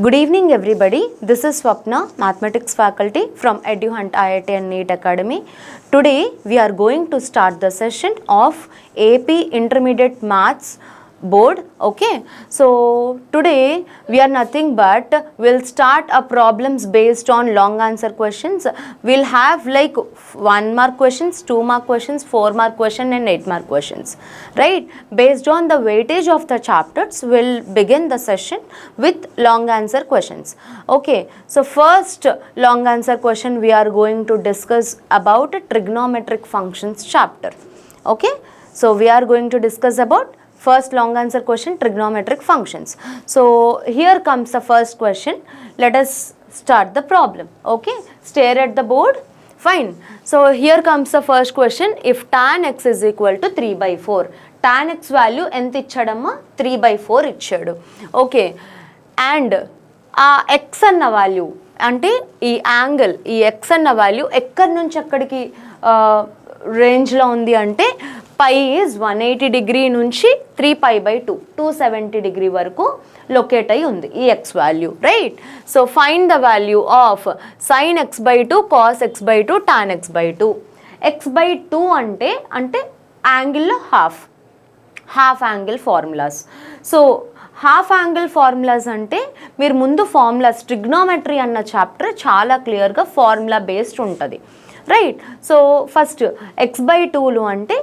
Good evening everybody, this is Swapna, Mathematics faculty from EduHunt IIT and NEET Academy. Today we are going to start the session of AP Intermediate Maths board. Okay, so today we are nothing but we'll start a problems based on long answer questions. We'll have like 1 mark questions, 2 mark questions, 4 mark question and 8 mark questions, right? Based on the weightage of the chapters, we'll begin the session with long answer questions. Okay, so first long answer question we are going to discuss about trigonometric functions chapter. Okay, so we are going to discuss about first long answer question, trigonometric functions. So here comes the first question. Let us start the problem. Okay, stare at the board. Fine. So here comes the first question. If tan x is equal to 3/4, tan x value ఎంత ఇచ్చాడమ్మా? 3/4 ఇచ్చాడు. Okay, and ఆ x అన్న value అంటే ఈ angle, ఈ x అన్న value ఎక్కడి నుంచి ఎక్కడికి రేంజ్లో ఉంది అంటే పై ఈజ్ 180 డిగ్రీ నుంచి 3π/2 270 డిగ్రీ వరకు లొకేట్ అయి ఉంది ఈ X value, right? So find the value of sin x/2 cos x/2 tan x/2. x/2 అంటే యాంగిల్లో half angle formulas. So half angle formulas అంటే మీరు ముందు ఫార్ములాస్, ట్రిగ్నోమెట్రీ అన్న చాప్టర్ చాలా క్లియర్గా ఫార్ములా బేస్డ్ ఉంటుంది, రైట్? సో ఫస్ట్ x/2లు అంటే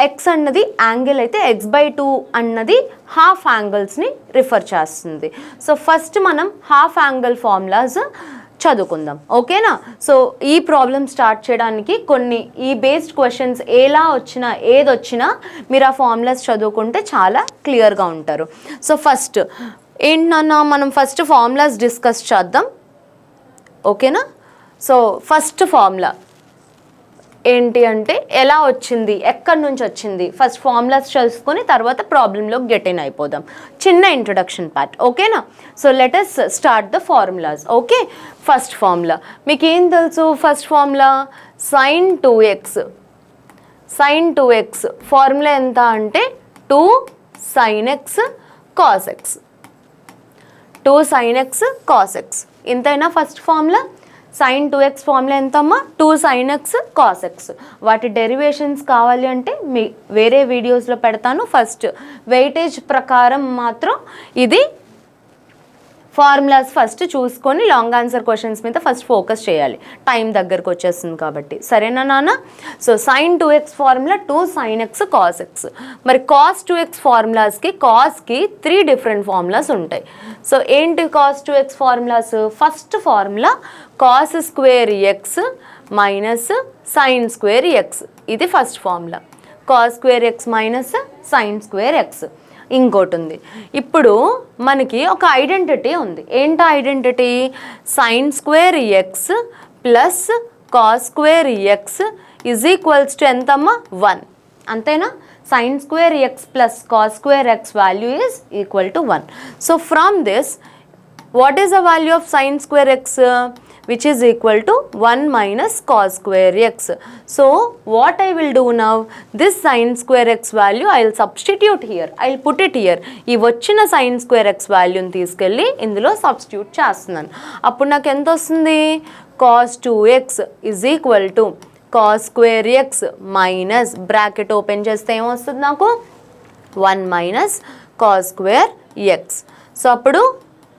x అన్నది యాంగిల్ అయితే x/2 అన్నది హాఫ్ యాంగిల్స్ని రిఫర్ చేస్తుంది. సో ఫస్ట్ మనం హాఫ్ యాంగిల్ ఫార్ములాస్ చదువుకుందాం, ఓకేనా? సో ఈ ప్రాబ్లం స్టార్ట్ చేయడానికి కొన్ని ఈ బేస్డ్ క్వశ్చన్స్ ఎలా వచ్చినా ఏదొచ్చినా మీరు ఆ ఫార్ములాస్ చదువుకుంటే చాలా క్లియర్గా ఉంటారు. సో ఫస్ట్ ఏంటన్నా మనం ఫస్ట్ ఫార్ములాస్ డిస్కస్ చేద్దాం, ఓకేనా? సో ఫస్ట్ ఫార్ములా ఏంటి అంటే ఎలా వచ్చింది, ఎక్కడి నుంచి వచ్చింది, ఫస్ట్ ఫార్ములాస్ చేసుకొని తర్వాత ప్రాబ్లంలో గెట్ ఇన్ అయిపోదాం. చిన్న ఇంట్రొడక్షన్ పార్ట్, ఓకేనా? So let us start the formulas. Okay, first formula మీకు ఏం తెలుసు? First formula sin 2x formula ఎంత అంటే 2 sin x cos x, 2 sin x cos x. ఇంతైనా first formula sin 2x formula ఎంతమ్మా? 2 sin x cos x. వాటి derivations కావాలి అంటే మీ వేరే వీడియోస్లో పెడతాను. ఫస్ట్ వెయిటేజ్ ప్రకారం మాత్రం ఇది ఫార్ములాస్ ఫస్ట్ చూసుకొని లాంగ్ ఆన్సర్ క్వశ్చన్స్ మీద ఫస్ట్ ఫోకస్ చేయాలి, టైం దగ్గరకు వచ్చేస్తుంది కాబట్టి, సరేనా నాన్న? So sin 2x formula 2 sin x cos x. మరి cos 2x ఫార్ములాస్కి కాస్కి 3 డిఫరెంట్ ఫార్ములాస్ ఉంటాయి. సో ఏంటి cos 2x formulas? First formula cos square x minus sin square x, ఇది first formula. cos square x minus sin square x. ఇంకోటి ఉంది, ఇప్పుడు మనకి ఒక identity ఉంది. ఏంటి identity? sin square x plus cos square x is equals to ఎంతమ్మా? 1, అంతేనా? sin square x plus cos square x value is equal to 1. So from this what is the value of sin square x? Which is equal to 1 minus cos square x. So what I will do now, this sin square x value I will substitute here, I will put it here. ఈ వచ్చిన sin square x వాల్యూని తీసుకెళ్ళి ఇందులో substitute చేస్తున్నాను. అప్పుడు నాకు ఎంత వస్తుంది? cos 2x is equal to cos square x minus bracket open చేస్తే ఏమొస్తుంది నాకు? 1 minus cos square x. So అప్పుడు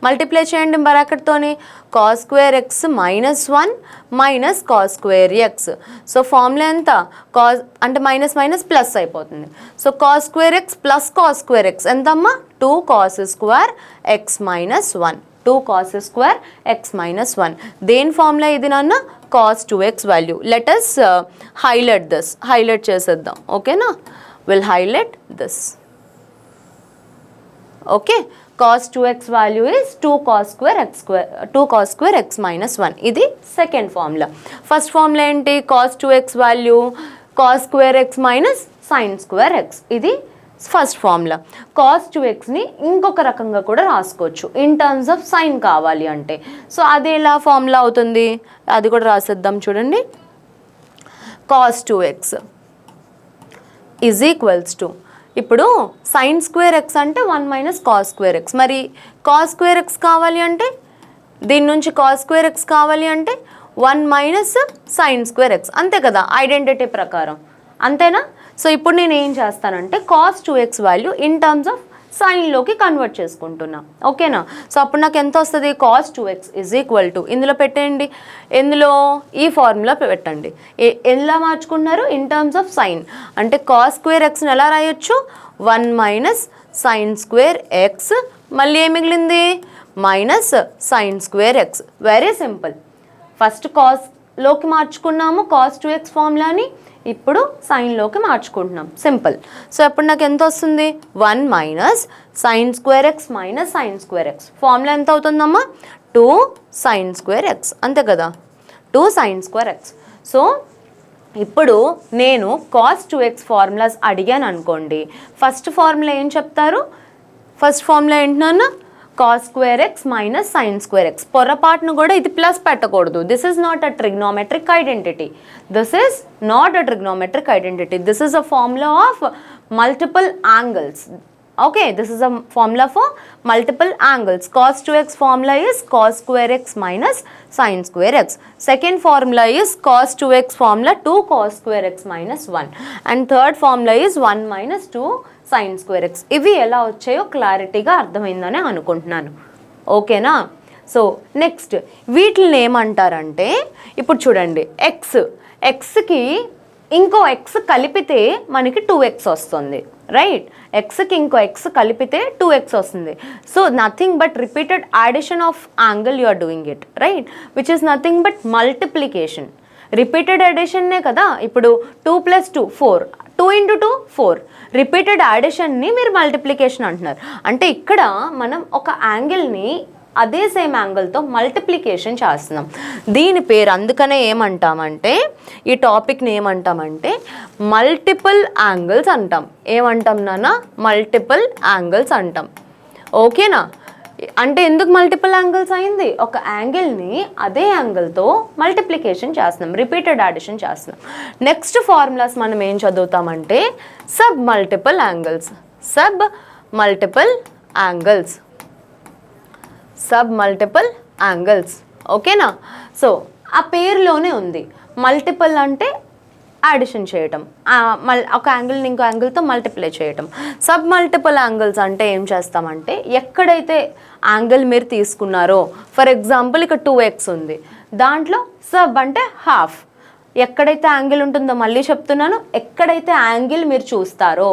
మల్టిప్లై చేయండి బ్రాకెట్తోని, cos square x minus 1 minus cos square x. So formula ఎంత? cos అంటే మైనస్ మైనస్ ప్లస్ అయిపోతుంది. So cos square x plus cos square x ఎంతమ్మా? 2 cos square x minus 1, 2 cos square x minus 1. దేని formula ఇది నాన్న? cos 2x value. Let us highlight this, highlight చేసేద్దాం, ఓకేనా? Will highlight this. Okay, cos 2x value is 2 cos square x minus 1. ఇది second formula. First formula ఏంటి? cos 2x value cos square x minus sin square x. ఇది first formula. cos 2xని ఇంకొక రకంగా కూడా రాసుకోవచ్చు in terms of sign కావాలి అంటే. So అది ఎలా ఫార్ములా అవుతుంది అది కూడా రాసేద్దాం చూడండి. cos 2x is equals to, ఇప్పుడు sin square x అంటే 1 మైనస్ cos square x. మరి cos square x కావాలి అంటే దీని నుంచి cos square x కావాలి అంటే 1 మైనస్ sin square x, అంతే కదా ఐడెంటిటీ ప్రకారం, అంతేనా? సో ఇప్పుడు నేను ఏం చేస్తానంటే cos 2x value in terms of సైన్లోకి కన్వర్ట్ చేసుకుంటున్నా, ఓకేనా? సో అప్పుడు నాకు ఎంత వస్తుంది? cos 2x is equal to, ఇందులో పెట్టండి, ఎందులో ఈ ఫార్ములా పెట్టండి. ఎలా మార్చుకున్నారు? In terms of sine. అంటే cos square xని ఎలా రాయొచ్చు? 1 మైనస్ sin square x, మళ్ళీ ఏం మిగిలింది? Minus sin square x. Very simple. First కాస్లోకి మార్చుకున్నాము cos 2x ఫార్ములాని, ఇప్పుడు సైన్లోకి మార్చుకుంటున్నాం, సింపుల్. సో ఇప్పుడు నాకు ఎంత వస్తుంది? 1 minus sin square x minus sin square x. Formula ఎంత అవుతుందమ్మా? 2 sin square x, అంతే కదా, 2 sin square x. సో ఇప్పుడు నేను cos 2x ఫార్ములాస్ అడిగాను అనుకోండి, ఫస్ట్ ఫార్ములా ఏం చెప్తారు? ఫస్ట్ ఫార్ములా ఏంటన్నా? cos square x minus sin square x. పొరపాటును కూడా ఇది ప్లస్ పెట్టకూడదు. This is not a trigonometric identity. This is not a trigonometric identity. This is a formula of multiple angles. Okay, this is a formula for multiple angles. Cos 2x formula is cos square x minus sin square x. Second formula is cos 2x formula 2 cos square x minus 1. And third formula is 1 minus 2 sin square x. ఇవి ఎలా వచ్చాయో క్లారిటీగా అర్థమైందని అనుకుంటున్నాను, ఓకేనా? So next వీటిని ఏమంటారంటే, ఇప్పుడు చూడండి ఎక్స్కి ఇంకో ఎక్స్ కలిపితే మనకి 2x వస్తుంది, రైట్? ఎక్స్కి ఇంకో ఎక్స్ కలిపితే 2x వస్తుంది. So nothing but repeated addition of angle you are doing it, right? Which is nothing but multiplication. Repeated అడిషన్నే కదా. ఇప్పుడు 2 + 2 4, 2 × 2 4. రిపీటెడ్ అడిషన్ని మీరు మల్టిప్లికేషన్ అంటున్నారు. అంటే ఇక్కడ మనం ఒక యాంగిల్ని అదే సేమ్ యాంగిల్తో మల్టిప్లికేషన్ చేస్తున్నాం. దీని పేరు అందుకనే ఏమంటామంటే, ఈ టాపిక్ని ఏమంటామంటే మల్టిపుల్ యాంగిల్స్ అంటాం. ఏమంటాం నాన్న? మల్టిపుల్ యాంగిల్స్ అంటాం, ఓకేనా? అంటే ఎందుకు మల్టిపుల్ యాంగిల్స్ అయింది? ఒక యాంగిల్ని అదే యాంగిల్తో మల్టిప్లికేషన్ చేస్తున్నాం, రిపీటెడ్ అడిషన్ చేస్తున్నాం. నెక్స్ట్ ఫార్ములాస్ మనం ఏం చదువుతామంటే submultiple angles. Submultiple angles, submultiple angles, ఓకేనా? సో ఆ పేరులోనే ఉంది. మల్టిపుల్ అంటే అడిషన్ చేయటం, ఒక యాంగిల్ని ఇంకో యాంగిల్తో మల్టిప్లై చేయటం. సబ్ మల్టిపుల్ యాంగిల్స్ అంటే ఏం చేస్తామంటే, ఎక్కడైతే యాంగిల్ మీరు తీసుకున్నారో, ఫర్ ఎగ్జాంపుల్ ఇక్కడ 2x ఉంది, దాంట్లో సబ్ అంటే హాఫ్. ఎక్కడైతే యాంగిల్ ఉంటుందో, మళ్ళీ చెప్తున్నాను, ఎక్కడైతే యాంగిల్ మీరు చూస్తారో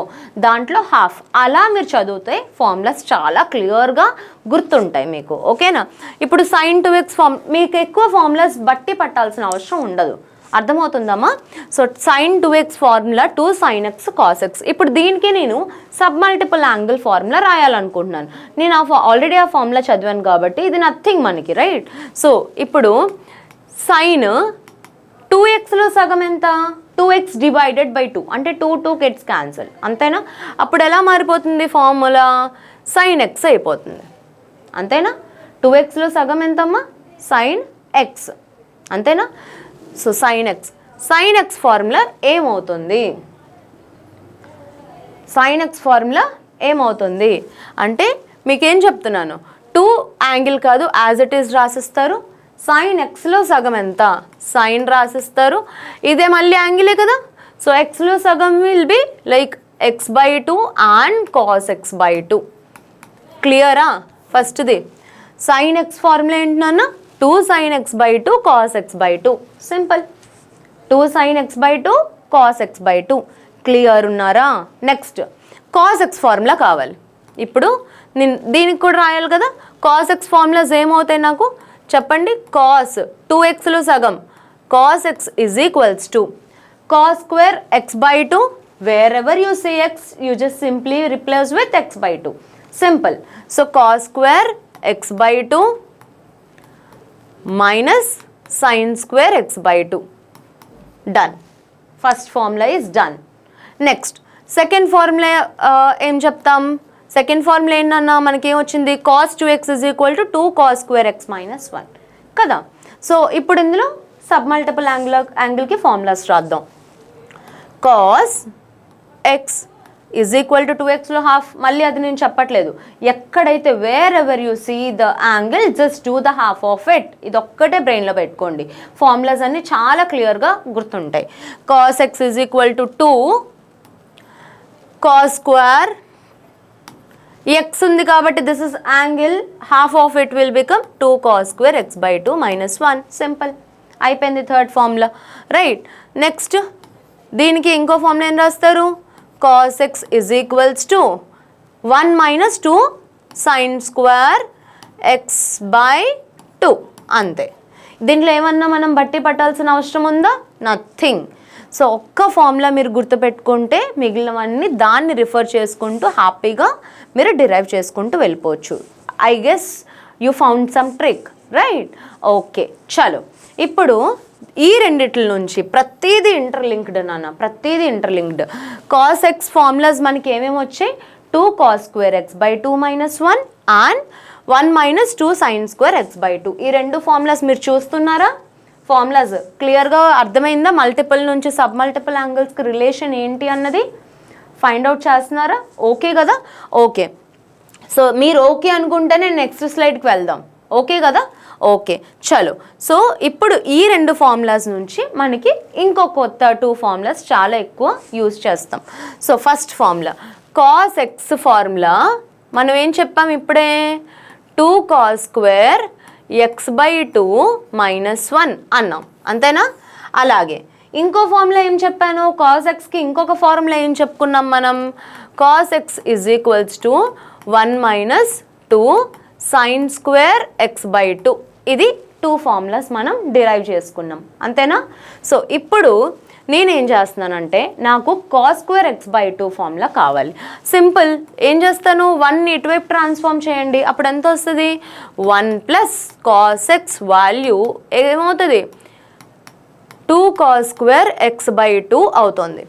దాంట్లో హాఫ్. అలా మీరు చదివితే ఫార్ములాస్ చాలా క్లియర్గా గుర్తుంటాయి మీకు, ఓకేనా? ఇప్పుడు sin 2x మీకు ఎక్కువ ఫార్ములాస్ బట్టి పట్టాల్సిన అవసరం ఉండదు, అర్థమవుతుందమ్మా? So sin 2x formula 2 sin x cos x. ఇప్పుడు దీనికి నేను సబ్ మల్టిపుల్ యాంగిల్ ఫార్ములా రాయాలనుకుంటున్నాను. నేను ఆల్రెడీ ఆ ఫార్ములా చదివాను కాబట్టి ఇది నథింగ్ మనకి, రైట్? సో ఇప్పుడు సైన్ 2xలో సగం ఎంత? 2x డివైడెడ్ బై 2, అంటే 2 గెట్స్ క్యాన్సిల్, అంతేనా? అప్పుడు ఎలా మారిపోతుంది ఫార్ములా? sin x అయిపోతుంది, అంతేనా? 2xలో సగం ఎంతమ్మా? sin x, అంతేనా? సో sin x ఫార్ములా ఏమవుతుంది? sin x ఫార్ములా ఏమవుతుంది అంటే మీకేం చెప్తున్నాను, 2 యాంగిల్ కాదు, యాజ్ ఇట్ ఈస్ రాసిస్తారు. sin xలో సగం ఎంత? sin రాసిస్తారు. ఇదే మళ్ళీ యాంగిలే కదా. సో xలో సగం will be like x/2 and cos x/2. క్లియరా? ఫస్ట్ది sin x ఫార్ములా ఏంటన్నా? 2 sin x/2 cos x/2. Simple. 2 sin x/2 cos x/2. Clear ఉన్నారా? నెక్స్ట్ cos x ఫార్ములా కావాలి. ఇప్పుడు నేను దీనికి కూడా రాయాలి కదా. cos x ఫార్ములాస్ ఏమవుతాయి నాకు చెప్పండి? cos 2xలో సగం cos x is equals to cos square x/2. wherever you see x, you just simply replace with x/2. Simple. So cos square X by 2 minus sine square X by 2. Done. First formula is done. Next second formula ఏం చెప్తాం? Second formula ఏంటన్నా మనకేం వచ్చింది? Cos 2x is equal to 2 cos square X minus 1 కదా. So ఇప్పుడు ఇందులో submultiple యాంగిల్కి formulas రాద్దాం. Cos X is equal to 2xలో హాఫ్. మళ్ళీ అది నేను చెప్పట్లేదు, ఎక్కడైతే wherever you see the angle just do the half of it. ఇది ఒక్కటే బ్రెయిన్లో పెట్టుకోండి, ఫార్ములాస్ అన్నీ చాలా క్లియర్గా గుర్తుంటాయి. Cos X is equal to 2 cos square X ఉంది కాబట్టి this is angle, half of it will become 2 cos square X by 2 minus 1. Simple, అయిపోయింది థర్డ్ ఫార్ములా. రైట్. నెక్స్ట్ దీనికి ఇంకో ఫార్ములా ఏం రాస్తారు? Cos X is equals to 1 minus 2 sine square X by 2. అంతే. దీంట్లో ఏమన్నా మనం బట్టి పట్టాల్సిన అవసరం ఉందా? నథింగ్. సో ఒక్క ఫార్ములా మీరు గుర్తుపెట్టుకుంటే మిగిలినవన్నీ దాన్ని రిఫర్ చేసుకుంటూ హ్యాపీగా మీరు డిరైవ్ చేసుకుంటూ వెళ్ళిపోవచ్చు. I guess you found some trick, right? Okay, చలో. ఇప్పుడు ఈ రెండిట్ల నుంచి ప్రతిదీ ఇంటర్లింక్డ్ నాన్న, ప్రతిదీ ఇంటర్లింక్డ్. కాస్ ఎక్స్ ఫార్ములాస్ మనకి ఏమేమి వచ్చాయి? 2 cos square X by 2 minus 1 and 1 minus 2 sine square X by 2. ఈ రెండు ఫార్ములాస్ మీరు చూస్తున్నారా? ఫార్ములాస్ క్లియర్గా అర్థమైందా? మల్టిపుల్ నుంచి సబ్ మల్టిపుల్ యాంగిల్స్కి రిలేషన్ ఏంటి అన్నది ఫైండ్ అవుట్ చేస్తున్నారా? ఓకే కదా? ఓకే. సో మీరు ఓకే అనుకుంటేనే నెక్స్ట్ స్లైడ్కి వెళ్దాం. ఓకే కదా? ఓకే, చలో. సో ఇప్పుడు ఈ రెండు ఫార్ములాస్ నుంచి మనకి ఇంకో కొత్త 2 ఫార్ములాస్ చాలా ఎక్కువ యూజ్ చేస్తాం. So first formula cos X formula మనం ఏం చెప్పాం ఇప్పుడే? 2 cos square X by 2 minus 1 అన్నాం, అంతేనా? అలాగే ఇంకో ఫార్ములా ఏం చెప్పాను? కాస్ ఎక్స్కి ఇంకొక ఫార్ములా ఏం చెప్పుకున్నాం మనం? Cos X is equals to 1 minus 2 sine square X by 2. ఇది 2 ఫార్ములాస్ మనం డిరైవ్ చేసుకున్నాం, అంతేనా? సో ఇప్పుడు నేనేం చేస్తున్నానంటే నాకు cos square X by 2 formula కావాలి. సింపుల్, ఏం చేస్తాను? 1 ఇటువైపు ట్రాన్స్ఫార్మ్ చేయండి, అప్పుడు ఎంత వస్తుంది? 1 ప్లస్ కాస్ ఎక్స్ వాల్యూ ఏమవుతుంది? 2 కాస్ స్క్వేర్ ఎక్స్ బై 2 అవుతుంది,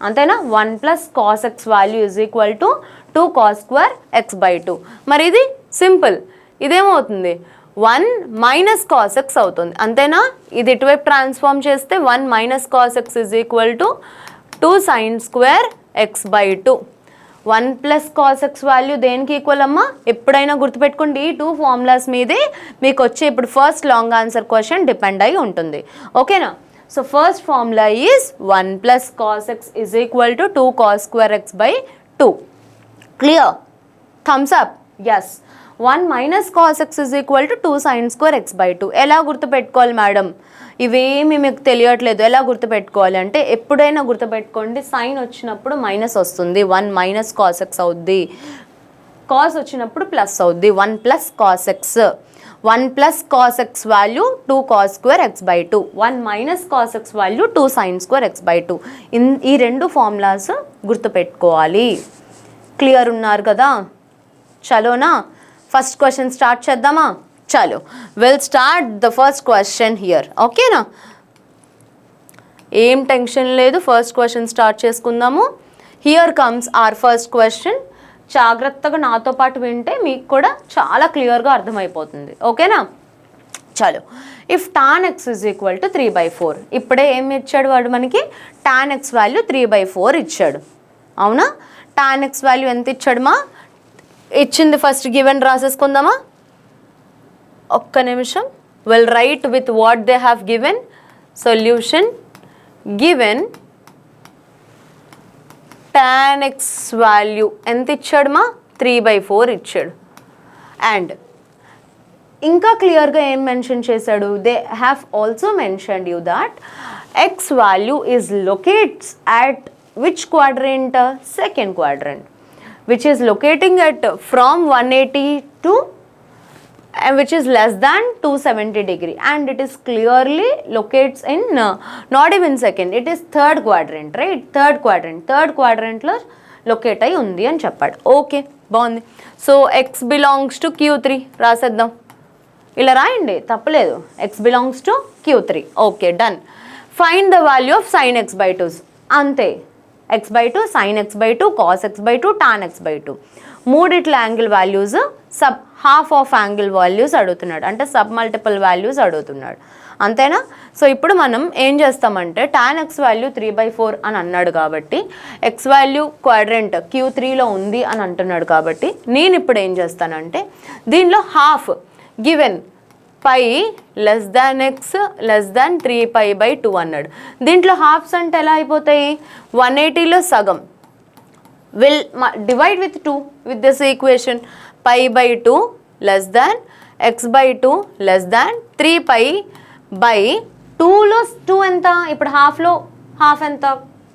అంతేనా? 1 plus cos X value is equal to 2 cos square X by 2. మరి ఇది సింపుల్, ఇదేమవుతుంది? 1 మైనస్ కాస్ ఎక్స్ అవుతుంది, అంతేనా? ఇది ఇటువైపు ట్రాన్స్ఫార్మ్ చేస్తే 1 minus cos X is equal to 2 sine square X by 2. 1 plus cos X value దేనికి ఈక్వల్ అమ్మా? ఎప్పుడైనా గుర్తుపెట్టుకోండి, ఈ 2 ఫార్ములాస్ మీదే మీకు వచ్చే ఇప్పుడు first long answer question depend అయి ఉంటుంది, ఓకేనా? So first formula is 1 plus cos X is equal to 2 cos square X by 2. Clear? Thumbs up. Yes. 1 minus cos X is equal to 2 sine square X by 2. ఎలా గుర్తుపెట్టుకోవాలి madam? ఇవేమి మీకు తెలియట్లేదు. ఎలా గుర్తుపెట్టుకోవాలి అంటే ఎప్పుడైనా గుర్తుపెట్టుకోండి, సైన్ వచ్చినప్పుడు మైనస్ వస్తుంది, 1 మైనస్ కాస్ ఎక్స్ అవుద్ది. కాస్ వచ్చినప్పుడు ప్లస్ అవుద్ది, 1 plus cos X. 1 plus cos X value 2 cos square X by 2. 1 minus cos X value 2 sine square X by 2. ఈ రెండు ఫార్ములాస్ గుర్తుపెట్టుకోవాలి. క్లియర్ ఉన్నారు కదా? చలోనా? ఫస్ట్ క్వశ్చన్ స్టార్ట్ చేద్దామా? చలో, will start the first question here, ఓకేనా? ఏం టెన్షన్ లేదు, ఫస్ట్ క్వశ్చన్ స్టార్ట్ చేసుకుందాము. Here comes our first question. జాగ్రత్తగా నాతో పాటు వింటే మీకు కూడా చాలా క్లియర్గా అర్థమైపోతుంది, ఓకేనా? చలో, if tan X is equal to 3/4. ఇప్పుడే ఏం ఇచ్చాడు వాడు మనకి? టాన్ ఎక్స్ వాల్యూ 3/4 ఇచ్చాడు, అవునా? టాన్ ఎక్స్ వాల్యూ ఎంత ఇచ్చాడు మా? ఇచ్చింది ఫస్ట్ గివెన్ రాసేసుకుందామా? ఒక్క నిమిషం. Will write with what they have given. Solution given tan X value ఎంత ఇచ్చాడు మా? 3/4 ఇచ్చాడు. అండ్ ఇంకా క్లియర్గా ఏం మెన్షన్ చేశాడు? They have also mentioned you that X value is locates at which quadrant? Second quadrant, which is locating at from 180 to and which is less than 270 degree, and it is clearly locates in not even second, it is third quadrant, right? third quadrant lo locate ayi undi అని చెప్పాడు. Okay, బాగుంది. So X belongs to Q3 రాసేద్దాం. ఇలా రాయండి, తప్పలేదు. X belongs to Q3. Okay, done. Find the value of sine x/2. అంతే, x/2, sin x/2, cos x/2, tan x/2 మూడిట్ల angle values half of angle values అడుగుతున్నాడు, అంటే sub multiple values అడుగుతున్నాడు, అంతేనా? సో ఇప్పుడు మనం ఏం చేస్తామంటే tan x వాల్యూ 3/4 అని అన్నాడు కాబట్టి x వాల్యూ క్వాడ్రంట్ Q3లో ఉంది అని అంటున్నాడు కాబట్టి నేను ఇప్పుడు ఏం చేస్తానంటే దీనిలో half given pi less than X less than 3π/2 అన్నాడు. దీంట్లో హాఫ్స్ అంటే ఎలా అయిపోతాయి? 180లో సగం will divide with 2 with this equation. π/2 less than x/2 less than 3π/2లో 2 ఎంత? ఇప్పుడు హాఫ్లో హాఫ్ ఎంత?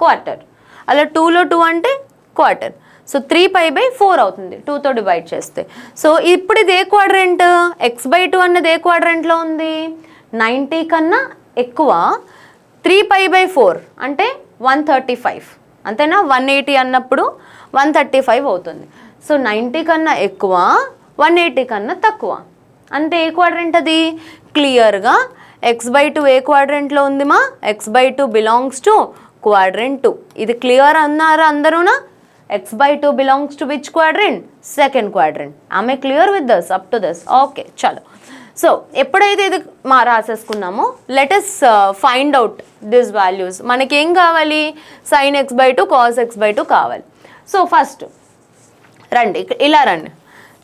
క్వార్టర్. అలా 2లో 2 అంటే క్వార్టర్. సో 3π/4 అవుతుంది 2తో డివైడ్ చేస్తే. సో ఇప్పుడు ఇది ఏ క్వాడ్రెంట్? x/2 అన్నది ఏ క్వాడ్రెంట్లో ఉంది? 90 కన్నా ఎక్కువ 3π/4 అంటే 135, అంతేనా? 180 అన్నప్పుడు 135 అవుతుంది. సో 90 కన్నా ఎక్కువ 180 కన్నా తక్కువ అంటే ఏ క్వాడ్రెంట్ అది? క్లియర్గా x/2 ఏ క్వాడ్రెంట్లో ఉంది మా? x/2 belongs to quadrant 2. ఇది క్లియర్ అన్నారా అందరూనా? x/2 belongs to which quadrant? Second quadrant. ఆమె clear with this up to this? Okay, చలో. సో ఎప్పుడైతే ఇది రాసేసుకున్నామో let us find out this values. మనకేం కావాలి? sin x/2 cos x/2 కావాలి. సో ఫస్ట్ రండి, ఇలా రండి.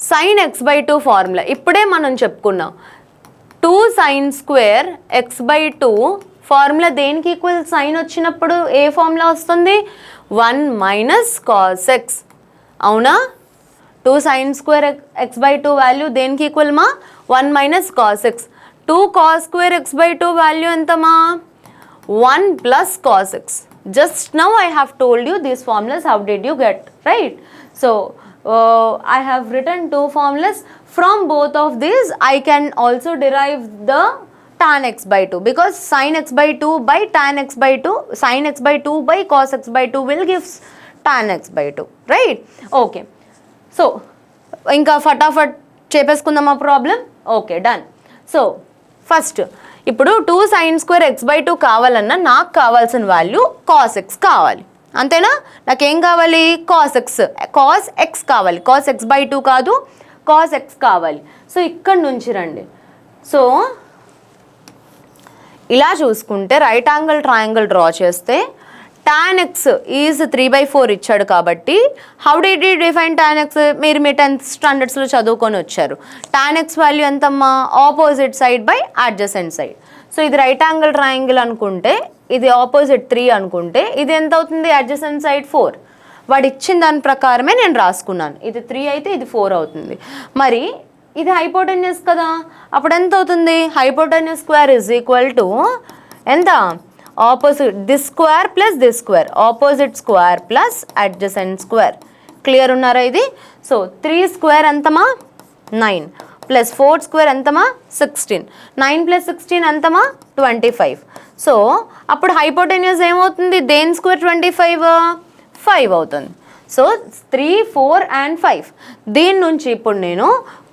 sin x/2 ఫార్ములా ఇప్పుడే మనం చెప్పుకున్నాం. 2 sin square x/2 ఫార్ములా దేనికి ఈక్వల్? సైన్ వచ్చినప్పుడు ఏ ఫార్ములా వస్తుంది? 1 - cos x. అవునా? 2 sin square x/2 వాల్యూ దేనికి ఈక్వల్ మా? 1 - cos x. 2 cos square x/2 value ఎంతమా? 1 + cos x. Just now I have told you these formulas. How did you get? Right? So I have written 2 formulas. From both of these I can also derive the tan x/2 because sin x/2 by tan x/2, sin x/2 by cos x/2 will give tan x/2. Right? Okay. So ఇంకా ఫటాఫట్ చేపేసుకుందామా problem? Okay, done. So first ఇప్పుడు 2 sin square x/2 కావాలన్నా నాకు కావాల్సిన value cos x కావాలి, అంతేనా? నాకేం కావాలి? cos x కావాలి. cos x/2 కాదు, cos x కావాలి. సో ఇక్కడ నుంచి రండి. సో ఇలా చూసుకుంటే రైట్ యాంగిల్ ట్రయాంగిల్ డ్రా చేస్తే tan x ఈజ్ 3/4 ఇచ్చాడు కాబట్టి how did you define tan x? మీరు మీ 10th స్టాండర్డ్స్లో చదువుకొని వచ్చారు. tan x వాల్యూ ఎంతమ్మా? Opposite side by adjacent side. So ఇది రైట్ యాంగిల్ ట్రయాంగిల్ అనుకుంటే ఇది ఆపోజిట్ 3 అనుకుంటే ఇది ఎంత అవుతుంది? Adjacent side 4. వాడు ఇచ్చిన దాని ప్రకారమే నేను రాసుకున్నాను. ఇది 3 అయితే ఇది 4 అవుతుంది. మరి ఇది హైపోటెన్యూస్ కదా, అప్పుడు ఎంత అవుతుంది? Hypotenuse square is equal to ఎంత? Opposite this square plus this square, opposite square plus adjacent square. Clear ఉన్నారా ఇది? సో 3 స్క్వేర్ ఎంతమా? 9 ప్లస్ 4 స్క్వేర్ ఎంతమా? 16. 9 + 16 ఎంతమా? 25. సో అప్పుడు హైపోటెన్యూస్ ఏమవుతుంది? దేని స్క్వేర్ 25? 5 అవుతుంది. So 3, 4 and 5. దీని నుంచి ఇప్పుడు నేను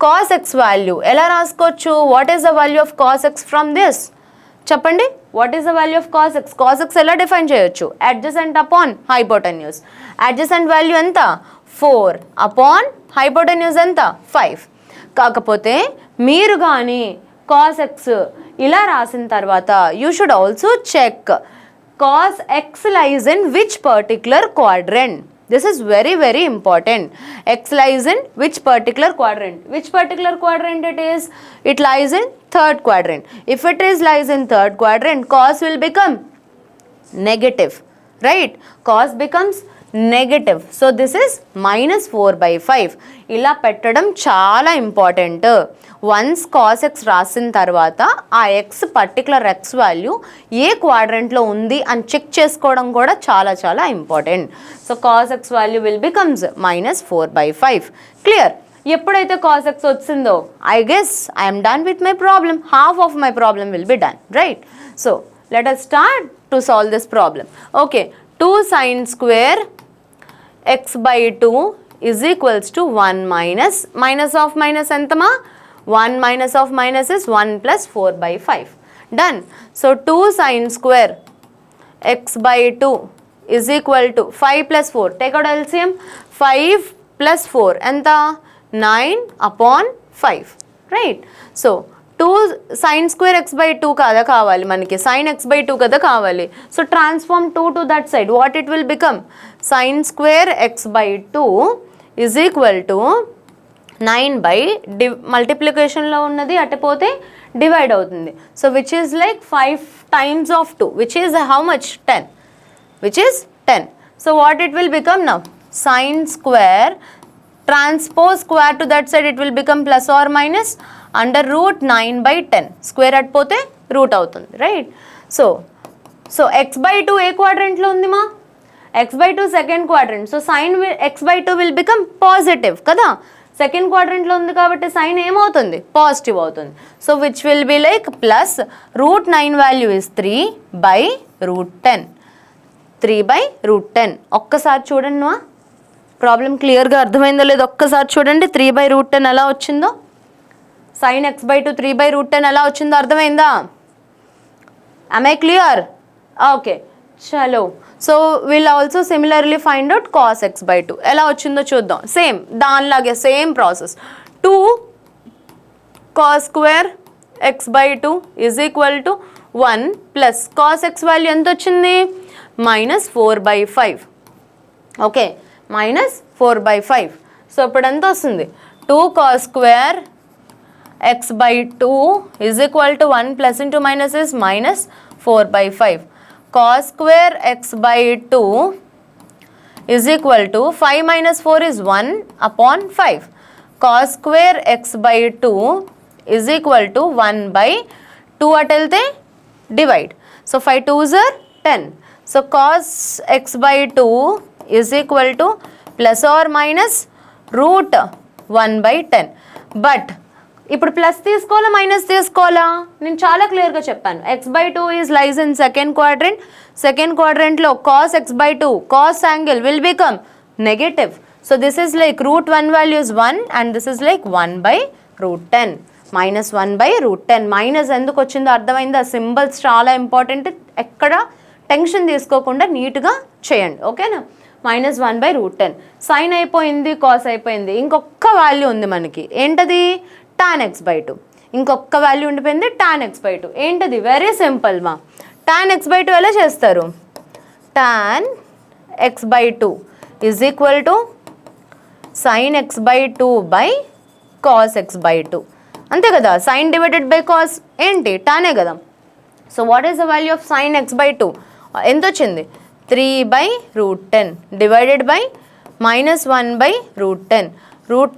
cos x వాల్యూ ఎలా రాసుకోవచ్చు? What is the value of cos x from this? చెప్పండి, what is the value of cos x? cos x ఎలా డిఫైన్ చేయొచ్చు? Adjacent upon hypotenuse. Adjacent value ఎంత? 4 అపాన్ హైపోటెన్యూస్ ఎంత? 5. కాకపోతే మీరు కానీ cos x ఇలా రాసిన తర్వాత you should also check cos x lies in which particular quadrant. This is very, very important. X lies in which particular quadrant? Which particular quadrant it is? It lies in third quadrant. If it is lies in third quadrant, cos will become negative, right? Cos becomes negative. So this is -4/5. ఇలా పెట్టడం చాలా important. Once cos x రాసిన తర్వాత ఆ x particular x value ఏ క్వాడ్రెంట్లో ఉంది అని check చేసుకోవడం కూడా చాలా చాలా important. So cos x value will becomes -4/5. Clear? ఎప్పుడైతే cos x వచ్చిందో I guess I'm done with my problem. Half of my problem will be done, right? So let us start to solve this problem. Okay, 2 sin square x/2 is equals to 1 minus of minus entama? 1 minus of minus is 1 plus 4 by 5. Done. So 2 sin square x by 2 is equal to 5 plus 4. Take out LCM. 5 plus 4 enta 9 upon 5. Right. So 2 sin square x by 2 kada kavali maniki, sin x by 2 kada kavali. So transform 2 to that side. What it will become? Sin square x by 2 is equal to 9 by multiplication lo unnadi atipothe divide avutundi. So which is like 5 times of 2, which is how much? 10. Which is 10. So what it will become now? Sin square transpose square to that side, it will become plus or minus under root 9 by 10. Square atipothe root avutundi, right? So x by 2 A quadrant లో ఉంది మా? x by 2 second quadrant. So sin x by 2 will become positive కదా? Second క్వాడ్రంట్లో ఉంది కాబట్టి sign ఏమవుతుంది? Positive అవుతుంది. So which will be like plus root 9 value is 3 by root 10. 3 by root 10. ఒక్కసారి చూడండి మా, ప్రాబ్లం క్లియర్గా అర్థమైందో లేదో ఒక్కసారి చూడండి. 3 బై రూట్ 10 ఎలా వచ్చిందో, sine X by 2 3 by root 10 ఎలా వచ్చిందో అర్థమైందా? am I clear? ఓకే చలో. So will also similarly find out cos X by 2 ఎలా వచ్చిందో చూద్దాం. సేమ్ దానిలాగే same process. 2 cos square X by 2 is equal to 1 plus cos X value ఎంత వచ్చింది? Minus 4 by 5. Okay minus 4 by 5. So ఇప్పుడు ఎంత వస్తుంది? 2 cos square X by 2 is equal to 1 plus into minus is minus 4 by 5. cos square x by 2 is equal to 5 minus 4 is 1 upon 5. Cos square x by 2 is equal to 1 by 2 atelthe divide. So 5 2s are 10. So cos x by 2 is equal to plus or minus root 1 by 10. But ఇప్పుడు plus తీసుకోవాలా minus తీసుకోవాలా? నేను చాలా క్లియర్గా చెప్పాను. X by 2 is lies in second quadrant. Second క్వాడ్రెంట్లో cos X by 2 cos angle will become negative. So this is like root 1 value is 1 and this is like 1 by root 10. Minus 1 by root 10. Minus ఎందుకు వచ్చిందో అర్థమైందా? Symbols చాలా important. ఎక్కడ tension తీసుకోకుండా నీట్గా చేయండి. ఓకేనా? Minus 1 by root 10. సైన్ అయిపోయింది, కాస్ అయిపోయింది. ఇంకొక వాల్యూ ఉంది మనకి. ఏంటది? tan x by 2. ఇంకొక వాల్యూ ఉండిపోయింది tan x by 2. ఏంటది? వెరీ సింపుల్ మా. tan x by 2 ఎలా చేస్తారు? tan x by 2 is equal to sin x by 2 by cos x by 2. అంతే కదా? సైన్ డివైడెడ్ బై కాస్ ఏంటి? టానే కదా. So what is the value of sin x by 2? ఎంత వచ్చింది? 3 by root 10 divided by minus 1 by root 10. root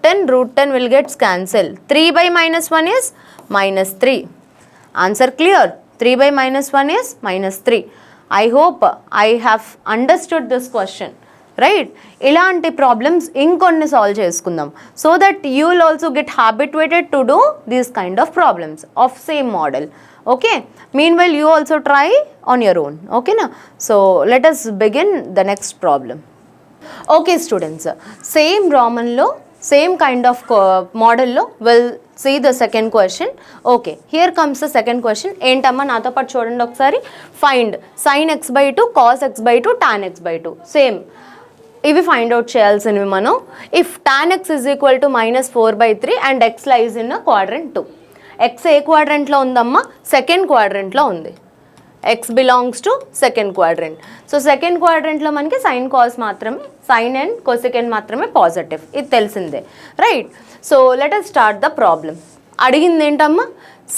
10 will get cancelled. 3 by minus 1 is minus 3. Answer clear? 3 by minus 1 is minus 3. I hope I have understood this question. Right? ఇలాంటి problems ఇంకొన్ని solve చేసుకుందాం. So that you will also get habituated to do these kind of problems of same model. Okay, meanwhile you also try on your own. ఓకేనా? So let us begin the next problem. Okay students, same Romanలో same kind of model lo we'll see the second question. Okay, here comes the second question. ఏంటమ్మా నాతో పాటు చూడండి ఒకసారి. Find sin x by 2 cos x by 2 tan x by 2. Same ఇవి find out చేయాల్సినవి మనం. If tan x is equal to minus 4 by 3 and x lies in a quadrant 2. x ఏ క్వాడ్రెంట్లో ఉందమ్మా? సెకండ్ క్వాడ్రెంట్లో ఉంది. x belongs to second quadrant. So second క్వాడ్రెంట్లో మనకి సైన్ కాస్ మాత్రమే, సైన్ అండ్ కొసెకెండ్ మాత్రమే పాజిటివ్. ఇది తెలిసిందే, right? So let us start the problem. అడిగింది ఏంటమ్మా?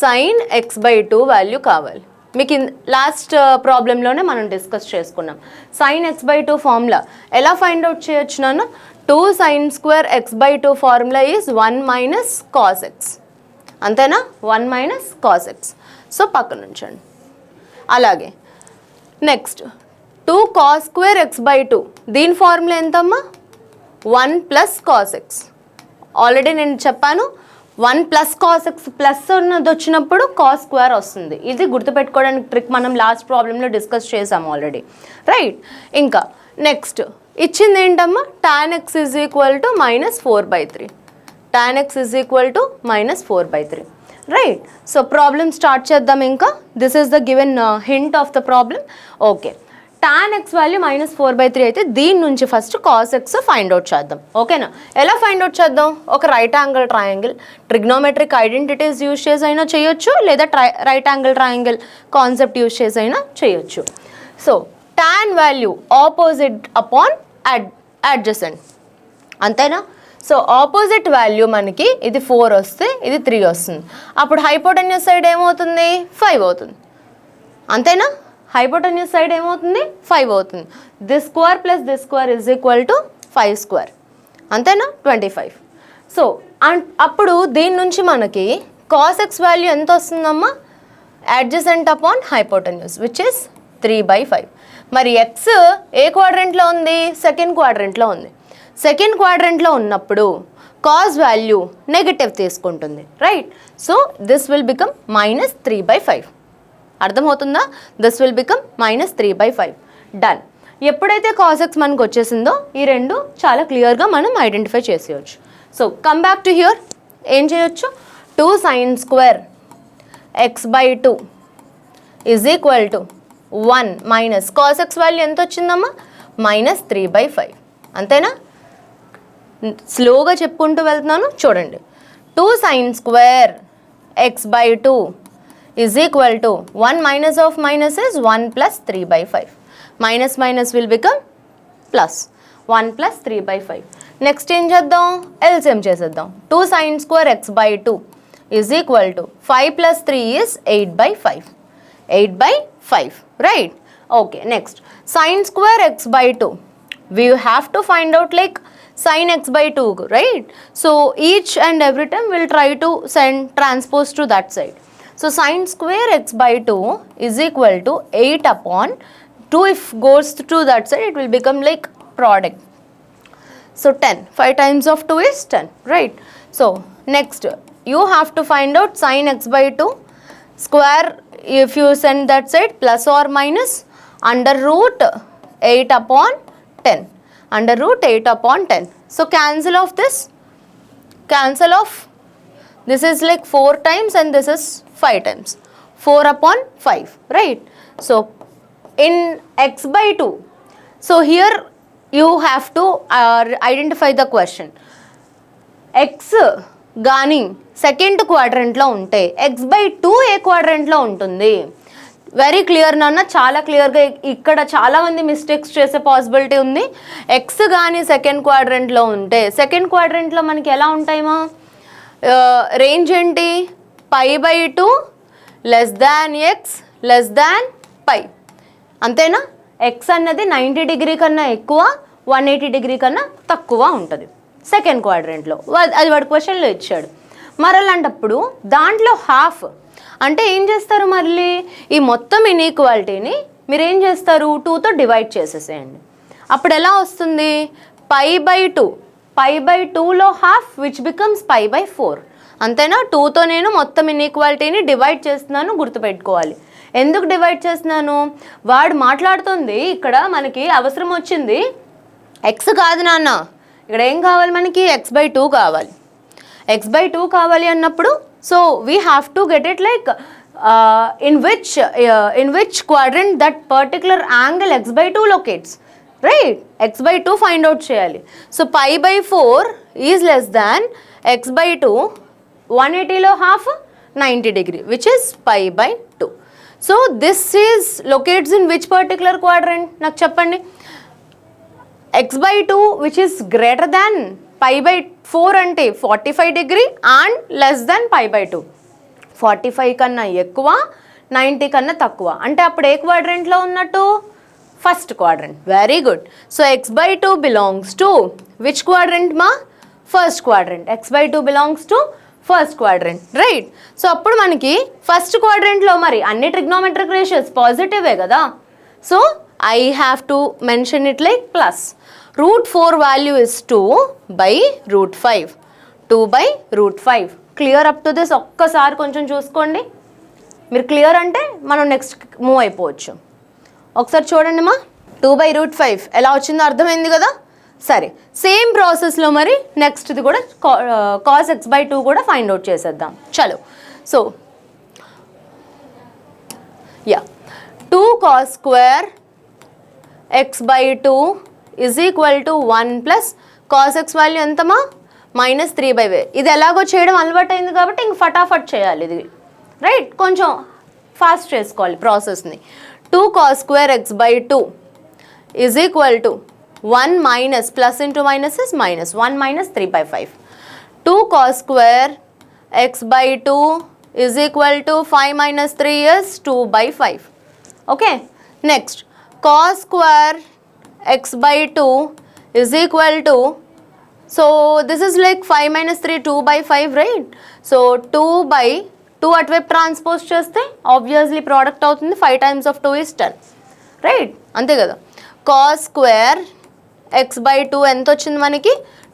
సైన్ ఎక్స్ బై 2 వాల్యూ కావాలి. మీకు లాస్ట్ ప్రాబ్లంలోనే మనం డిస్కస్ చేసుకున్నాం. సైన్ ఎక్స్ బై 2 ఫార్ములా ఎలా ఫైండ్ అవుట్ చేయొచ్చు నాన్న? 2 sine square X by 2 formula is 1 minus cos X. అంతేనా? 1 మైనస్ కాస్ ఎక్స్. సో పక్కన ఉంచండి. అలాగే next 2 cos square X by 2 దీని ఫార్ములా ఎంతమ్మా? 1 ప్లస్ కాస్ ఎక్స్. ఆల్రెడీ నేను చెప్పాను 1 ప్లస్ కాస్ ఎక్స్ ప్లస్ ఉన్నది వచ్చినప్పుడు కాస్ స్క్వేర్ వస్తుంది. ఇది గుర్తుపెట్టుకోవడానికి ట్రిక్ మనం లాస్ట్ ప్రాబ్లంలో డిస్కస్ చేసాము ఆల్రెడీ, రైట్. ఇంకా నెక్స్ట్ ఇచ్చింది ఏంటమ్మా, tan x is equal to -4/3. tan x is equal to -4/3, right. So problem start చేద్దాం. ఇంకా this is the given hint of the problem. Okay, tan x value -4/3 అయితే దీని నుంచి first cos x find out చేద్దాం. ఓకేనా? ఎలా find out చేద్దాం? ఒక right angle triangle trigonometric identities use చేసి అయినా చేయొచ్చు, లేదా right angle triangle concept use చేసి అయినా చేయొచ్చు. So tan value opposite upon adjacent, అంతేనా? సో ఆపోజిట్ వాల్యూ మనకి ఇది 4 వస్తే ఇది 3 వస్తుంది. అప్పుడు హైపోటెన్యూస్ సైడ్ ఏమవుతుంది? 5 అవుతుంది, అంతేనా? హైపోటెన్యూస్ సైడ్ ఏమవుతుంది? 5 అవుతుంది. This square plus this square is equal to 5 square, అంతేనా? 25. సో అప్పుడు దీని నుంచి మనకి కాస్ ఎక్స్ వాల్యూ ఎంత వస్తుందమ్మా? Adjacent upon hypotenuse which is 3/5. మరి ఎక్స్ ఏ క్వాడ్రెంట్లో ఉంది? సెకండ్ క్వాడ్రెంట్లో ఉంది. సెకండ్ క్వాడ్రెంట్లో ఉన్నప్పుడు కాస్ వాల్యూ నెగటివ్ తీసుకుంటుంది, right. So this will become -3/5. అర్థమవుతుందా? This will become -3/5. డన్. ఎప్పుడైతే కాస్ ఎక్స్ మనకు వచ్చేసిందో ఈ రెండు చాలా క్లియర్గా మనం ఐడెంటిఫై చేసేయచ్చు. So come back to hear. ఏం చేయొచ్చు? 2 sin square x/2 is equal to 1 minus cos X value ఎంత వచ్చిందమ్మా? -3/5, అంతేనా? స్లోగా చెప్పుకుంటూ వెళ్తున్నాను, చూడండి. 2 sin square x/2 is equal to 1 minus of minus is 1 plus 3/5. Minus minus will become plus 1 plus 3/5. Next ఏం చేద్దాం? LCM చేసేద్దాం. 2 sin square x/2 is equal to 5 plus 3 is 8/5. 8/5, right? Okay, next sin square x/2. We have to find out like sin x/2, right? So each and every time we'll try to send transpose to that side. So sin square x/2 is equal to 8 upon 2. If goes to that side, it will become like product. So 10. 5 times of 2 is 10, right? So next, you have to find out sin x/2 square. If you send that side, plus or minus under root 8 upon 10. Under root 8 upon 10. So cancel off this. Cancel off. This is like 4 times and this is 5 times. 4 upon 5, right? So in x/2, so here you have to identify the question. X గాని second క్వాడ్రంట్లో ఉంటే x/2 ఏ క్వాడ్రంట్లో ఉంటుంది? Very clear నాన్న, చాలా క్లియర్గా. ఇక్కడ చాలామంది mistakes చేసే possibility ఉంది. ఎక్స్ కానీ సెకండ్ క్వాడ్రంట్లో ఉంటే, సెకండ్ క్వాడ్రంట్లో మనకి ఎలా ఉంటాయమా? రేంజ్ ఏంటి? π/2 less than X less than pi, అంతేనా? ఎక్స్ అన్నది 90 డిగ్రీ కన్నా ఎక్కువ, 180 డిగ్రీ కన్నా తక్కువ ఉంటుంది సెకండ్ క్వాడ్రంట్లో. అది వాడు క్వశ్చన్లో ఇచ్చాడు. మరి అలాంటప్పుడు దాంట్లో హాఫ్ అంటే ఏం చేస్తారు? మళ్ళీ ఈ మొత్తం ఇన్ఈక్వాలిటీని మీరు ఏం చేస్తారు? 2తో డివైడ్ చేసేసేయండి. అప్పుడు ఎలా వస్తుంది? π/2. π/2లో హాఫ్ విచ్ బికమ్స్ π/4, అంతేనా? 2తో నేను మొత్తం ఇన్ఈక్వాలిటీని డివైడ్ చేస్తున్నాను, గుర్తుపెట్టుకోవాలి. ఎందుకు డివైడ్ చేస్తున్నాను? వాడు మాట్లాడుతుంది ఇక్కడ మనకి అవసరం వచ్చింది ఎక్స్ కాదు నాన్న, ఇక్కడ ఏం కావాలి మనకి? x/2 కావాలి. x/2 కావాలి అన్నప్పుడు so we have to get it like in which quadrant that particular angle x/2 locates, right? x/2 find out చేయాలి. So π/4 is less than x/2. 180లో half 90 degree which is π/2. So this is locates in which particular quadrant? నాకు చెప్పండి. x/2 which is greater than π/4 అంటే 45 degree and less than π/2. 45 కన్నా ఎక్కువ, 90 కన్నా తక్కువ అంటే అప్పుడు ఏ క్వాడ్రెంట్లో ఉన్నట్టు? First quadrant. Very good. So x/2 belongs to which quadrant మా? First quadrant. x/2 belongs to first quadrant, right? So అప్పుడు మనకి ఫస్ట్ క్వాడ్రెంట్లో మరి అన్ని ట్రిగ్నోమెట్రిక్ రేషియోస్ పాజిటివే కదా. So I have to mention it like plus. Root 4 value is 2/√5. 2/√5. Clear up to this ఒక్కసారి కొంచెం చూసుకోండి. మీరు క్లియర్ అంటే మనం నెక్స్ట్ మూవ్ అయిపోవచ్చు. ఒకసారి చూడండి మా 2/5 ఎలా వచ్చిందో అర్థమైంది కదా. సరే, సేమ్ ప్రాసెస్లో మరి నెక్స్ట్ది కూడా cos x/2 కూడా ఫైండ్ అవుట్ చేసేద్దాం. చలో, so yeah 2 cos square x/2 is equal to 1 plus cos x value ఎంతమా -3/y. ఇది ఎలాగో చేయడం అలవాటు అయింది కాబట్టి ఇంక ఫటాఫట్ చేయాలి ఇది, రైట్? కొంచెం ఫాస్ట్ చేసుకోవాలి ప్రాసెస్ని. 2 cos square x/2 is equal to 1 minus plus into minus is minus 1 minus 3/5. 2 cos square x/2 is equal to 5 minus 3 is 2/5. Okay, next cos square x/2 is equal to, so this is like 5 minus 3 2/5, right? So 2/2 అటువైపు transpose చేస్తే obviously product అవుతుంది. 5 times of 2 is 10, right? అంతే కదా. cos square x/2 ఎంత వచ్చింది మనకి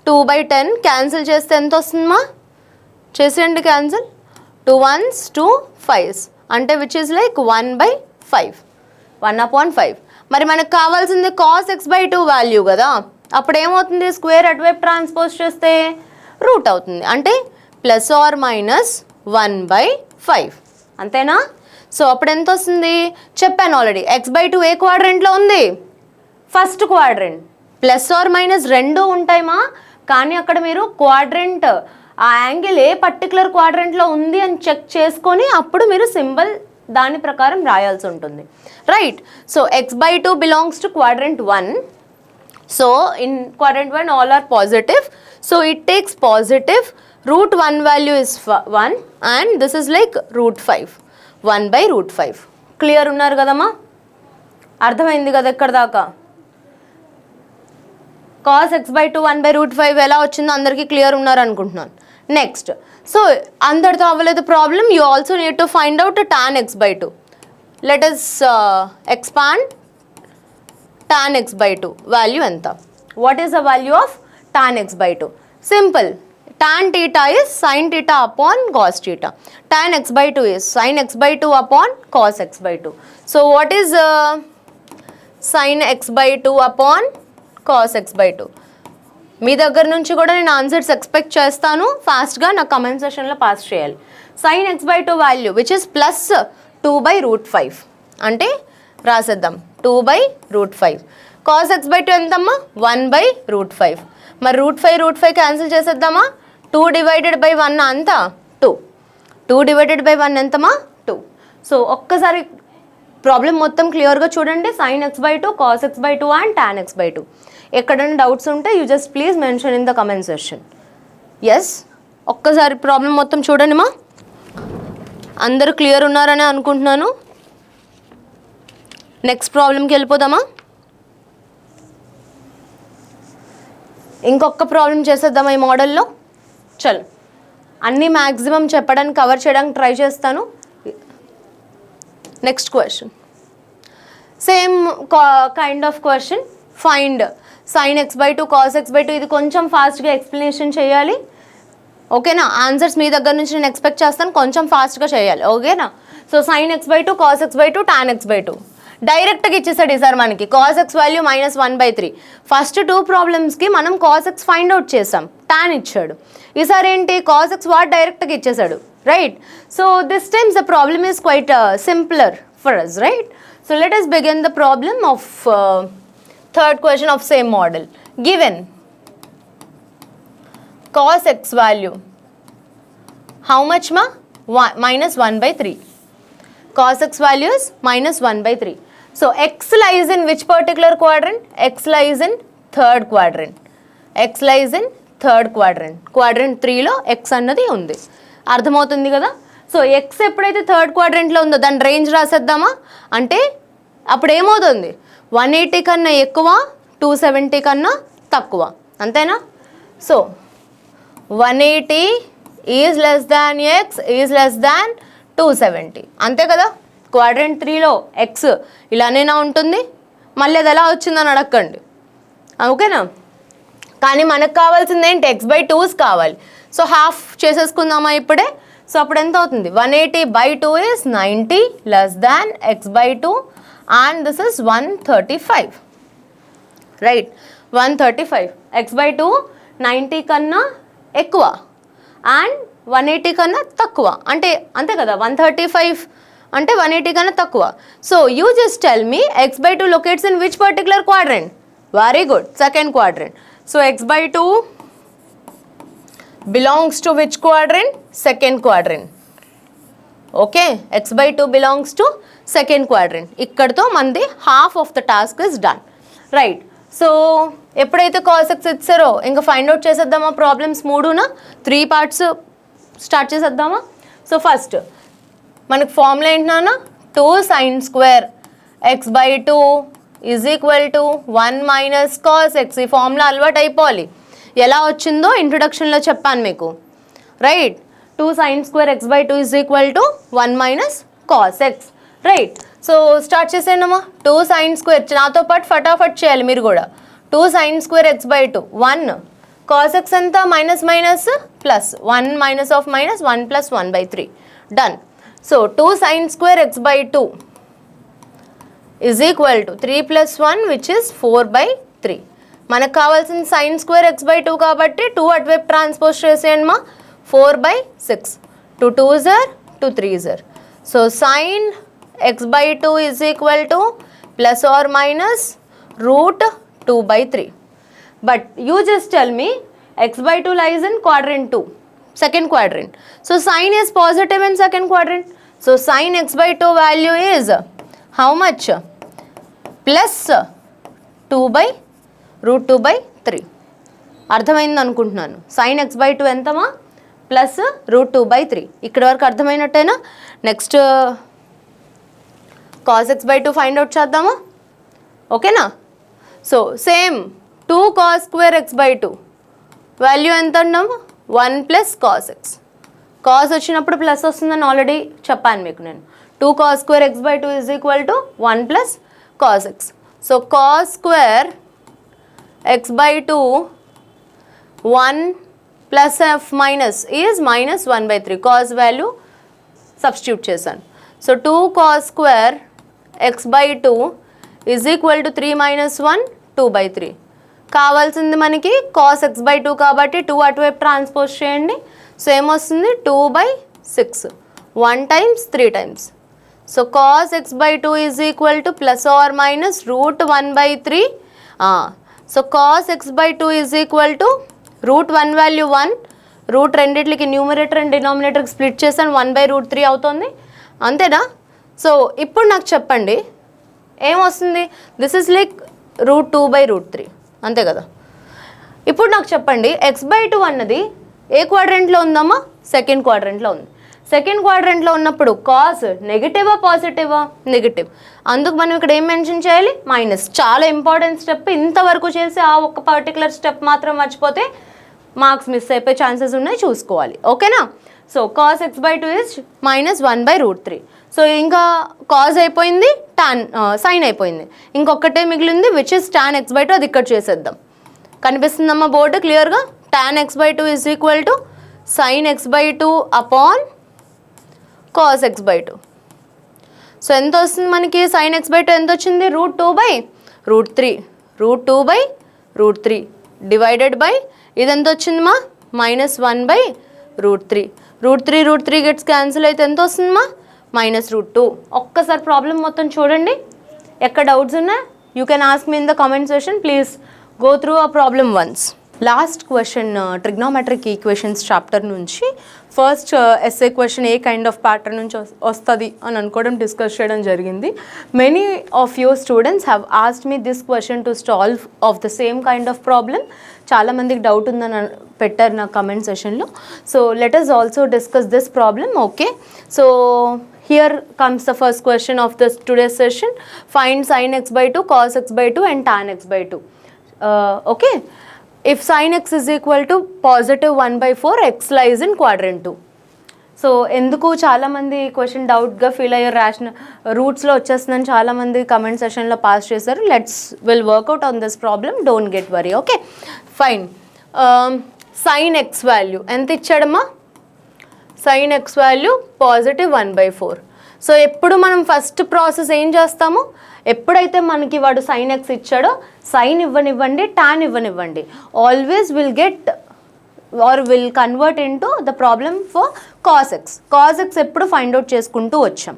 2/10. Cancel చేస్తే ఎంత వస్తుందమ్మా? చేసేయండి క్యాన్సిల్. 2 1s 2 5s అంటే విచ్ ఈజ్ లైక్ 1/5, 1/5. మరి మనకు కావాల్సింది cos x/2 వాల్యూ కదా. అప్పుడు ఏమవుతుంది? స్క్వేర్ అటువైపు ట్రాన్స్పోజ్ చేస్తే రూట్ అవుతుంది, అంటే ప్లస్ ఆర్ మైనస్ 1/5, అంతేనా? సో అప్పుడు ఎంత వస్తుంది? చెప్పాను ఆల్రెడీ, x/2 ఏ క్వాడ్రెంట్లో ఉంది? First quadrant. Plus or minus రెండు ఉంటాయిమా, కానీ అక్కడ మీరు క్వాడ్రెంట్ ఆ యాంగిల్ ఏ పర్టికులర్ క్వాడ్రెంట్లో ఉంది అని చెక్ చేసుకొని అప్పుడు మీరు సింబల్ దాని ప్రకారం రాయాల్సి ఉంటుంది, right? So x/2 belongs to quadrant 1. So in quadrant 1 all are positive, so it takes positive. Root 1 value is 1 and this is like √5, 1/√5. Clear ఉన్నారు కదమ్మా? అర్థమైంది కదా ఎక్కడ దాకా? cos x/2 1/√5 ఎలా వచ్చిందో అందరికీ క్లియర్ ఉన్నారు అనుకుంటున్నాను. నెక్స్ట్, సో అందరితో అవ్వలేదు problem. You also need to find out tan x/2. Let us expand tan x/2 value ఎంత? What is the value of tan x/2? Simple, tan theta is sin theta upon cos theta. tan x/2 is sin x/2 upon cos x/2. So what is sin x/2 upon cos x/2? మీ దగ్గర నుంచి కూడా నేను answers expect చేస్తాను. ఫాస్ట్గా నా comment సెషన్లో pass చేయాలి. sin x/2 value which is plus 2/√5 అంటే రాసేద్దాం 2/√5. cos x/2 ఎంతమ్మా? 1/√5. మరి √5 క్యాన్సిల్ చేసేద్దామా? 2 divided by 1 అంతా 2. 2 divided by 1 ఎంతమా? 2. సో ఒక్కసారి ప్రాబ్లం మొత్తం క్లియర్గా చూడండి. sin x/2, cos x/2 and tan x/2. ఎక్కడైనా డౌట్స్ ఉంటే you just please mention in the comment session. Yes, ఒక్కసారి ప్రాబ్లం మొత్తం చూడండి మా. అందరూ క్లియర్ ఉన్నారని అనుకుంటున్నాను. నెక్స్ట్ ప్రాబ్లంకి వెళ్ళిపోదామా? ఇంకొక ప్రాబ్లం చేసేద్దామా ఈ మోడల్లో? చలో, అన్నీ మ్యాక్సిమం చెప్పడానికి కవర్ చేయడానికి ట్రై చేస్తాను. Next question, same kind of question. Find sin x/2 cos x/2. ఇది కొంచెం ఫాస్ట్గా ఎక్స్ప్లెనేషన్ చేయాలి, ఓకేనా? ఆన్సర్స్ మీ దగ్గర నుంచి నేను ఎక్స్పెక్ట్ చేస్తాను, కొంచెం ఫాస్ట్గా చేయాలి, ఓకేనా? So sin x/2 cos x/2 tan x/2 డైరెక్ట్గా ఇచ్చేసాడు ఈసారి మనకి. cos x value -1/3. ఫస్ట్ 2 ప్రాబ్లమ్స్కి మనం cos x ఫైండ్ అవుట్ చేసాం, tan ఇచ్చాడు. ఈసారి ఏంటి? cos x వాట్ డైరెక్ట్గా ఇచ్చేసాడు, right? So this times the problem is quite simpler for us, right? So let us begin the problem of third question of same model. Given cos x value, how much ma? -1/3. cos x value is -1/3. So x lies in which particular quadrant? X lies in third quadrant. X lies in third quadrant. Quadrant 3లో x అన్నది ఉంది, అర్థమవుతుంది కదా? So x ఎప్పుడైతే third క్వాడ్రెంట్లో ఉందో దాని range రాసేద్దామా? అంటే అప్పుడు ఏమవుతుంది? 180 కన్నా ఎక్కువ, 270 కన్నా తక్కువ, అంతేనా? So 180 is less than x is less than 270, అంతే కదా? క్వాడ్రెంట్ 3లో x ఇలానేనా ఉంటుంది, మళ్ళీ అది ఎలా వచ్చిందని అడగండి, ఓకేనా? కానీ మనకు కావాల్సింది ఏంటి? x/2s కావాలి. సో హాఫ్ చేసేసుకుందామా ఇప్పుడే. సో అప్పుడు ఎంత అవుతుంది, 180/2 is 90 less than x/2 and this is 135, right. 135 x/2 90 కన్నా ఎక్కువ అండ్ 180 కన్నా తక్కువ, అంటే అంతే కదా, 135 అంటే 180 కన్నా తక్కువ. So you just tell me x/2 locates in which particular quadrant? Very good, second quadrant. So x/2 belongs to which quadrant? Second quadrant. Okay, x/2 belongs to second quadrant. ఇక్కడతో మనది half of the task is done, right. So ఎప్పుడైతే cos x ఇచ్చారో ఇంకా find out చేసేద్దామా problems మూడున 3 parts start చేసేద్దామా. So first మనకు formula ఏంటన్నా, 2 sin square x/2 is equal to 1 minus cos x. ఈ ఫార్ములా అలవాటు అయిపోవాలి. ఎలా వచ్చిందో ఇంట్రొడక్షన్లో చెప్పాను మీకు, right. 2 sin square x/2 is equal to 1 minus cos x, right. So start చేసేనమ్మా. 2 sin square నాతో పాటు ఫటాఫట్ చేయాలి మీరు కూడా. 2 sin square x/2 1 cos x ఎంత, minus minus plus 1 minus of minus 1 plus 1/3, done. So 2 sin square x/2 is equal to 3 plus 1 which is 4/3. మనకు కావాల్సిన sin square x/2 కాబట్టి 2 అటువైపు ట్రాన్స్పోజ్ చేసేయండి మా, 4/6. 2 2s are 2 3s are. So sin x/2 is equal to plus or minus root 2/3. But you just tell me x/2 lies in quadrant 2, second quadrant. So sin is positive in second quadrant. So sin x/2 value is how much? Plus 2/√2/3. అర్థమైంది అనుకుంటున్నాను. sin x/2 ఎంతమా, plus √2/3. ఇక్కడ వరకు అర్థమైనట్టేనా. Next cos x/2 find out చేద్దామా, ఓకేనా. So same 2 cos square x/2 value ఎంత అన్నాము, 1 ప్లస్ cos x. కాస్ వచ్చినప్పుడు ప్లస్ వస్తుందని ఆల్రెడీ చెప్పాను మీకు నేను. 2 cos square x/2 is equal to 1 plus cos x. So cos square x/2 1 plus f minus is minus 1/3. cos value substitute చేశాను. So 2 cos square x/2 is equal to 3 minus 1 2/3. కావాల్సింది మనకి cos x/2 కాబట్టి 2 అటువైపు transpose చేయండి. So ఏమొస్తుంది, 2/6, 1 times 3 times. సో cos x/2 is equal to plus or minus √1/3. సో cos x/2 is equal to √1 వాల్యూ 1, రూట్ రెండిట్లకి న్యూమరేటర్ అండ్ డినామినేటర్కి స్ప్లిట్ చేసాను, 1/√3 అవుతుంది, అంతేనా. సో ఇప్పుడు నాకు చెప్పండి ఏమొస్తుంది, దిస్ ఇస్ లైక్ √2/√3, అంతే కదా. ఇప్పుడు నాకు చెప్పండి x/2 అన్నది ఏ క్వాడ్రెంట్లో ఉందమ్మా, సెకండ్ క్వాడ్రెంట్లో ఉంది. సెకండ్ క్వాడ్రెంట్లో ఉన్నప్పుడు కాస్ నెగిటివా పాజిటివా, నెగిటివ్. అందుకు మనం ఇక్కడ ఏం మెన్షన్ చేయాలి, మైనస్. చాలా ఇంపార్టెంట్ స్టెప్. ఇంతవరకు చేసి ఆ ఒక్క పర్టికులర్ స్టెప్ మాత్రం మర్చిపోతే మార్క్స్ మిస్ అయిపోయే ఛాన్సెస్ ఉన్నాయి, చూసుకోవాలి, ఓకేనా. So cos x/2 is minus 1/√3. So ఇంకా కాజ్ అయిపోయింది, టాన్ సైన్ అయిపోయింది, ఇంకొకటే మిగిలింది విచ్ ఇస్ tan x/2. అది ఇక్కడ చేసేద్దాం. కనిపిస్తుందమ్మా బోర్డు క్లియర్గా. tan x/2 is equal to sin x/2 upon cos x/2. So ఎంత వస్తుంది మనకి, sin x/2 ఎంత వచ్చింది, √2/√3. √2/√3 డివైడెడ్ బై ఇది ఎంత వచ్చింది మా, -1/√3. √3 గెట్స్ క్యాన్సిల్ అయితే ఎంత వస్తుంది మా, -√2. ఒక్కసారి ప్రాబ్లం మొత్తం చూడండి, ఎక్కడ డౌట్స్ ఉన్నాయి you can ask me in the comment session. Please go through ఆ problem once. Last question trigonometric equations chapter నుంచి ఫస్ట్ ఎస్ఏ క్వశ్చన్ ఏ కైండ్ ఆఫ్ ప్యాటర్న్ నుంచి వస్తుంది అని అనుకోవడం డిస్కస్ చేయడం జరిగింది. Many of your students have asked me this question to solve of the same kind of problem. చాలామందికి doubt ఉందని పెట్టారు నా కమెంట్ సెషన్లో. So let us also discuss this problem. Okay, so here comes the first question of this today's session. Find sin x/2, cos x/2 and tan x/2. Okay, if sin x is equal to positive 1/4, x lies in quadrant 2. So ఎందుకు చాలామంది question డౌట్గా feel అయ్యారు, rational రూట్స్లో వచ్చేస్తుందని చాలామంది comment సెషన్లో pass చేశారు. Will work out on this problem, don't get worry. Okay fine. Sine x value ఎంత ఇచ్చాడమ్మా? Sine x value positive 1/4. So ఎప్పుడు మనం ఫస్ట్ ప్రాసెస్ ఏం చేస్తాము, ఎప్పుడైతే మనకి వాడు సైన్ ఎక్స్ ఇచ్చాడో సైన్ ఇవ్వనివ్వండి, టాన్ ఇవ్వనివ్వండి, always will get or will convert into the problem for cos x. Cos x ఎప్పుడు ఫైండ్ అవుట్ చేసుకుంటూ వచ్చాం,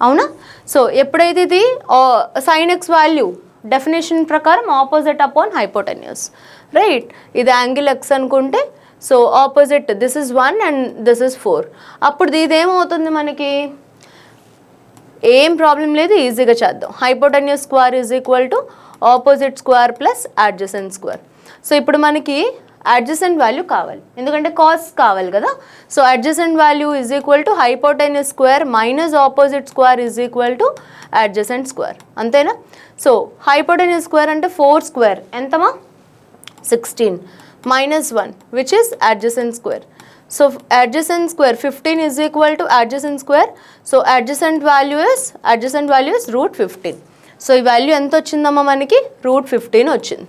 అవునా? సో ఎప్పుడైతే ఇది సైన్ ఎక్స్ వాల్యూ డెఫినేషన్ ప్రకారం ఆపోజిట్ అపాన్ హైపోటెన్యూస్, రైట్? ఇది యాంగిల్ ఎక్స్ అనుకుంటే so opposite this is 1 and this is 4. అప్పుడు ఇదేమవుతుంది మనకి? ఏం ప్రాబ్లం లేదు, ఈజీగా చేద్దాం. Hypotenuse square is equal to opposite square plus adjacent square. So ఇప్పుడు మనకి అడ్జసెంట్ వాల్యూ కావాలి, ఎందుకంటే కాస్ కావాలి కదా. So adjacent value is equal to hypotenuse square minus opposite square is equal to adjacent square, అంతేనా? సో హైపోటెన్యూస్ స్క్వేర్ అంటే 4 square ఎంతమా? 16 minus 1 which is adjacent square. So adjacent square 15 is equal to adjacent square. So adjacent value is root 15. So ఈ value ఎంత వచ్చిందమ్మా మనకి? Route 15 వచ్చింది.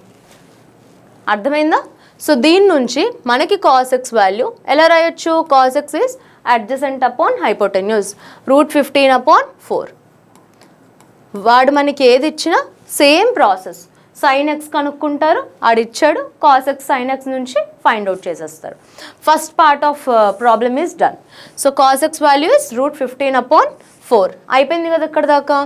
అర్థమైందా? So దీని నుంచి మనకి కాస్ ఎక్స్ వాల్యూ ఎలా రాయొచ్చు? Cos x is adjacent upon hypotenuse root 15 upon 4. వాడు మనకి ఏది ఇచ్చినా సేమ్ ప్రాసెస్, సైన్ ఎక్స్ కనుక్కుంటారు, ఆడిచ్చాడు, కాస్ ఎక్స్ సైన్ ఎక్స్ నుంచి ఫైండ్ అవుట్ చేసేస్తారు. First part of problem is done. So cos X value is root 15 upon 4. అయిపోయింది కదా ఇక్కడ దాకా?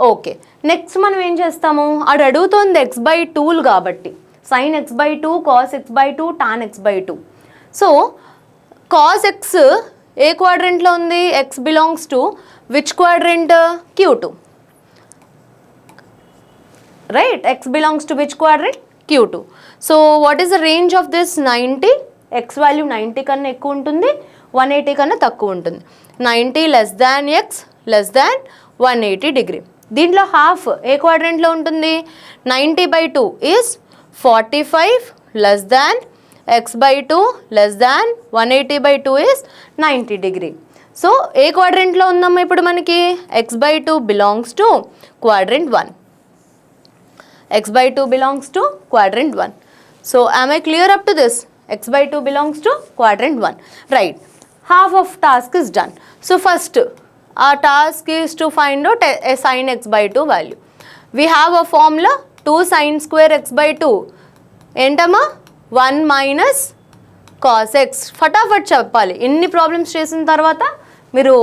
ఓకే, నెక్స్ట్ మనం ఏం చేస్తాము? ఆడు అడుగుతోంది x/2 కాబట్టి sine x/2, cos x/2, tan x/2. So cos x ఏ క్వాడ్రెంట్లో ఉంది? X belongs to which quadrant? Q2. Right, x belongs to which quadrant? Q2. So what is the range of this 90? X value 90 కన్నా ఎక్కువ ఉంటుంది, 180 కన్నా తక్కువ ఉంటుంది. 90 less than x less than 180 degree. దీంట్లో హాఫ్ ఏ క్వాడ్రెంట్లో ఉంటుంది? 90/2 is 45 less than x/2 less than 180/2 is 90 degree. So ఏ క్వాడ్రెంట్లో ఉందమ్మా ఇప్పుడు మనకి? x/2 belongs to quadrant 1. x/2 belongs to quadrant 1. So am I clear up to this? x/2 belongs to quadrant 1. Right. Half of task is done. So first our task is to find out a sin x/2 value. We have a formula 2 sin square x/2. ఏంటమ్మా? 1 minus cos x. ఫటాఫట్ చెప్పాలి. ఇన్ని problems చేసిన తర్వాత మీరు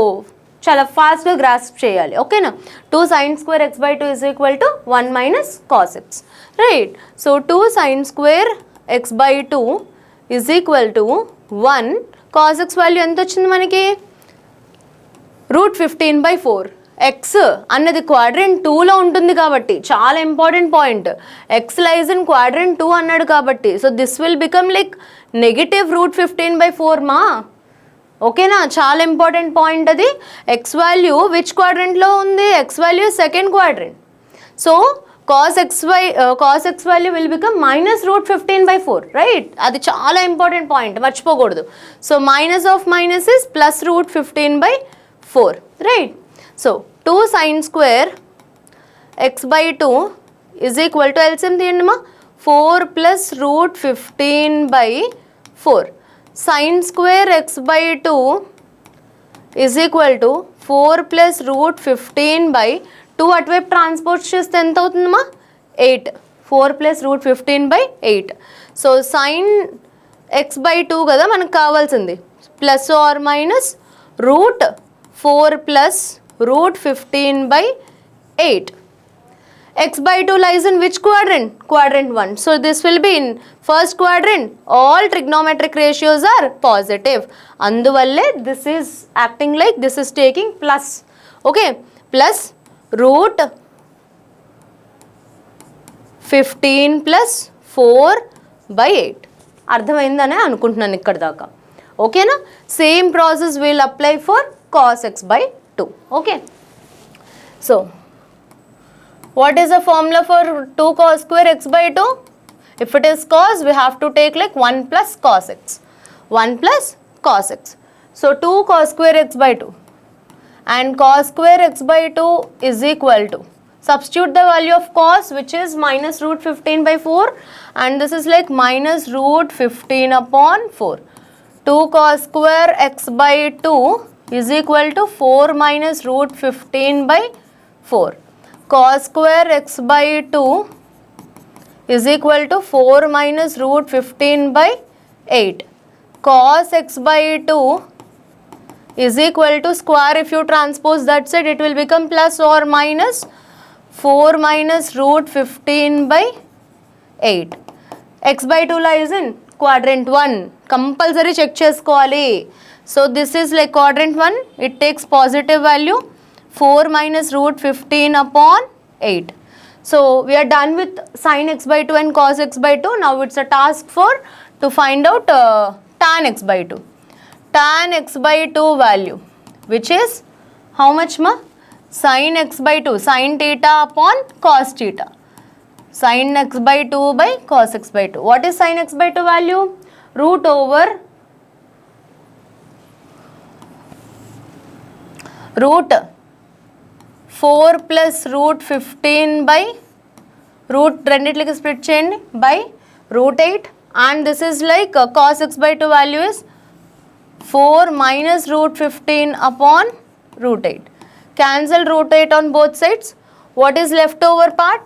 చాలా ఫాస్ట్గా grasp చేయాలి, ఓకేనా? 2 sin square x/2 is equal to 1 minus cos x, right? So 2 sin square x/2 is equal to 1. cos x value ఎంత వచ్చింది మనకి? రూట్ 15/4. ఎక్స్ అన్నది క్వాడ్రెంట్ 2లో ఉంటుంది కాబట్టి, చాలా important point, x lies in quadrant 2 అన్నాడు కాబట్టి, so this will become like negative root 15/4 మా, ఓకేనా? చాలా ఇంపార్టెంట్ పాయింట్ అది. ఎక్స్ వాల్యూ విచ్ క్వాడ్రెంట్లో ఉంది? X value second quadrant. So cos X value will become minus root 15/4, right? అది చాలా ఇంపార్టెంట్ పాయింట్, మర్చిపోకూడదు. So minus of minus is plus root 15/4, right? So 2 sin square x/2 is equal to LCM తీయండిమా, 4 plus root 15/4. sin square x/2 is equal to 4 plus root 15/2. అటువైపు transport చేస్తే ఎంత అవుతుందమ్మా? 8. 4 plus root 15/8. So sin x/2 కదా మనకు కావాల్సింది, plus or minus root 4 plus root 15/8. x/2 lies in which quadrant? Quadrant 1. So this will be in first quadrant. All trigonometric ratios are positive. Anduvalle this is acting like this is taking plus. Okay, plus root 15 plus 4/8. అర్థమైందనే అనుకుంటున్నాను ఇక్కడ దాకా, ఓకేనా? Same process will apply for cos x/2. Okay, so what is the formula for 2 cos square x/2? If it is cos, we have to take like 1 plus cos x. 1 plus cos x. So 2 cos square x/2 and cos square x/2 is equal to Substitute the value of cos, which is minus root 15 by 4, and this is like minus root 15 upon 4. 2 cos square x by 2 is equal to 4 minus root 15 by 4. Cos square x by 2 is equal to 4 minus root 15 by 8. Cos x by 2 is equal to square, if you transpose that side, it will become plus or minus 4 minus root 15 by 8. X by 2 lies in quadrant 1. Compulsory check cheskovali. So this is like quadrant 1. It takes positive value 4 minus root 15 upon 8. So we are done with sin x by 2 and cos x by 2. Now it's a task to find out tan x by 2. Tan x by 2 value, which is how much ma? Sin x by 2, sin theta upon cos theta. Sin x by 2 by cos x by 2. What is sin x by 2 value? Root over root 4 plus root 15 by root రెండిట్లకి split చేయండి by root 8, and this is like cos x by 2 value is 4 minus root 15 upon root 8. Cancel root 8 on both sides. What is left over part?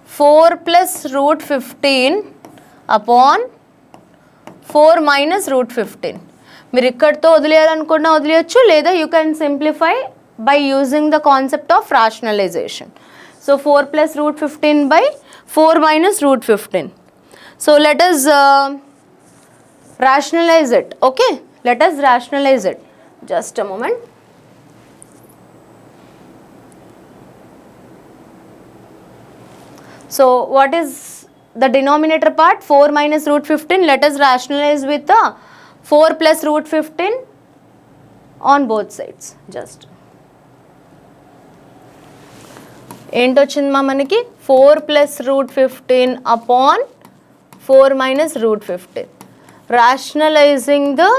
4 plus root 15 upon 4 minus root 15. మీరు ఇక్కడితో వదిలేయాలనుకున్నా వదిలేయచ్చు, లేదా you can simplify by using the concept of rationalization. So 4 plus root 15 by 4 minus root 15. So let us rationalize it. Okay, let us rationalize it. Just a moment. So what is the denominator part? 4 minus root 15. Let us rationalize with the 4 plus root 15 on both sides. Just ఏంటొచ్చింది మనకి 4 plus root 15 upon 4 minus root 15. Rationalizing the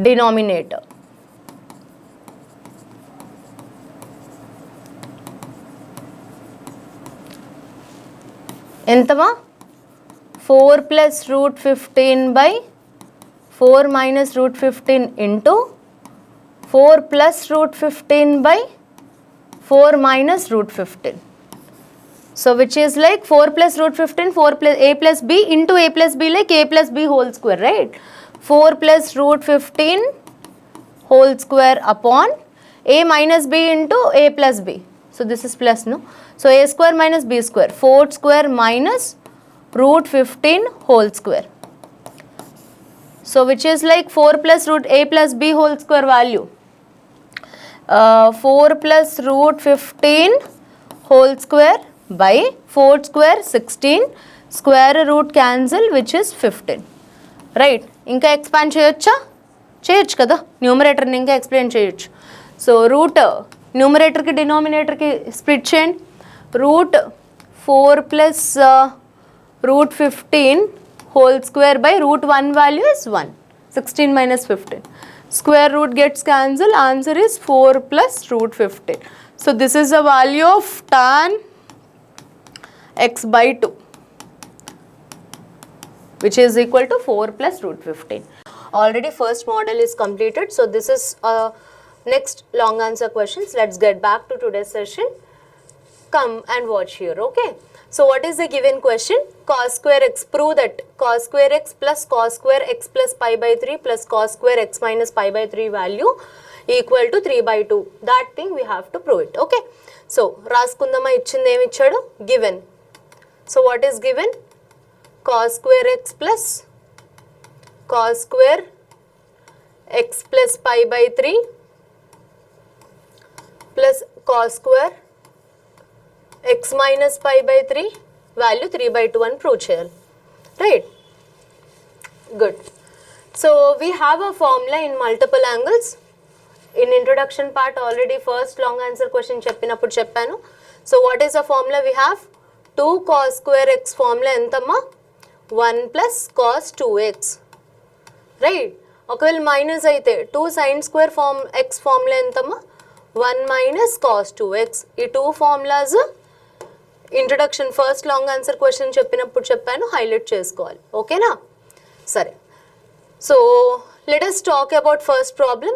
denominator. ఎంతమా 4 plus root 15 by 4 minus root 15 into 4 plus root 15 by 4 minus root 15. So which is like 4 plus root 15, 4 plus a plus b into a plus b, like a plus b whole square, right? 4 plus root 15 whole square upon a minus b into a plus b. So this is plus, no? So a square minus b square, 4 square minus root 15 whole square. So which is like 4 plus root a plus b whole square value. 4 plus root 15 whole square by 4 square 16, square root cancel, which is 15. Right? ఇంకా expand చేయొచ్చా? చేయొచ్చు కదా, న్యూమరేటర్ని ఇంకా explain చేయొచ్చు. So root న్యూమరేటర్కి డినామినేటర్కి split చేయండి. Root 4 plus root 15 whole square by root 1 value is 1. 16 minus 15. Square root gets cancelled. Answer is 4 plus root 15. So this is the value of tan x by 2, which is equal to 4 plus root 15. Already first model is completed. So this is next long answer questions. Let's get back to today's session. Come and watch here, okay? So what is the given question? Cos square x, prove that cos square x plus cos square x plus pi by 3 plus cos square x minus pi by 3 value equal to 3 by 2. That thing we have to prove it, okay? So రాసుకుందామా, ఇచ్చింది ఏమి ఇచ్చాడు? Given. So what is given? Cos square x plus cos square x plus pi by 3 plus cos square x minus pi by 3 value 3 by 2 అని prove చేయాలి, right? Good. So we have a formula in multiple angles. In introduction part already first long answer question చెప్పినప్పుడు చెప్పాను. So what is the formula we have? 2 cos square x formula ఎంతమ్మా? 1 plus cos 2x, right? ఒకవేళ minus అయితే 2 sin square x formula ఎంతమ్మా? 1 minus cos 2x. ఈ two formulas introduction first long answer question చెప్పినప్పుడు చెప్పాను, highlight చేసుకోవాలి. ఓకేనా? సరే, so let us talk about first problem.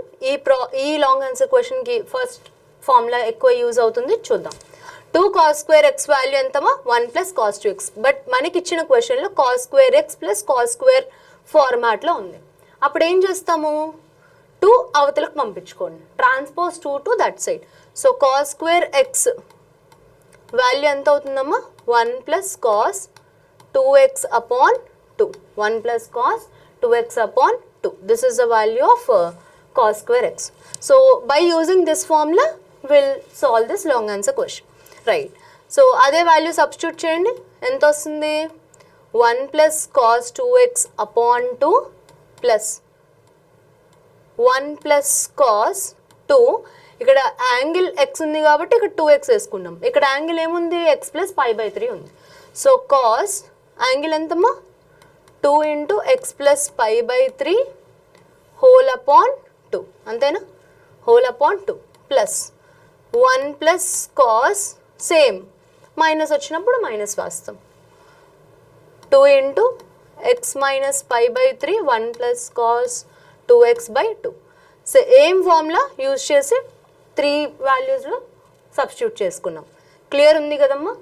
ఈ లాంగ్ ఆన్సర్ క్వశ్చన్కి ఫస్ట్ ఫార్ములా ఎక్కువ యూజ్ అవుతుంది, చూద్దాం. 2 cos square x వాల్యూ ఎంతమా? 1 plus cos 2x. బట్ మనకి ఇచ్చిన క్వశ్చన్లో cos square x plus cos square ఫార్మాట్లో ఉంది. అప్పుడు ఏం చేస్తాము? 2 అవతలకు పంపించుకోండి, transpose 2 to that side. So cos square x value ఎంత అవుతుందమ్మా? 1 plus cos 2x upon 2. 1 plus cos 2x upon 2. This is the value of cos square x. So by using this formula, we'll solve this long answer question. Right. So అదే value substitute చేయండి, ఎంత వస్తుంది? 1 plus cos 2x upon 2 plus 1 plus cos 2. ఇక్కడ angle x ఉంది కాబట్టి ఇక్కడ 2x వేసుకున్నాం. ఇక్కడ యాంగిల్ ఏముంది? x plus pi by 3 ఉంది. సో cos యాంగిల్ ఎంతమ్మా? 2 into x plus pi by 3 whole upon 2. అంతేనా? whole upon 2 plus 1 plus cos same minus వచ్చినప్పుడు minus వాస్తాం. 2 into x minus pi by 3 1 plus cos 2x by 2. So ఏం formula use చేసి 3 వాల్యూస్లో substitute చేసుకున్నాం. Clear ఉంది కదమ్మా?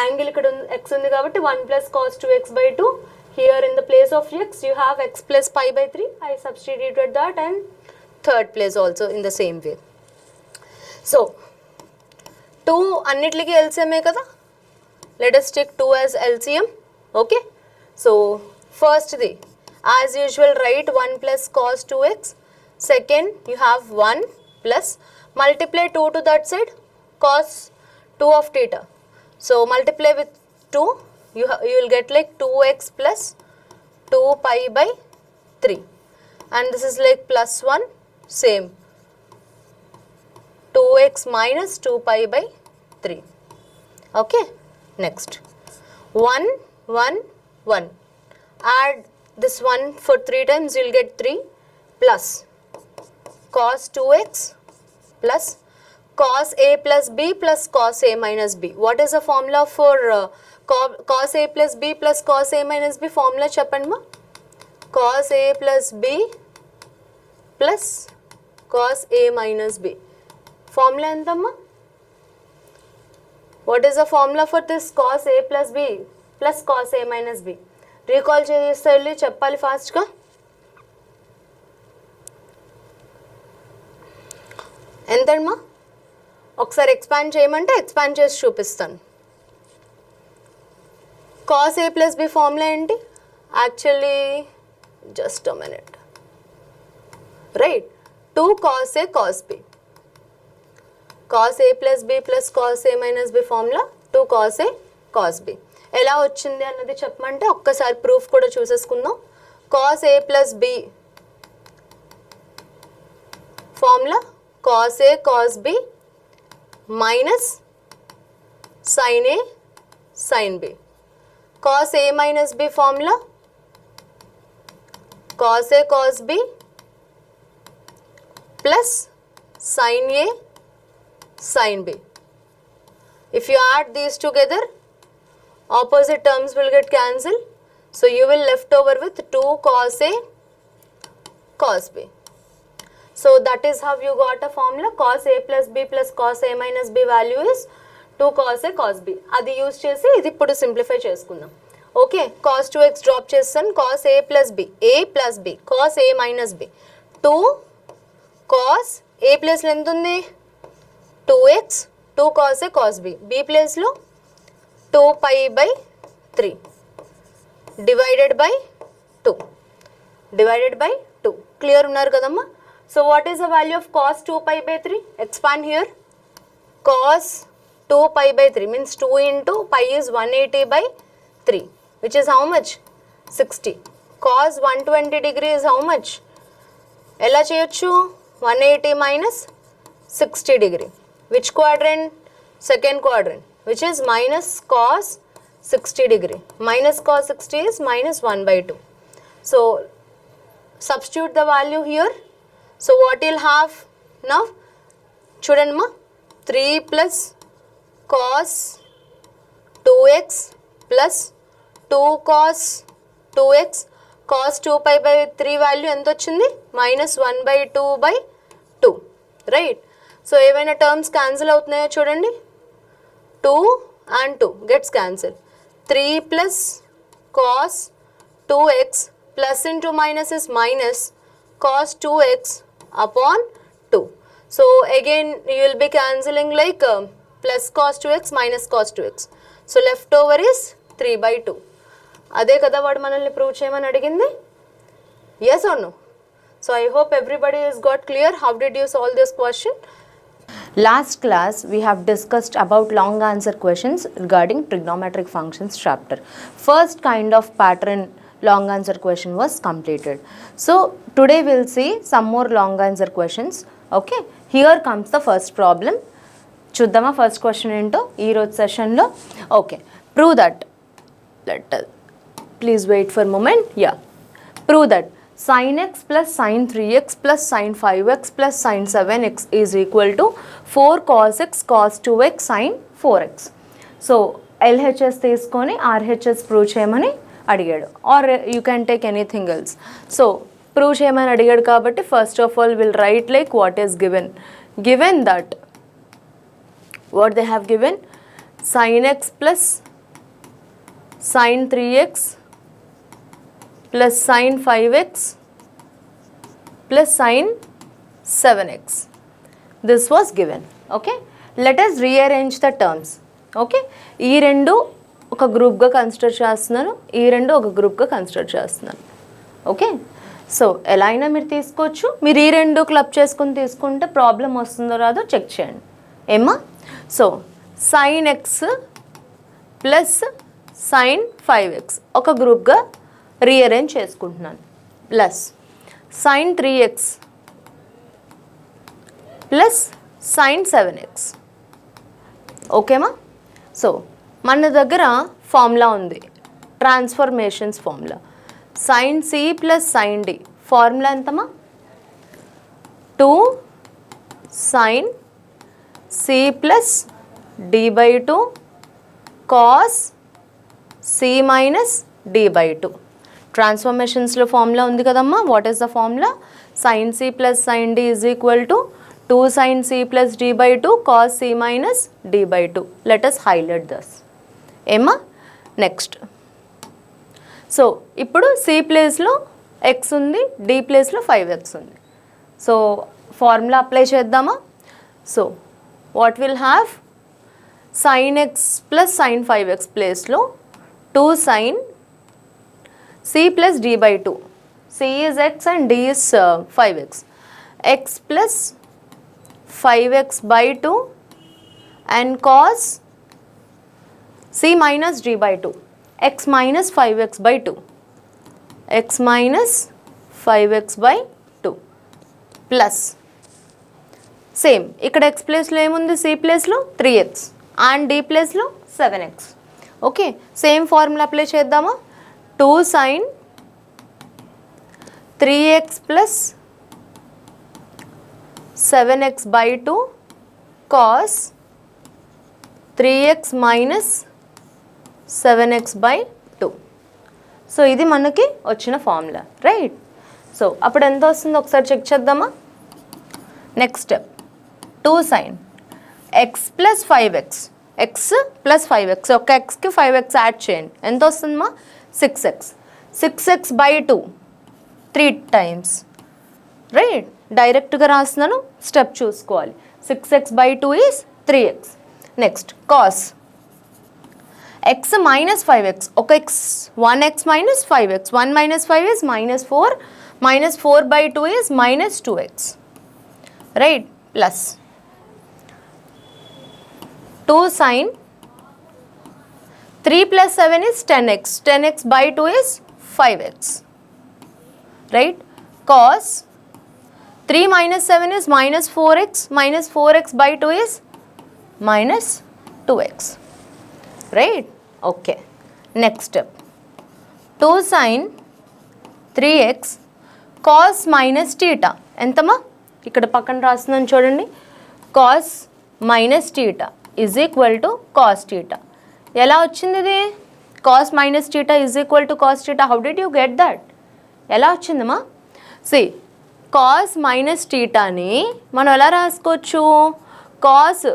Angle ఇక్కడ x ఉంది కాబట్టి 1 plus cos 2x by 2. Here in the place of x you have x plus pi by 3. I substituted that, and third place also in the same way. So 2 అన్నిటికి ఎల్సిఎమే కదా, let us take 2 as LCM. Okay, so first the as usual write 1 plus cos 2x. Second you have 1 plus multiply 2 to that side, cos 2 of theta. So multiply with 2, you will get like 2x plus 2 pi by 3, and this is like plus 1, same 2x minus 2 pi by 3. Okay, next 1 1 1, add this 1 for 3 times, you will get 3 plus cos 2x plus cos a plus b plus cos a minus b. What is the formula for cos a plus b plus cos a minus b? Formula cheppandi ma. Cos a plus b plus cos a minus b. Formula entamma? What is the formula for this cos a plus b plus cos a minus b? Recall చేసేది చెప్పాలి ఫాస్ట్గా. ఎంతమ్మా? ఒకసారి expand చేయమంటే expand చేసి చూపిస్తాను. cos a plus b formula ఏంటి? Actually just a minute, right, 2 cos a cos b. cos a plus b plus cos a minus b formula 2 cos a cos b. ఎలా వచ్చింది అన్నది చెప్పమంటే ఒక్కసారి ప్రూఫ్ కూడా చూసేసుకుందాం. cos a plus b formula cos a cos b minus sin a sin b. cos a minus b formula cos a cos b plus sin a sin b. If you add these together, opposite terms will get cancelled, so you will left over with 2 cos a cos b. So that is how you got a formula. Cos a plus b plus cos a minus b value is 2 cos a cos b. అది use చేసి ఇది ఇప్పుడు simplify చేసుకుందాం. Okay, cos 2x drop చేస్తాను. cos a plus b cos a minus b 2 cos a ప్లేస్లో ఎంత ఉంది? 2x 2 cos a cos b. b ప్లేస్లో 2 pi by 3 divided by 2. Clear ఉన్నారు కదమ్మా? So what is the value of cos 2 pi by 3? Expand here. Cos 2 pi by 3 means 2 into pi is 180 by 3, which is how much? 60. Cos 120 degree is how much? ఎలా చేయొచ్చు? 180 minus 60 degree. Which quadrant? Second quadrant, which is minus cos 60 degree. Minus cos 60 is minus 1 by 2. So substitute the value here. So what you'll have now? చూడండి మా 3 plus cos 2x plus 2 cos 2x cos 2π/3 value ఎంత వచ్చింది -1/2/2 right. So ఏవైనా terms cancel అవుతున్నాయో చూడండి 2 and 2 gets cancelled. 3 plus cos 2x plus into minus is minus cos 2x upon 2. So again you will be cancelling like plus cos 2x minus cos 2x. So left over is 3/2. అదే కదా వాడు మనల్ని prove చేయమని అడిగింది. Yes or no? So I hope everybody is got clear. How did you solve this question? Last class we have discussed about long answer questions regarding trigonometric functions chapter. First kind of pattern long answer question was completed. So today we'll see some more long answer questions. Okay, here comes the first problem. Chuddama first question into ee roju session lo. Okay, prove that. Please wait for a moment. Yeah, prove that sin x plus sin 3x plus sin 5x plus sin 7x is equal to 4 cos x cos 2x sin 4x. So LHS తీసుకొని RHS prove చేయమని అడిగాడు, or you can take anything else. So prove చేయమని అడిగాడు కాబట్టి first of all will write like what is given that what they have given sin x plus sin 3x plus sin 5x plus sin 7x. This was given. Okay, let us rearrange the terms. Okay, ఈ రెండు ఒక గ్రూప్గా consider చేస్తున్నాను, ఈ రెండు ఒక గ్రూప్గా consider చేస్తున్నాను. ఓకే, సో ఎలా అయినా మీరు తీసుకోవచ్చు. మీరు ఈ రెండు క్లబ్ చేసుకుని తీసుకుంటే ప్రాబ్లం వస్తుందో రాదో చెక్ చేయండి ఏమా. So sin x plus sin 5x ఒక గ్రూప్గా రీఅరేంజ్ చేసుకుంటున్నాను, plus sin 3x plus sin 7x. ఓకేమా. సో మన దగ్గర ఫార్ములా ఉంది, transformations formula. sin c plus sin d formula ఎంతమా 2 sin c plus d/2 cos c minus d/2. ట్రాన్స్ఫర్మేషన్స్లో formula ఉంది కదమ్మా. What is the formula? sin c plus sin d is equal to 2 sin c plus d/2 cos c minus d/2. Let us highlight this ఏమా. Next, so ఇప్పుడు c ప్లేస్లో x ఉంది, d ప్లేస్లో 5x ఉంది. So formula apply చేద్దామా. So what will have sin x plus sin 5x ప్లేస్లో 2 sin c plus d/2. c is x and d is 5x. x plus 5x/2 and cos c minus d/2. x minus 5x/2. x minus 5x/2 plus same ఇక్కడ x ప్లేస్లో ఏముంది, c ప్లేస్లో 3x and d ప్లేస్లో 7x. Okay, same formula apply చేద్దామా. 2 sin 3x plus 7x/2 cos 3x minus 7x/2. So ఇది మనకి వచ్చిన formula right. So అప్పుడు ఎంత వస్తుందో ఒకసారి చెక్ చేద్దామా. Next step 2 sin x plus 5x, x plus 5x, ఒక xకి 5x యాడ్ చేయండి, ఎంత వస్తుందమ్మా 6x. 6x/2 3 times right. డైరెక్ట్గా రాస్తున్నాను, స్టెప్ చూసుకోవాలి. 6x/2 is 3x. Next cos x minus 5x, ఒక x 1x minus 5x, 1 minus 5 is -4, -4/2 is -2x right. Plus 2 sin 3 plus 7 is 10x, 10x/2 is 5x right. Cos 3 minus 7 is -4x, -4x/2 is -2x right. Okay, next step 2 sin 3x cos minus theta ఎంతమా, ఇక్కడ పక్కన రాస్తున్నాను చూడండి. Cos minus theta is equal to cos theta. ఎలా వచ్చింది ఇది? Cos minus theta is equal to cos theta. How did you get that? ఎలా వచ్చిందమ్మా? C cos minus టీటాని మనం ఎలా రాసుకోవచ్చు? కాస్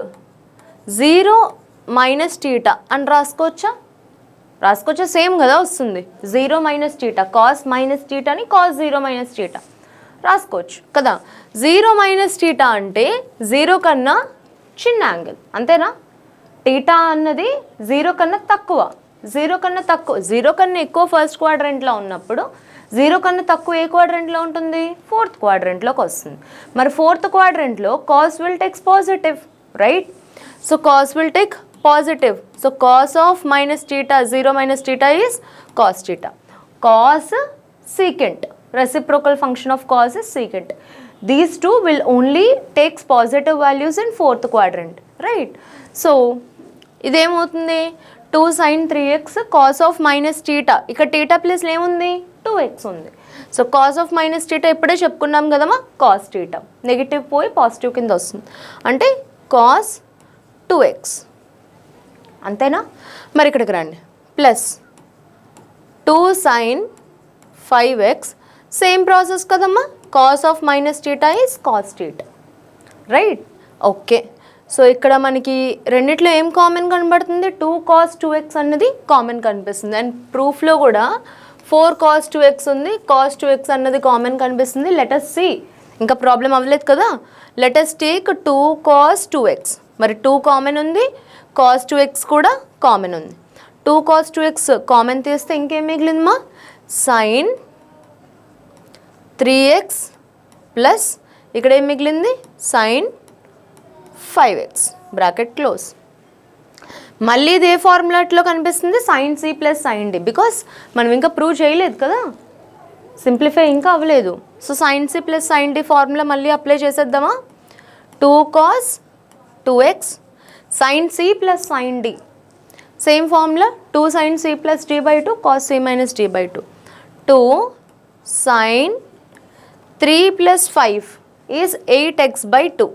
0 మైనస్ టీటా అని రాసుకోవచ్చా? రాసుకోవచ్చా? సేమ్ కదా వస్తుంది. 0 మైనస్ టీటా, కాస్ మైనస్ టీటాని కాస్ 0 మైనస్ టీటా రాసుకోవచ్చు కదా. 0 మైనస్ టీటా అంటే 0 కన్నా చిన్న యాంగిల్, అంతేనా? టీటా అన్నది 0 కన్నా తక్కువ, 0 కన్నా తక్కువ, 0 కన్నా ఎక్కువ ఫస్ట్ క్వాడ్రంట్లో ఉన్నప్పుడు 0 కన్నా తక్కువ ఏ క్వాడ్రంట్లో ఉంటుంది? ఫోర్త్ క్వాడ్రంట్లోకి వస్తుంది. మరి ఫోర్త్ క్వాడ్రంట్లో cos will takes positive, right? So cos will take positive. So cos of minus theta, 0 minus theta is cos theta. Cos secant, reciprocal function of cos is secant. These two will only takes positive values in fourth quadrant, right? So ఇదేమవుతుంది? 2 sin 3x cos of minus theta. ఇక్కడ theta ప్లేస్లో ఏముంది? 2x ఉంది. So cos of minus theta ఇప్పుడే చెప్పుకున్నాం కదమ్మా, cos theta. Negative పోయి positive కింద వస్తుంది, అంటే cos 2x. అంతేనా? మరి ఇక్కడికి రండి. Plus 2 sin 5x, same process కదమ్మా. Cos of minus theta is cos theta, right? Okay. So ఇక్కడ మనకి రెండిట్లో ఏం కామన్ కనబడుతుంది? 2 cos 2x అన్నది కామన్ కనిపిస్తుంది. అండ్ ప్రూఫ్లో కూడా 4 cos 2x ఉంది, cos 2x అన్నది కామన్ కనిపిస్తుంది. లెటస్ సి, ఇంకా ప్రాబ్లం అవ్వలేదు కదా. Let us take 2 cos 2x. మరి 2 కామన్ ఉంది, cos 2x కూడా కామన్ ఉంది. 2 cos 2x కామన్ తీస్తే ఇంకేం మిగిలిందమ్మా? sin 3x ప్లస్ ఇక్కడ ఏం మిగిలింది? sin 5x, bracket close. మళ్ళీ ఇదే ఫార్ములాట్లో కనిపిస్తుంది sin c plus sin d, because మనం ఇంకా ప్రూవ్ చేయలేదు కదా, సింప్లిఫై ఇంకా అవ్వలేదు. So sin c plus sin d formula మళ్ళీ అప్లై చేసేద్దామా? 2 cos 2x sin c plus sin d, same formula, 2 sin c plus d by 2 cos c minus d by 2. 2 sin 3 plus 5 is 8x by 2,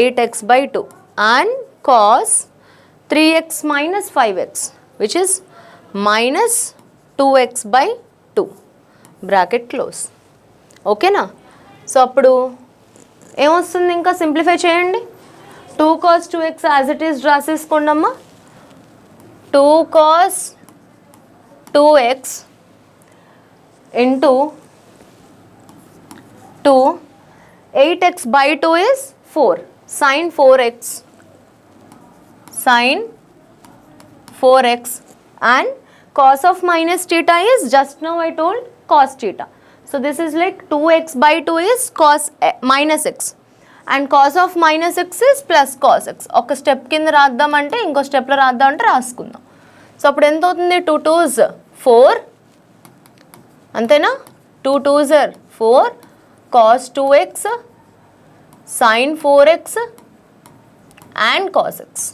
8x by 2, and cos 3x minus 5x, which is minus 2x by 2, bracket close. ఓకేనా? So అప్పుడు ఏమొస్తుంది? ఇంకా simplify చేయండి. 2 cos 2x as it is రాసేసుకోండమ్మా. 2 cos 2x into 2, 8x by 2 is 4, sin 4x, sin 4x, and cos of minus theta is just now I told cos theta. So this is like 2x by 2 is cos minus x, and cos of minus X is plus cos X. ఒక step కింద రాద్దామంటే ఇంకో స్టెప్లో రాద్దామంటే రాసుకుందాం. So అప్పుడు ఎంత అవుతుంది? 2 2s 4, అంతేనా? 2 2s 4 cos 2x sin 4x and cos x.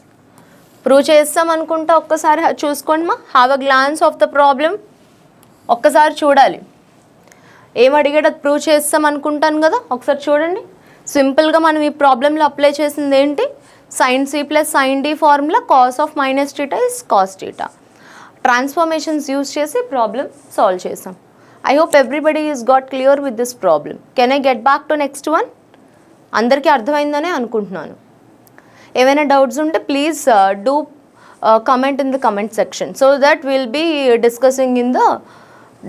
Prove చేస్తాం అనుకుంటా. ఒక్కసారి చూసుకోండి మా, have a glance of the problem. ఒక్కసారి చూడాలి ఏం అడిగాడు, అది ప్రూవ్ చేస్తాం అనుకుంటాను కదా. ఒకసారి చూడండి. సింపుల్గా మనం ఈ ప్రాబ్లంలో అప్లై చేసింది ఏంటి? sin c plus sin d formula, cos of minus theta is cos theta. Transformations use చేసి ప్రాబ్లం సాల్వ్ చేసాం. I hope everybody is got clear with this problem. Can I get back to next one? అందరికీ అర్థమైందనే అనుకుంటున్నాను. ఏమైనా doubts ఉంటే please do comment in the comment section, so that will be discussing in the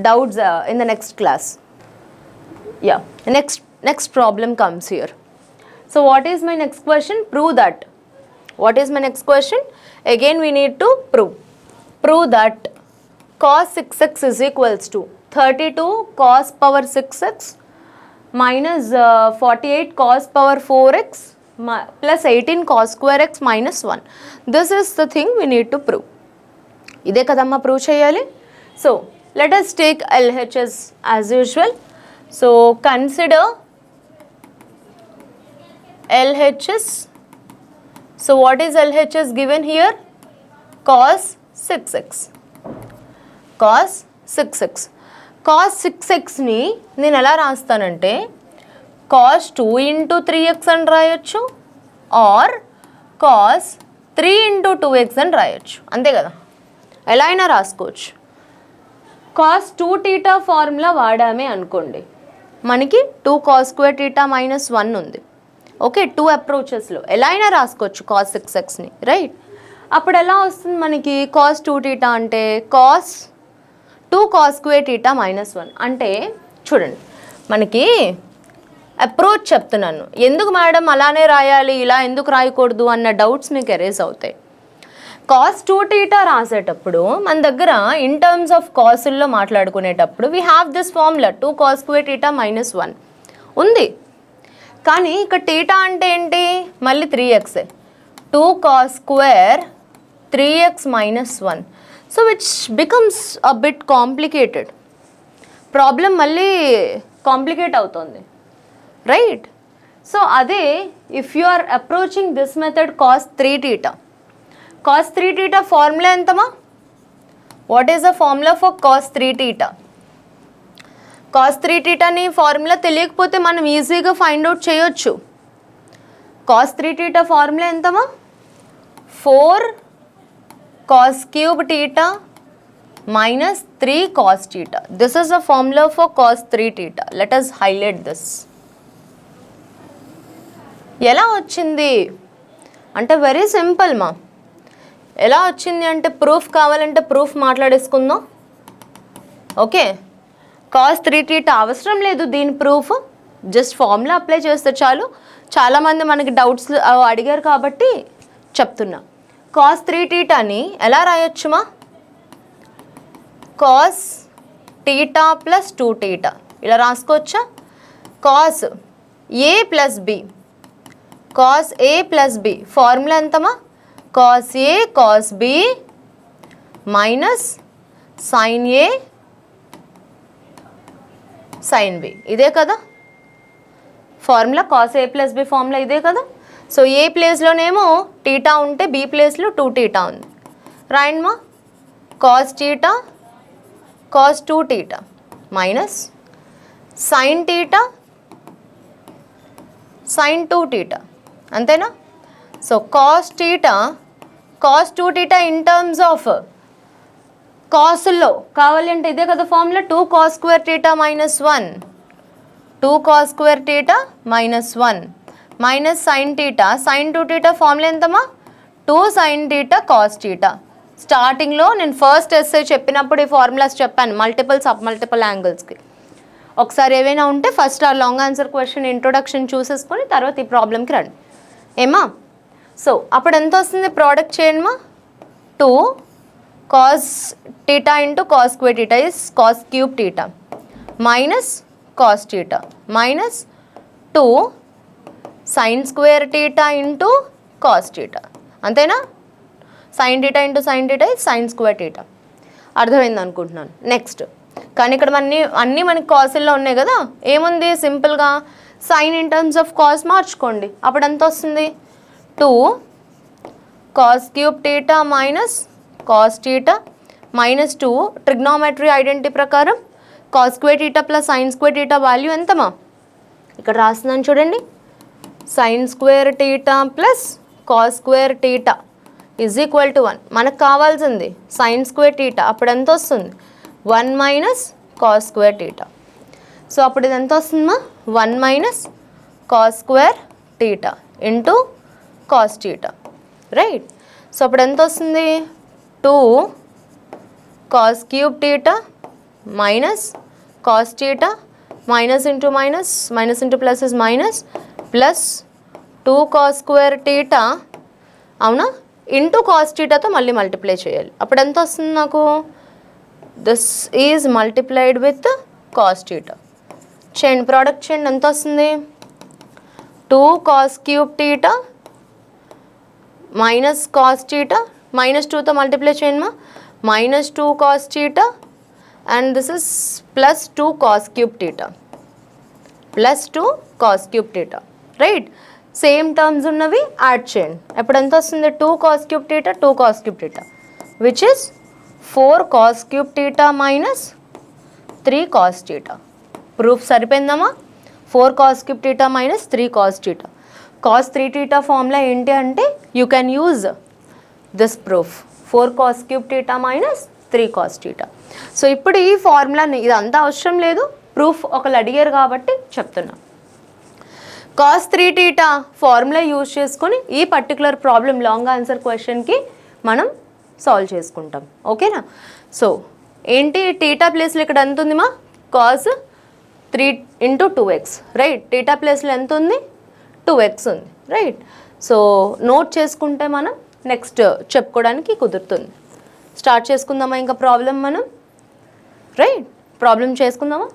doubts in the next class. Yeah, next problem comes here. So what is my next question? Prove that. What is my next question? Again we need to prove that cos 6x is equals to 32 cos power 6x minus 48 cos power 4x plus 18 cos square x minus 1. This is the thing we need to prove. ఇదే కదమ్మా prove చేయాలి. So let us take LHS as usual. So consider LHS. So what is LHS given here? Cos 6x. Cos 6x. Cos 6x ని నేను ఎలా రాస్తానంటే cos 2 into 3x అని రాయొచ్చు, are cos 3 into 2x అని రాయొచ్చు, అంతే కదా. ఎలా అయినా రాసుకోవచ్చు. కాస్ 2 టీటా ఫార్ములా వాడామే అనుకోండి, మనకి 2 కాస్ స్క్వేర్ టీటా మైనస్ 1 ఉంది. ఓకే, 2 అప్రోచెస్లో ఎలా అయినా రాసుకోవచ్చు కాస్ 6xని, రైట్. అప్పుడు ఎలా వస్తుంది మనకి కాస్ 2 టీటా అంటే cos 2 cos square theta minus 1. అంటే చూడండి, మనకి అప్రోచ్ చెప్తున్నాను, ఎందుకు మేడం అలానే రాయాలి ఇలా ఎందుకు రాయకూడదు అన్న డౌట్స్ మీకు ఎరేజ్ అవుతాయి. కాస్ 2 టీటా రాసేటప్పుడు మన దగ్గర ఇన్ టర్మ్స్ ఆఫ్ కాసుల్లో మాట్లాడుకునేటప్పుడు we have this formula 2 cos square theta minus 1 ఉంది. కానీ ఇక్కడ టీటా అంటే ఏంటి, మళ్ళీ 3x, 2 cos square 3x minus 1. So which becomes a bit complicated, problem మళ్ళీ కాంప్లికేట్ అవుతుంది, రైట్. సో అదే if you are approaching this method cos 3 theta, cos 3 theta formula ఎంతమా, what is the formula for cos 3 theta? Cos 3 టీటాని formula తెలియకపోతే మనం ఈజీగా find out చేయొచ్చు. Cos 3 theta formula ఎంతమా, 4 cos cube theta minus 3 cos theta. This is the formula for cos 3 theta. Let us highlight this. ఎలా వచ్చింది అంటే very simple మా. ఎలా వచ్చింది అంటే ప్రూఫ్ కావాలంటే ప్రూఫ్ మాట్లాడేసుకుందాం. ఓకే, కాస్ 3 టీటా అవసరం లేదు దీని ప్రూఫ్, జస్ట్ ఫార్ములా అప్లై చేస్తే చాలు. చాలామంది మనకి డౌట్స్ అడిగారు కాబట్టి చెప్తున్నా. కాస్ 3 టీటాని ఎలా రాయొచ్చుమా, కాస్ టీటా ప్లస్ 2 టీటా ఇలా రాసుకోవచ్చా. Cos A plus B, cos A plus B formula ఎంతమా, cos A cos B minus sine A sine B, ఇదే కదా formula. Cos A plus B formula ఇదే కదా. సో ఏ ప్లేస్లోనేమో టీటా ఉంటే B ప్లేస్లో 2 టీటా ఉంది, రాయండిమా. Cos theta cos 2 theta minus sine theta sine 2 theta, అంతేనా. So cos theta cos 2 theta in terms of కాసుల్లో కావాలి అంటే ఇదే కదా formula, 2 cos square theta minus 1, 2 cos square theta minus 1 minus sine theta sine 2 theta formula ఎంతమా, 2 sine theta cos theta. స్టార్టింగ్లో నేను first SI చెప్పినప్పుడు ఈ ఫార్ములాస్ చెప్పాను మల్టిపుల్ సబ్ మల్టిపుల్ యాంగిల్స్కి. ఒకసారి ఏవైనా ఉంటే ఫస్ట్ ఆ లాంగ్ ఆన్సర్ క్వశ్చన్ ఇంట్రొడక్షన్ చూసేసుకొని తర్వాత ఈ ప్రాబ్లమ్కి రండి ఏమా. సో అప్పుడు ఎంత వస్తుంది ప్రోడక్ట్ చేయండిమా, 2 cos theta into cos square theta is cos cube theta minus cos theta minus 2 sine square theta into cos theta, అంతేనా. Sine theta into sine theta is sine square theta. అర్థమైంది అనుకుంటున్నాను. Next కానీ ఇక్కడ అన్నీ మనకి కాసుల్లో ఉన్నాయి కదా, ఏముంది సింపుల్గా sine in terms of cos మార్చుకోండి. అప్పుడు ఎంత వస్తుంది, 2 cos cube theta minus cos theta minus 2 trigonometry identity ప్రకారం cos square theta plus sine square theta value ఎంతమా, ఇక్కడ రాస్తున్నాను చూడండి. Sine square theta plus cos square theta is equal to 1. మనకు కావాల్సింది సైన్ స్క్వేర్ టీటా, అప్పుడు ఎంత వస్తుంది 1 minus cos square theta. So అప్పుడు ఇది ఎంత వస్తుందమ్మా, 1 minus cos square theta into cos theta, right. So అప్పుడు ఎంత వస్తుంది 2 cos cube theta minus cos theta minus into minus minus into plus is minus plus 2 cos square theta, అవునా, into cos టీటాతో మళ్ళీ multiply చేయాలి. అప్పుడు ఎంత వస్తుంది నాకు, this is multiplied with cos theta. చేయండి ప్రోడక్ట్ చేయండి, ఎంత వస్తుంది 2 cos cube theta minus cos theta minus 2తో మల్టిప్లై చేయండి minus 2 cos theta and this is plus 2 cos cube theta plus 2 cos cube theta, right. Same terms ఉన్నవి add చేయండి. ఎప్పుడు ఎంత వస్తుంది 2 cos cube theta 2 cos cube theta which is 4 cos cube theta minus 3 cos theta. Proof సరిపోయిందమ్మా. 4 cos cube theta minus 3 cos theta. Cos 3 theta formula ఏంటి అంటే you can use this proof 4 cos cube theta minus 3 cos theta. So ఇప్పుడు ఈ ఫార్ములాని ఇదంతా అవసరం లేదు, proof ఒకళ్ళు అడిగారు కాబట్టి చెప్తున్నా. cos 3 theta ఫార్ములా యూజ్ చేసుకొని ఈ పర్టికులర్ ప్రాబ్లం లాంగ్ ఆన్సర్ క్వశ్చన్కి మనం సాల్వ్ చేసుకుంటాం. ఓకేనా? సో ఏంటి టీటా ప్లేస్లో ఇక్కడ ఎంత ఉంది మా cos 3 into 2x, right? Theta ప్లేస్లో ఎంత ఉంది? 2x ఉంది, రైట్? సో నోట్ చేసుకుంటే మనం నెక్స్ట్ చెప్పుకోవడానికి కుదురుతుంది. స్టార్ట్ చేసుకుందామా ఇంకా ప్రాబ్లం మనం, రైట్? ప్రాబ్లం చేసుకుందామా?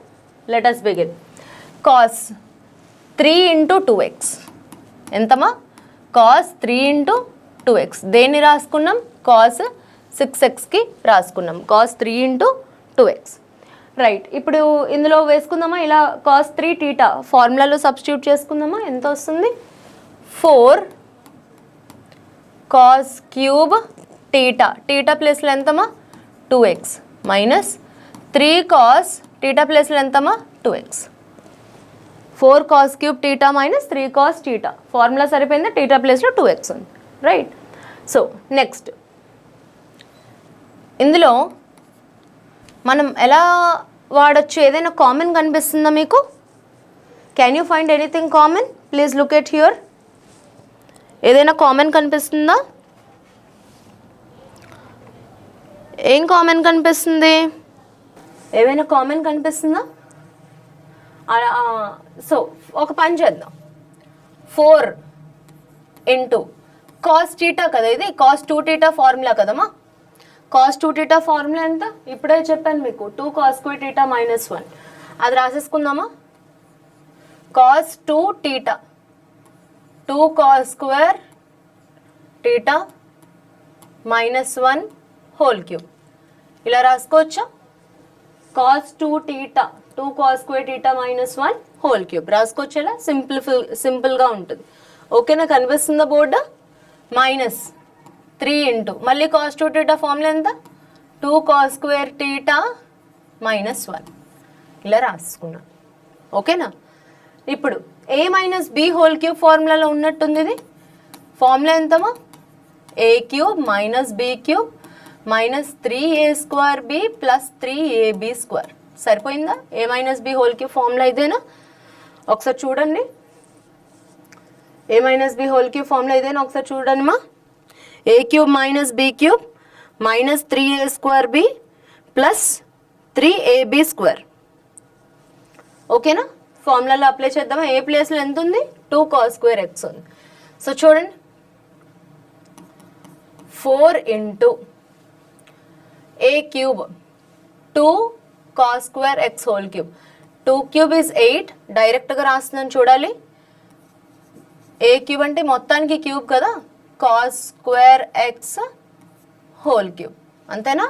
Let us begin. cos 3 into 2x ఎంతమా? cos 3 into 2x. దేన్ని రాసుకున్నాం? cos 6xకి రాసుకున్నాం. cos 3 into 2x, right? ఇప్పుడు ఇందులో వేసుకుందామా? ఇలా cos 3 theta ఫార్ములాలో సబ్స్టిట్యూట్ చేసుకుందామా? ఎంత వస్తుంది? 4 cos cube theta, theta ప్లేస్లో ఎంతమా? 2x మైనస్ 3 cos theta ప్లేస్లో ఎంతమా? 2x. 4 cos cube theta minus 3 cos theta formula సరిపోయింది, theta ప్లేస్లో 2x ఉంది, రైట్? సో నెక్స్ట్ ఇందులో మనం ఎలా వాడచ్చు? ఏదైనా కామన్ కనిపిస్తుందా మీకు? Can you find anything common? Please look at here. ఏదైనా కామన్ కనిపిస్తుందా? ఏం కామన్ కనిపిస్తుంది? ఏమైనా కామన్ కనిపిస్తుందా? సో ఒక పని చేద్దాం. 4 into cos theta కదా, ఇది cos 2 theta ఫార్ములా కదమ్మా. cos 2 theta ఫార్ములా ఎంత? ఇప్పుడే చెప్పాను మీకు, 2 cos square theta minus 1. అది రాసేసుకుందామా? cos 2 theta 2 cos square theta minus 1 whole cube. ఇలా రాసుకోవచ్చా? cos 2 theta 2 cos square theta minus 1 whole cube రాసుకోవచ్చు. ఇలా సింపుల్గా ఉంటుంది. ఓకేనా? కనిపిస్తుందా బోర్డు? మైనస్ 3 ఇంటూ మళ్ళీ cos 2 theta ఫార్ములా ఎంత? 2 cos square theta మైనస్ 1 ఇలా రాసుకున్నాను. ఓకేనా? ఇప్పుడు a minus b whole cube ఫార్ములాలో ఉన్నట్టుంది. ఇది ఫార్ములా ఎంతమా? a cube minus b cube minus 3a square b plus 3ab square. సరిపోయిందా? a minus b whole cube formula ఇదేనా? ఒకసారి చూడండి. a minus b whole cube formula ఇదేనా? ఒకసారి చూడండి మా. a cube minus b cube minus 3a square b plus 3ab square. ఓకేనా? ఫార్ములాలో అప్లై చేద్దామా? ఏ ప్లేస్లో ఎంత ఉంది? 2 cos square x ఉంది. సో చూడండి, 4 ఇంటూ a క్యూబ్ 2 cos square x whole cube. 2 cube is 8. డైరెక్ట్గా రాస్తున్నాను చూడాలి. a క్యూబ్ అంటే మొత్తానికి క్యూబ్ కదా, cos square x whole cube. అంతేనా?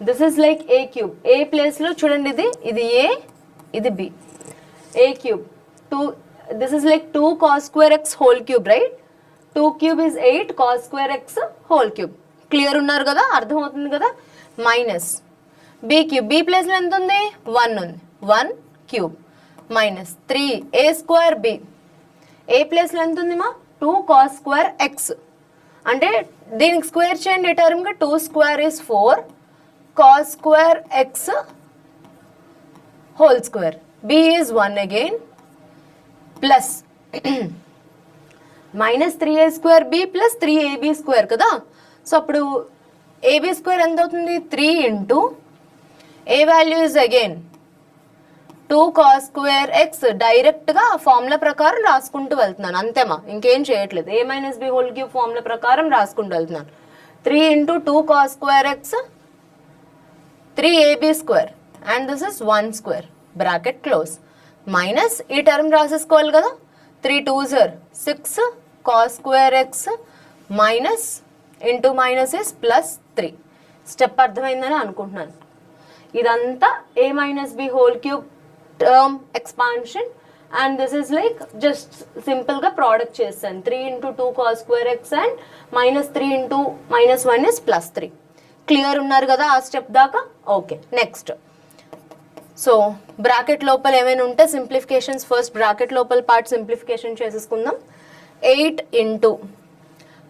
This is like a cube. ఏ ప్లేస్లో చూడండి, ఇది a, ఇది b. a క్యూబ్ 2, this is like 2 cos square x whole cube, right? 2 cube is 8 cos square x whole cube. Clear ఉన్నారు కదా? అర్థమవుతుంది కదా? Minus b cube. b ప్లేస్లో ఎంత ఉంది? 1 ఉంది. 1 cube minus 3a square b. ఏ ప్లేస్లో ఎంత ఉంది మా? 2 cos square x. అంటే దీనికి స్క్వేర్ చేయండి ఈ టర్మ్గా. 2 square is 4 cos square x whole square. b is 1 again plus minus 3a square b plus 3ab square కదా. సో అప్పుడు ab square ఎంత అవుతుంది? 3 into a value is again 2 cos square x. డైరెక్ట్గా formula ప్రకారం రాసుకుంటూ వెళ్తున్నాను అంతేమా, ఇంకేం చేయట్లేదు. a minus b whole cube formula ప్రకారం రాసుకుంటూ వెళ్తున్నాను. 3 into 2 cos square x 3ab square and this is 1 square bracket close minus ఈ టర్మ్ రాసేసుకోవాలి కదా. 3 2s are 6 cos square x minus into minus is plus 3. Step అర్థమైందని అనుకుంటున్నాను. ఇదంతా a minus b whole cube term expansion and this is like just సింపుల్గా product చేస్తాను. 3 into 2 cos square x and minus 3 into minus 1 is plus 3. Clear ఉన్నారు కదా ఆ step దాకా? Okay. Next so bracket లోపల ఏమైనా ఉంటే సింప్లిఫికేషన్స్ ఫస్ట్ బ్రాకెట్ లోపల పార్ట్ సింప్లిఫికేషన్ చేసేసుకుందాం. 8 into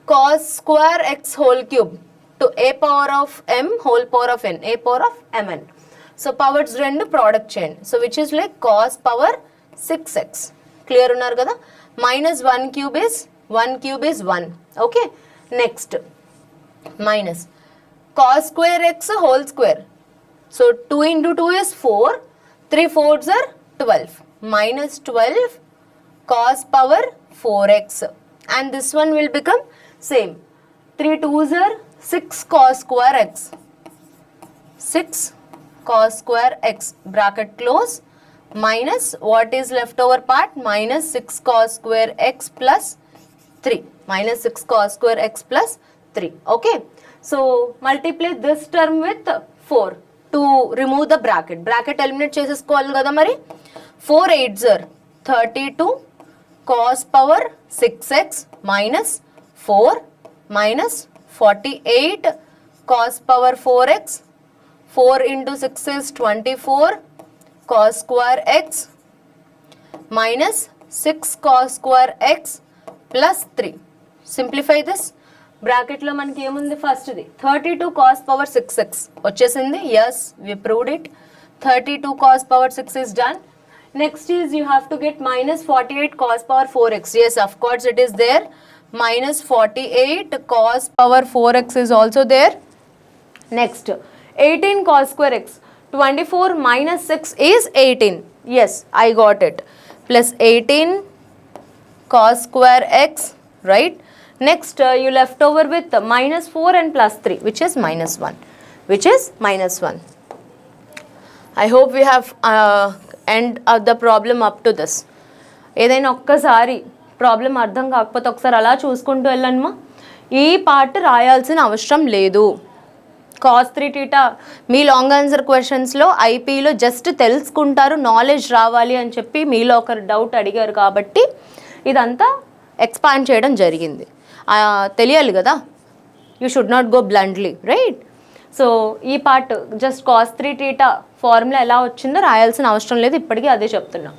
cos square x whole cube to a power of m whole power of n, a power of mn. So powers రెండు product చేయండి. So which is like cos power 6x. Clear ఉన్నారు కదా? Minus 1 cube is 1. Okay. Next minus cos square x whole square. So 2 into 2 is 4. 3 fours are 12. Minus 12 cos power 4x. And this one will become same. 3 2s are 6 cos square x. 6 cos square x. Bracket close. Minus what is left over part? Minus 6 cos square x plus 3. Minus 6 cos square x plus 3. Okay. So multiply this term with 4 to remove the bracket. Bracket eliminate చేసేసుకోవాలి కదా మరి. 4 8s are 32 cos power 6x minus 4 minus 48 cos power 4x. 4 into 6 is 24 cos square x minus 6 cos square x plus 3. Simplify this. Bracket లో మనకి ఏముంది first the 32 cos power 6x వచ్చేసింది. Yes, we proved it. 32 cos power 6 is done. Next is you have to get minus 48 cos power 4x. Yes, of course it is there. Minus 48 cos power 4x is also there. Next 18 cos square x. 24 minus 6 is 18. Yes, I got it. Plus 18 cos square x, right? Next you left over with minus 4 and plus 3, which is minus 1. I hope we have end of the problem up to this. ఏదైనా ఒక్కసారి problem అర్థం కాకపోతే ఒకసారి అలా చూసుకుంటూ వెళ్ళండిమా. ఈ part రాయాల్సిన అవసరం లేదు. కాస్ 3 θ మీ లాంగ్ ఆన్సర్ క్వశ్చన్స్లో ఐపీలో జస్ట్ తెలుసుకుంటారు, నాలెడ్జ్ రావాలి అని చెప్పి మీలో ఒకరు డౌట్ అడిగారు కాబట్టి ఇదంతా ఎక్స్పాండ్ చేయడం జరిగింది. తెలియాలి కదా, you should not go blindly, right? So ఈ పార్ట్ జస్ట్ కాస్ 3 θ ఫార్ములా ఎలా వచ్చిందో రాయాల్సిన అవసరం లేదు, ఇప్పటికీ అదే చెప్తున్నా.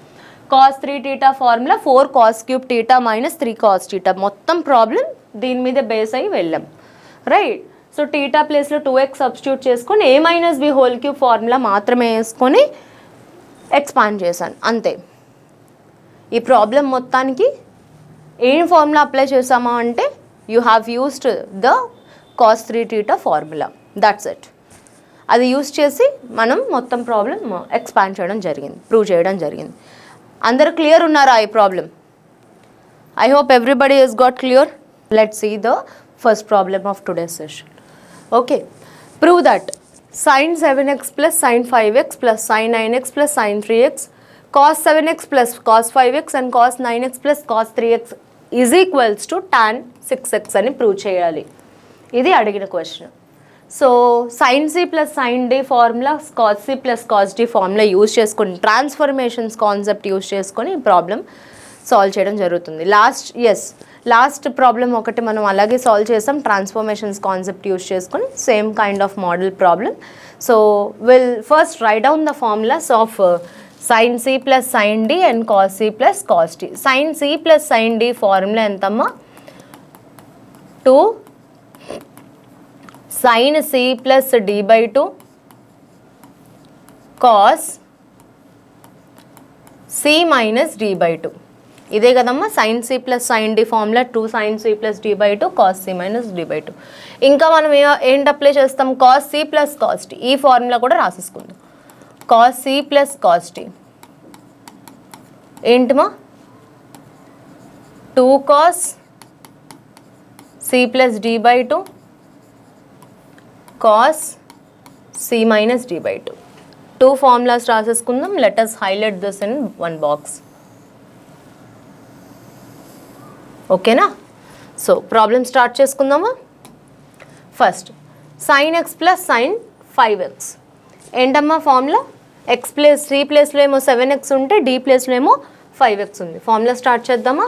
Cos 3 θ formula 4 cos cube θ minus 3 cos θ. మొత్తం ప్రాబ్లం దీని మీద బేస్ అయ్యి వెళ్ళాం, రైట్? సో టీటా ప్లేస్లో 2x సబ్స్టిట్యూట్ చేసుకొని a minus B whole cube formula మాత్రమే వేసుకొని ఎక్స్పాండ్ చేశాను, అంతే. ఈ ప్రాబ్లం మొత్తానికి ఏం ఫార్ములా అప్లై చేసామా అంటే you have used the cos 3 θ formula, that's it. అది యూస్ చేసి మనం మొత్తం ప్రాబ్లం ఎక్స్పాండ్ చేయడం జరిగింది, ప్రూవ్ చేయడం జరిగింది. అందరూ క్లియర్ ఉన్నారా ఈ problem? I hope everybody is got clear. Let's see the first problem of today's session. Okay, prove that sin 7x plus sin 5x plus sin 9x plus sin 3x cos 7x plus cos 5x and cos 9x plus cos 3x is equals to tan 6x అని prove చేయాలి. ఇది అడిగిన question. So sin c plus sin d formula, cos c plus cos d formula use చేసుకొని transformations concept use చేసుకొని ఈ problem solve చేయడం జరుగుతుంది. Last problem ఒకటి మనం అలాగే సాల్వ్ చేసాం, ట్రాన్స్ఫర్మేషన్స్ కాన్సెప్ట్ యూజ్ చేసుకొని same kind of model problem. So will first right down the formulas of sin c plus sin d and cos c plus cos d. sin c plus sin d formula ఎంతమ్మా? 2 sin c plus d by 2 cos c minus d by 2. ఇదే కదమ్మా sin c plus sin d formula. 2 sin c plus d by 2 cos c minus d by 2. ఇంకా మనం ఏంటి apply చేస్తాం? cos c plus cos d. ఈ formula కూడా రాసేసుకుందాం. cos c plus cos d ఏంటిమా? 2 cos c plus d by 2 cos c minus d by 2. 2 formulas రాసేసుకుందాం. Let us highlight this in one box. ఓకేనా? సో ప్రాబ్లం స్టార్ట్ చేసుకుందామా? First sin x plus sin 5x ఏంటమ్మా formula? x plus c ప్లేస్లో ఏమో 7x ఉంటే d ప్లేస్లో ఏమో 5x ఉంది. ఫార్ములా స్టార్ట్ చేద్దామా?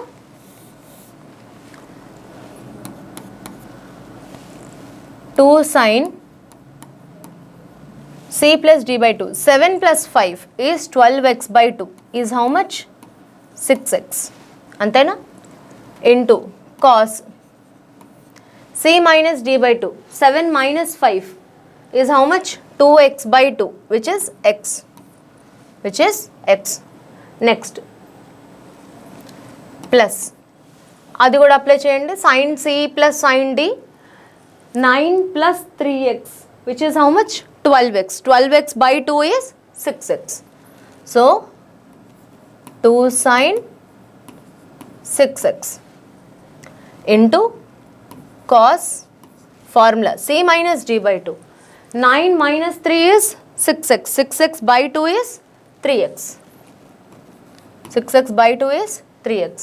2 sin c plus d by 2. 7 plus 5 is 12x by 2 is how much? 6x. Antena? Into cos c minus d by 2. 7 minus 5 is how much? 2x by 2, which is x. Which is x. Next. Plus. అది కూడా apply చేయండి. sin c plus sin d. 9 plus 3x, which is how much? 12x. 12x by 2 is 6x. So, 2 sin 6x into cos formula c minus d by 2. 9 minus 3 is 6x. 6x by 2 is 3x. 6x by 2 is 3x.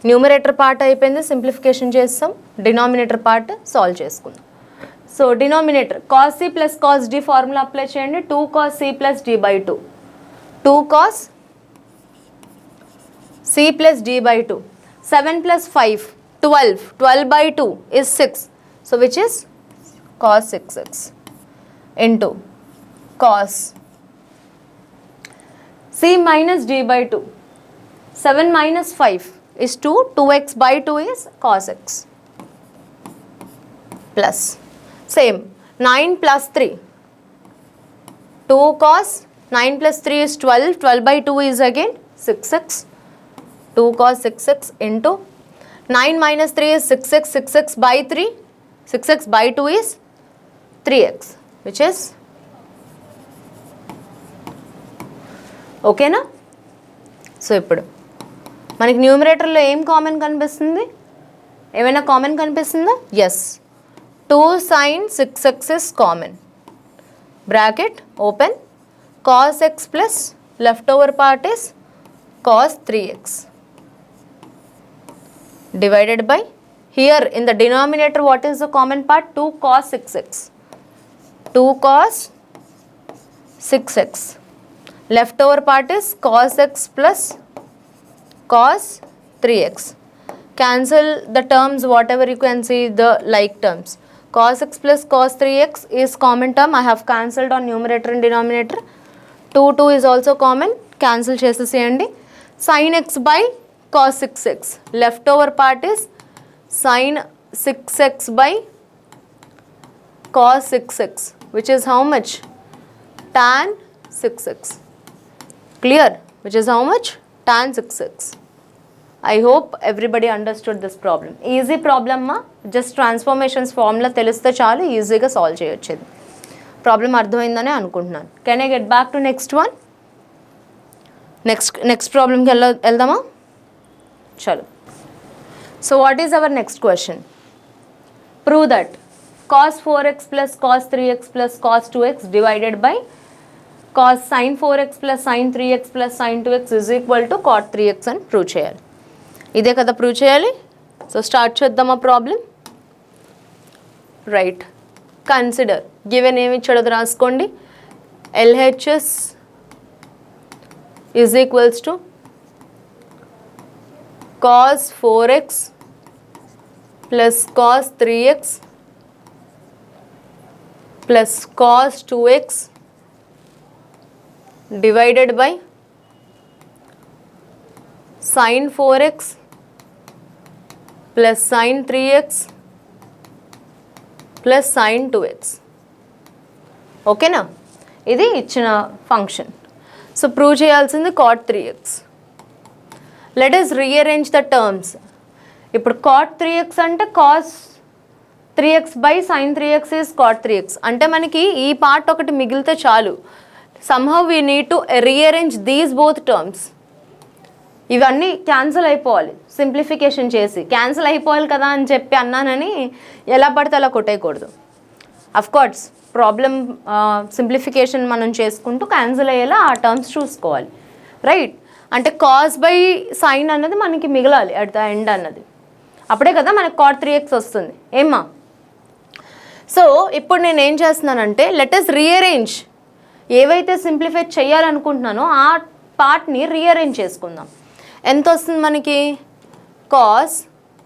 Numerator part అయిపోయింది, simplification చేస్తాం. Denominator part solve చేసుకుందాం. So denominator cos C plus cos D formula apply చేయండి. 2 cos C plus D by 2. 2 cos C plus D by 2. 7 plus 5 12. 12 by 2 is 6. So which is cos 6x into cos c minus d by 2. 7 minus 5 is 2. 2x by 2 is cos x. Plus same 9 plus 3. 2 cos 9 plus 3 is 12. 12 by 2 is again 6x. 2 cos 6x into 9 minus 3 is 6x. 6x by 3. 6x by 2 is 3x, which is ఓకేనా. So ఇప్పుడు మనకి న్యూమరేటర్లో ఏం common కనిపిస్తుంది? ఏమైనా common కనిపిస్తుందా? Yes, 2 sin 6x is common. Bracket open. cos x plus left over part is cos 3x divided by, here in the denominator what is the common part? 2 cos 6x. 2 cos 6x. Left over part is cos x plus cos 3x. Cancel the terms, whatever you can see the like terms. Cos x plus cos 3x is common term. I have cancelled on numerator and denominator. 2 is also common. Cancel cheseseyandi. Sin x by cos 6x. Left over part is sin 6x by cos 6x, which is how much? Tan 6x. Clear? Which is how much? Tan 6x. I hope everybody understood this problem. Easy problem ma, just transformations formula teliste chalu easy ga solve cheyochu. Problem అర్థమైందని అనుకుంటున్నాను. Can I get back to next one? Next problem కి వెళ్దామా? చలో. So what is our next question? Prove that cos 4x plus cos 3x plus cos 2x divided by cos sin 4x plus sin 3x plus sin 2x is equal to cot 3x అని prove చేయాలి. ఇదే కదా prove చేయాలి. So start చేద్దామా problem. Right, consider given ఏమి ఇచ్చాడో రాసుకోండి. LHS is equals to cos 4x plus cos 3x plus cos 2x divided by sin 4x plus sin 3x plus sin 2x. ఓకేనా? ఇది ఇచ్చిన ఫంక్షన్. సో ప్రూవ్ చేయాల్సింది cot 3x. Let us rearrange the terms. ఇప్పుడు cot 3x అంటే cos 3x by sin 3x is cot 3x. అంటే మనకి ఈ part ఒకటి మిగిలితే చాలు. somehow we need to rearrange these both terms. ఇవన్నీ క్యాన్సిల్ అయిపోవాలి. సింప్లిఫికేషన్ చేసి క్యాన్సిల్ అయిపోవాలి కదా అని చెప్పి అన్నానని ఎలా పడితే అలా కొట్టేయకూడదు. అఫ్కోర్స్ ప్రాబ్లం సింప్లిఫికేషన్ మనం చేసుకుంటూ క్యాన్సిల్ అయ్యేలా ఆ టర్మ్స్ చూసుకోవాలి. రైట్, అంటే కాస్ బై సైన్ అన్నది మనకి మిగలాలి అట్ ద ఎండ్ అన్నది. అప్పుడే కదా మనకి cot 3x వస్తుంది. ఏమ్మా? సో ఇప్పుడు నేను ఏం చేస్తున్నానంటే లెట్ us రీఅరేంజ్. ఏవైతే సింప్లిఫై చేయాలనుకుంటున్నానో ఆ పార్ట్ని రీఅరేంజ్ చేసుకుందాం. ఎంత వస్తుంది మనకి? కాస్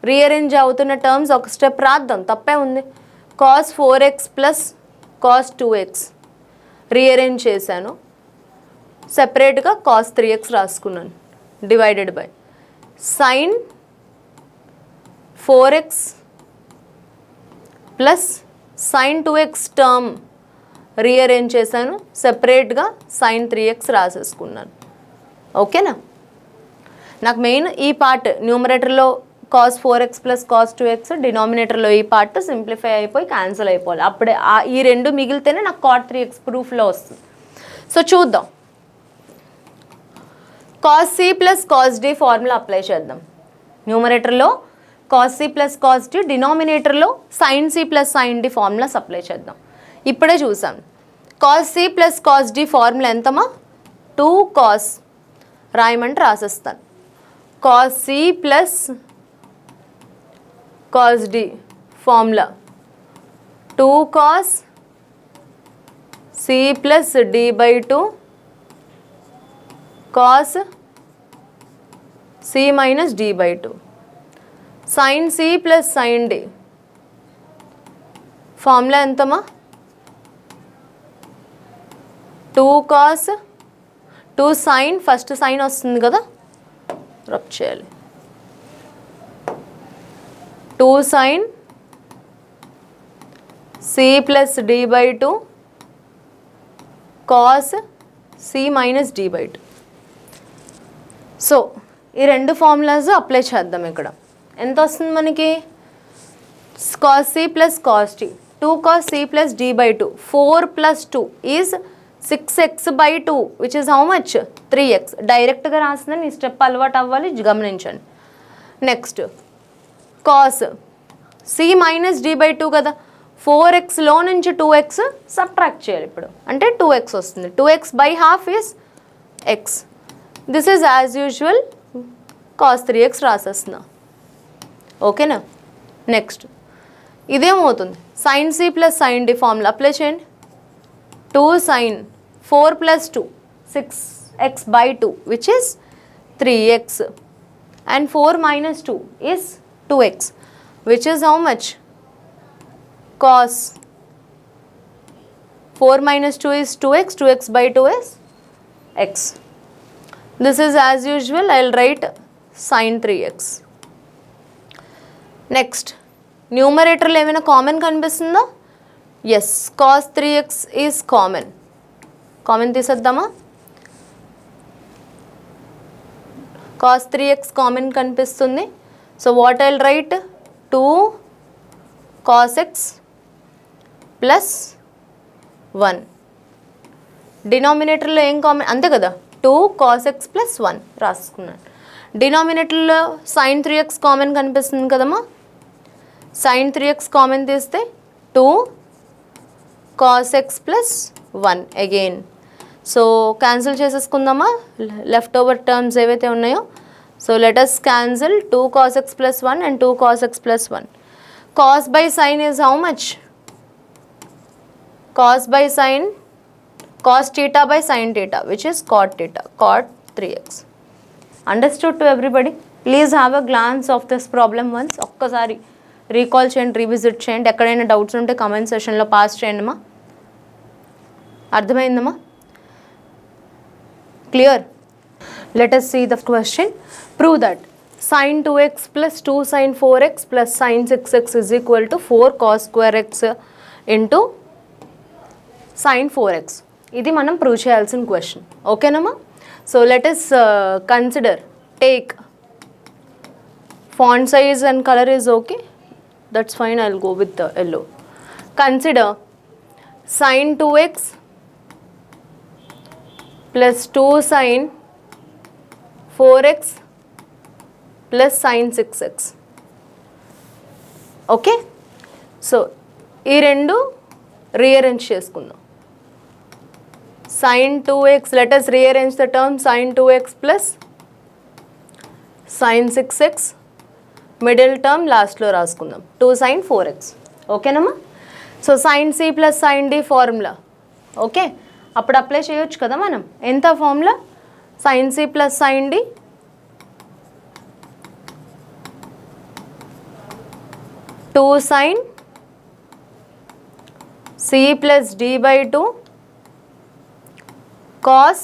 రీఅరేంజ్ అవుతున్న టర్మ్స్ ఒక స్టెప్ రాద్దాం, తప్పే ఉంది. cos 4x plus cos 2x rearrange చేశాను, సెపరేట్గా కాస్ 3x రాసుకున్నాను, divided by sine 4x plus sign 2x term rearrange చేశాను, సెపరేట్గా సైన్ 3x రాసేసుకున్నాను. ఓకేనా? నాకు మెయిన్ ఈ పార్ట్ న్యూమరేటర్లో cos 4x plus cos 2x, డినామినేటర్లో ఈ పార్ట్ సింప్లిఫై అయిపోయి క్యాన్సిల్ అయిపోవాలి. అప్పుడే ఈ రెండు మిగిలితేనే నాకు కాట్ 3x ప్రూఫ్లో వస్తుంది. సో చూద్దాం. Cos C plus cos D formula apply చేద్దాం. న్యూమరేటర్లో cos C plus cos d, డినామినేటర్లో sine C plus sine d formulas apply చేద్దాం. ఇప్పుడే చూసాం. Cos C plus cos D formula ఎంతమా? 2 కాస్ రాయమంటే రాసేస్తాను. Cos C plus cos D formula 2 cos C plus D by 2 cos C minus D by 2 sine C plus sine d formula ఎంతమా? 2 cos 2 sign, first sine వస్తుంది కదా, rub చేయాలి. 2 sine C plus D by 2 cos C minus D by 2. So ఈ రెండు formulas apply చేద్దాం. ఇక్కడ ఎంత వస్తుంది మనకి? Cos C plus cos D, 2 cos C plus D by 2, 4 plus 2 is 6x by 2 which is how much? 3x. డైరెక్ట్గా రాసిందని ఈ స్టెప్ అలవాటు అవ్వాలి, గమనించండి. Next cos C minus D by 2 కదా, 4xలో నుంచి 2x సబ్ట్రాక్ట్ చేయాలి ఇప్పుడు, అంటే 2x వస్తుంది. 2x by half is x. This is as usual cos 3x రాసేస్తున్నా. ఓకేనా? నెక్స్ట్ ఇదేమవుతుంది? Sine C plus sine d formula apply చేయండి. 2 sine 4 plus 2 6x by 2 which is 3x and 4 minus 2 is 2x which is how much? Cos 4 minus 2 is 2x, 2x by 2 is x. This is as usual, I will write sin 3x. Next, numerator lo ఏమైనా common కనిపిస్తుందా? Yes, cos 3x is common. Common తీసేద్దామా? cos 3x common కనిపిస్తుంది. So what I will write? 2 cos x plus 1. డినామినేటర్లో ఏం కామన్? అంతే కదా, 2 cos x plus 1 రాసుకున్నాను. డినామినేటర్లో sin 3x కామన్ కనిపిస్తుంది కదమ్మా. sin 3x కామన్ తీస్తే 2 cos x plus 1 again. So cancel చేసేసుకుందామా లెఫ్ట్ ఓవర్ టర్మ్స్ ఏవైతే ఉన్నాయో. So let us cancel 2 cos x plus 1 and 2 cos x plus 1. Cos by sin is how much? Cos by sin, cos theta by sin theta which is cot theta, cot 3x. Understood to everybody? Please have a glance of this problem once. ఒక్కసారి recall చేయండి, revisit చేయండి. ఎక్కడైనా doubts ఉంటే comment సెషన్లో pass చేయండి. అర్థమైందమ్మా? Clear? Let us see the question. Prove that sin 2x plus 2 sin 4x plus sin 6x is equal to 4 cos square x into sin 4x. ఇది మనం ప్రూవ్ చేయాల్సిన క్వశ్చన్. ఓకేనమ్మా? So let us consider, take font size and color is okay. That's fine, I'll go with the yellow. Consider sin 2x plus 2 sin 4x plus sin 6x. Okay, so ఈ రెండు rearrange చేసుకుందాం. sin 2x, let us rearrange the term sin 2x plus sin 6x, middle term లాస్ట్లో రాసుకుందాం 2 sin 4x. ఓకేనమ్మా? So sin c plus sin d formula okay, అప్పుడు apply చేయొచ్చు కదా మనం. ఎంత formula? sin c plus sin d 2 sin c plus d by 2 cos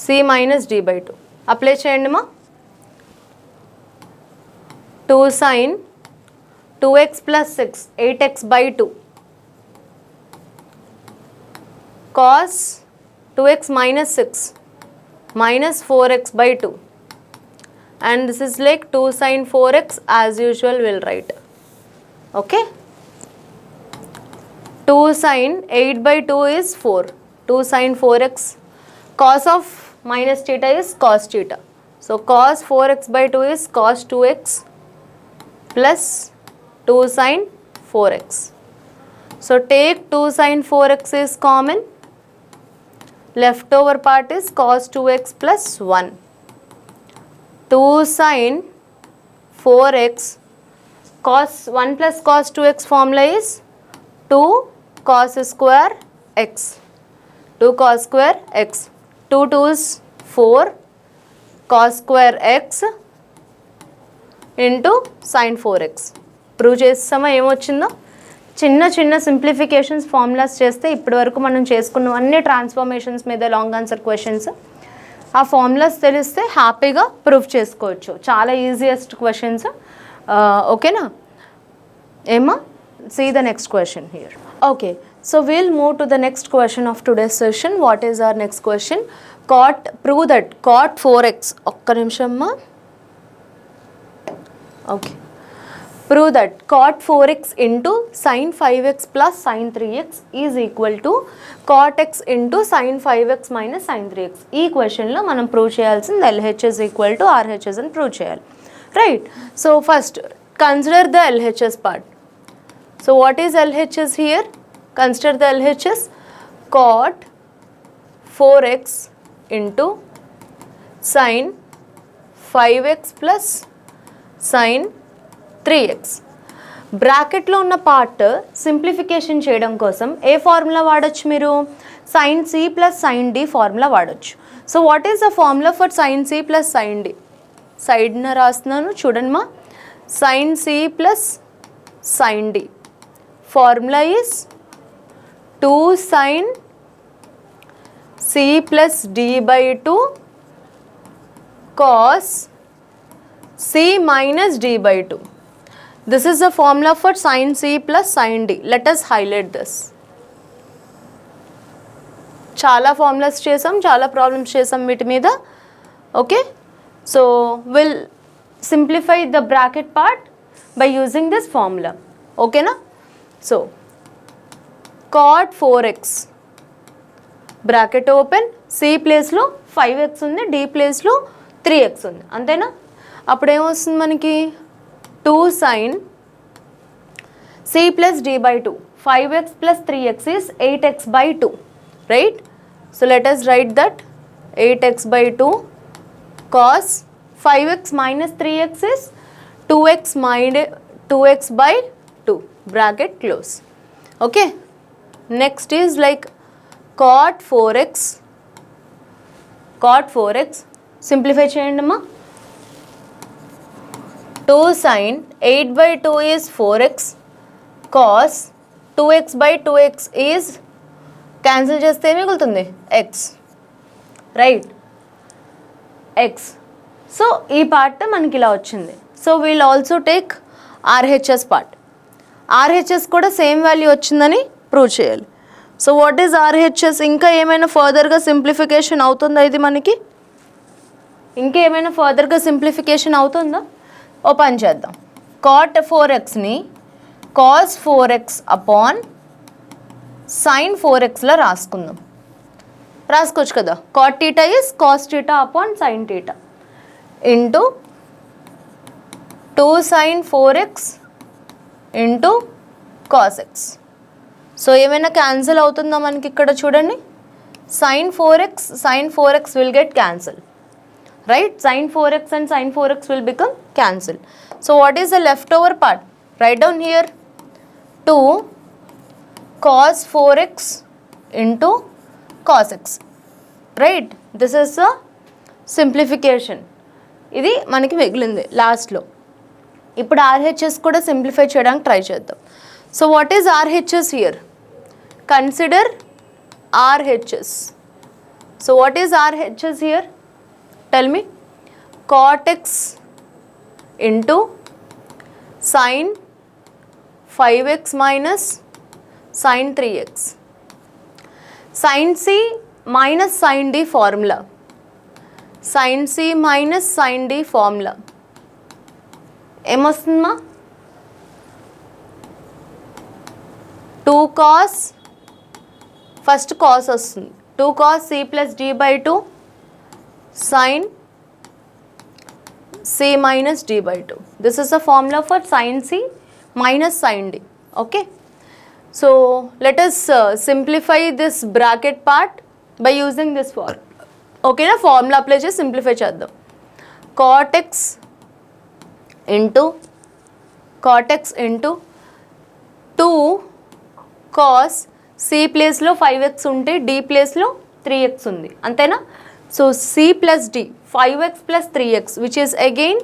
c minus d by 2. Apply చేయండి మా. 2 sin 2x plus 6 8x by 2 cos 2x minus 6 minus 4x by 2, and this is like 2 sin 4x as usual we'll write. Okay, 2 sin 8 by 2 is 4, 2 sin 4x, cos of minus theta is cos theta, so cos 4x by 2 is cos 2x plus 2 sin 4x. So take 2 sin 4x is common, leftover part is cos 2x plus 1. 2 sin 4x, cos 1 plus cos 2x formula is 2 cos square x, 2 cos square x, 2 2's 4 cos square x into sin 4x. Prove చేస్తామా ఏమొచ్చిందో. చిన్న చిన్న simplifications formulas చేస్తే ఇప్పటి వరకు మనం చేసుకున్నవన్నీ transformations మీద long answer questions. ఆ ఫార్ములాస్ తెలిస్తే హ్యాపీగా ప్రూఫ్ చేసుకోవచ్చు. చాలా ఈజియెస్ట్ క్వశ్చన్స్. ఓకేనా ఏమా? See the next question here. Okay, so we'll move to the next question of today's session. What is our next question? Prove that cot 4x. ఒక్క నిమిషం అమ్మా. Okay, prove that cot 4x into sin 5x plus sin 3x is equal to cot x into sin 5x minus sin 3x. ఈ క్వశ్చన్లో మనం prove చేయాల్సింది LHS equal to RHS అని prove చేయాలి. Right, so first consider the LHS part. So what is LHS here? Consider the LHS. cot 4x into sin 5x plus sin 3x. బ్రాకెట్లో ఉన్న part simplification చేయడం కోసం ఏ formula వాడచ్చు మీరు? sin c plus sin d formula వాడచ్చు. So what is the formula for sin c plus sin d? సైడ్న రాస్తున్నాను చూడండి మా. sin c plus sin d formula is 2 sin c plus d by 2 cos c minus d by 2. This is the formula for sin c plus sin d. Let us highlight this. చాలా formulas చేసాం, చాలా problems చేసాం వీటి మీద. Okay, so will simplify the bracket part by using this formula. ఓకేనా? So cot 4x bracket open, c ప్లేస్లో 5x ఉంది, d ప్లేస్లో 3x ఉంది, అంతేనా? అప్పుడు ఏమొస్తుంది మనకి? 2 sin c plus d by 2, 5x plus 3x is 8x by 2, right? So let us write that 8x by 2 cos 5x minus 3x is 2x by 2, bracket close. Okay, next is like cot 4x simplify cheyandi amma. 2 sin 8 by 2 is 4x cos 2x by 2x is cancel చేస్తే మిగులుతుంది x, right? x. So ఈ part మనకి ఇలా వచ్చింది. So we'll also take RHS part. RHS కూడా same value వచ్చిందని prove చేయాలి. So what is RHS? ఇంకా ఏమైనా ఫర్దర్గా సింప్లిఫికేషన్ అవుతుందా? ఇది మనకి ఇంకా ఏమైనా ఫర్దర్గా సింప్లిఫికేషన్ అవుతుందా? ఓ పని చేద్దాం. cot 4xని cos 4x upon sin 4xలో రాసుకుందాం. రాసుకోవచ్చు కదా. cot theta is cos theta upon sin theta into 2 sin 4x into cos x. So ఏమైనా క్యాన్సిల్ అవుతుందా మనకి? ఇక్కడ చూడండి, sin 4x will get cancelled. Right, sin 4x and sin 4x will become cancelled. So what is the leftover part? Write down here 2 cos 4x into cos x. Right, this is the simplification. ఇది మనకి మిగిలింది లాస్ట్లో. ఇప్పుడు RHS కూడా simplify చేయడానికి try చేద్దాం. So what is RHS here? Consider RHS. So what is RHS here? Tell me. Cot x into sin 5x minus sin 3x. Sin C minus sin D formula. Sin C minus sin D formula. ఏమొస్తుందమ్మా? 2 cos, first cos వస్తుంది. 2 cos C plus D by 2 sin C minus D by 2. This is the formula for sin C minus sin D. Okay. So let us simplify this bracket part by using this formula. Okay na, formula apply chesi simplify cheddam. Cot x into 2 cos C place లో 5x ఉంటే D place లో 3x ఉంది అంతేనా. So C plus D 5x plus 3x which is again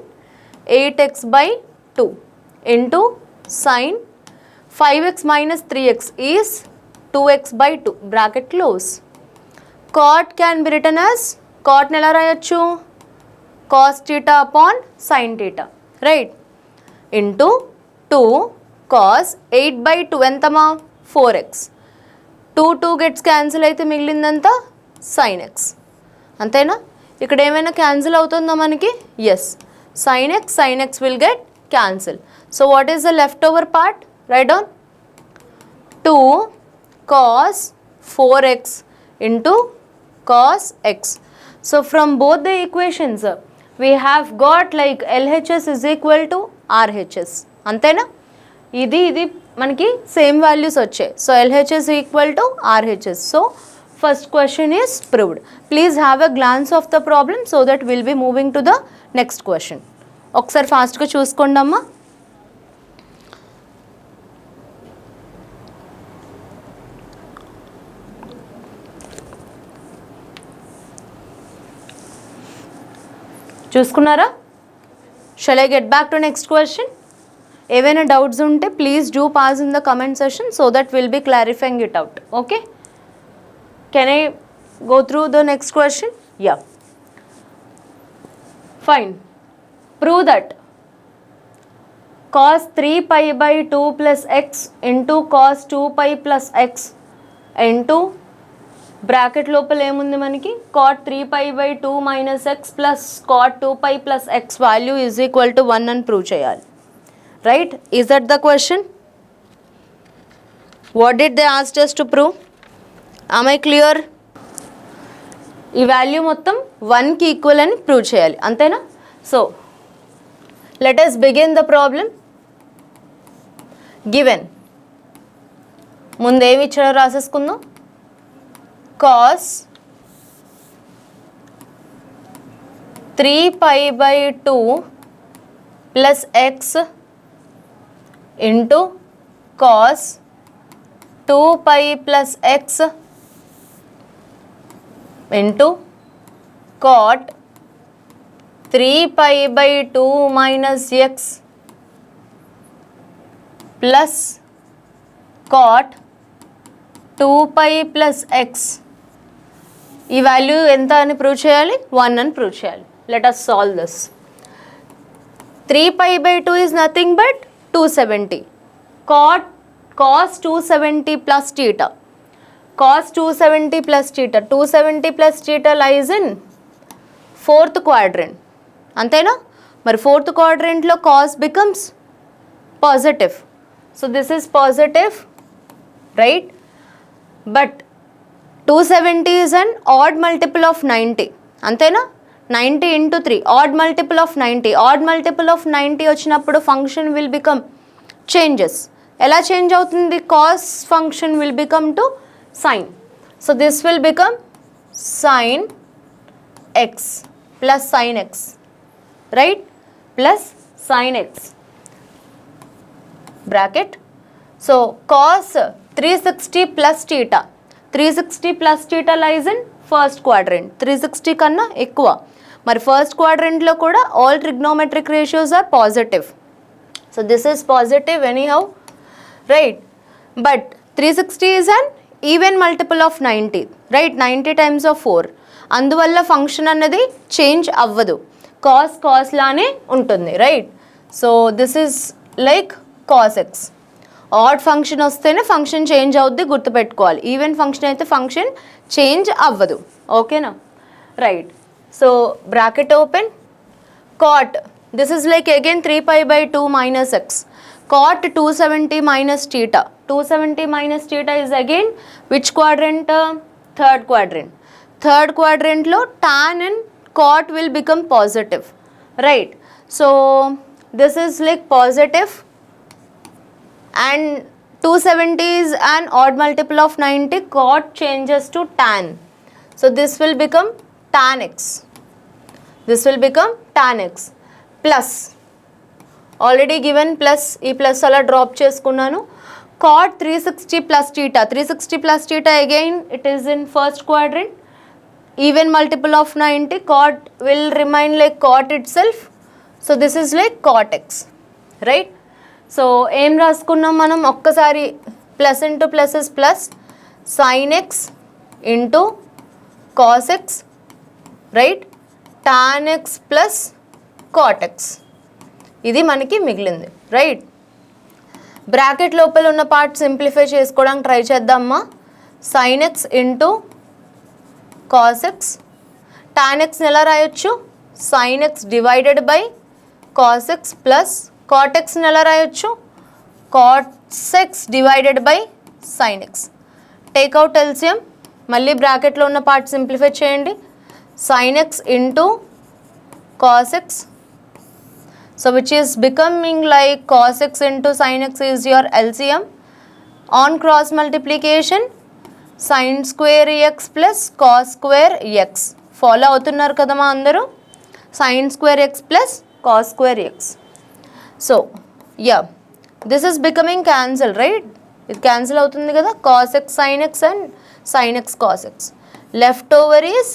8x by 2 into sin 5x minus 3x is 2x by 2 bracket close. Cot can be written as cot ని ఎలా రాయొచ్చు? cos theta upon sin theta, right? into 2 cos 8 by 2 ఎంతమా? 4x. 2 gets cancel అయితే మిగిలిందంతా sin x అంతేనా. ఇక్కడ ఏమైనా cancel అవుతుందా మనకి? Yes, sin x will get cancel. So what is the leftover part? Write down 2 cos 4x into cos x. So from both the equations we have got like LHS is equal to RHS అంతేనా. ఇది మనకి same values వచ్చాయి. So LHS equal to RHS. So first question is proved. Please have a glance of the problem so that will be moving to the next question. ఒకసారి ఫాస్ట్గా చూసుకోండి అమ్మా. చూసుకున్నారా? Shall I get back to next question? ఏవైనా doubts ఉంటే please do pass in the comment session so that will be clarifying it out. Okay, can I go through the next question? Yeah, fine. Prove that cos 3 pi by 2 plus x into cos 2 pi plus x into bracket లోపల ఏముంది మనకి? cot 3 pi by 2 minus x plus cot 2 pi plus x value is equal to 1 అని prove చేయాలి. Right? Is that the question? What did they asked us to prove? am I clear? ఈ value మొత్తం 1కి equal అని prove చేయాలి అంతేనా. So let us begin the problem. given ముందు ఏమి ఇచ్చారో రాసేసుకుందాం. cos 3 pi by 2 plus x into cos 2 pi plus x into cot 3 pi by 2 minus x plus cot 2 pi plus x. ఈ value ఎంత అని prove చేయాలి? 1 అని ప్రూవ్ చేయాలి. Let us solve this. 3 pi by 2 is nothing but 270. cos 270 plus theta. cos 270 plus theta. 270 plus theta lies in 4th quadrant. అంతేనా? మరి 4th quadrantలో cos becomes positive. So this is positive, right? But 270 is an odd multiple of 90. అంతేనా? 90 into 3 odd multiple of 90. odd multiple of 90 వచ్చినప్పుడు function will become changes. ఎలా change అవుతుంది? cos function will become to sin. So this will become sin x plus sin x, right? plus sin x bracket. So cos 360 plus theta. 360 plus theta lies in first quadrant. 360 కన్నా ఎక్కువ. మరి first క్వాడ్రంట్లో కూడా all trigonometric ratios are positive. So this is positive anyhow, right? But 360 is an even multiple of 90, right, 90 times of 4. అందువల్ల function అన్నది change అవ్వదు, cos లానే ఉంటుంది, right. So this is like cos X. Add function వస్తేనే function change అవుద్ది, గుర్తుపెట్టుకోవాలి. Even function అయితే function change అవ్వదు, ఓకేనా, right. So bracket open, cot, this is like again 3π/2 minus x. Cot 270 minus theta. 270 minus theta is again which quadrant? Third quadrant. Third quadrant lo tan and cot will become positive, right. So this is like positive, and 270 is an odd multiple of 90. Cot changes to tan. So this will become tan x. This will become tan x plus, already given plus, ee plus ala drop cheskunnanu. Cot 360 plus theta. 360 plus theta again it is in first quadrant, even multiple of 90. Cot will remain like cot itself. So this is like cot x, right. So em raskunnam manam okkasari, plus into plus is plus, sin x into cos x, right, tan x plus cot x. ఇది మనకి మిగిలింది, right. Bracket లోపల ఉన్న part simplify చేసుకోవడానికి try చేద్దామా. sin x into cos x, tan x ఎలా రాయొచ్చు, sin x divided by cos x plus cot x ఎలా రాయొచ్చు, cos x divided by sin x. Take out LCM, మళ్ళీ బ్రాకెట్లో ఉన్న పార్ట్ సింప్లిఫై చేయండి. sin x into cos x, so which is becoming like cos x into sin x is your LCM. On cross multiplication, sin square x plus cos square x. Follow అవుతున్నారు కదా మా అందరూ, sin square x plus cos square x. So yeah, this is becoming cancel, right. ఇది cancel అవుతుంది కదా, cos x sin x and sin x cos x. Left over is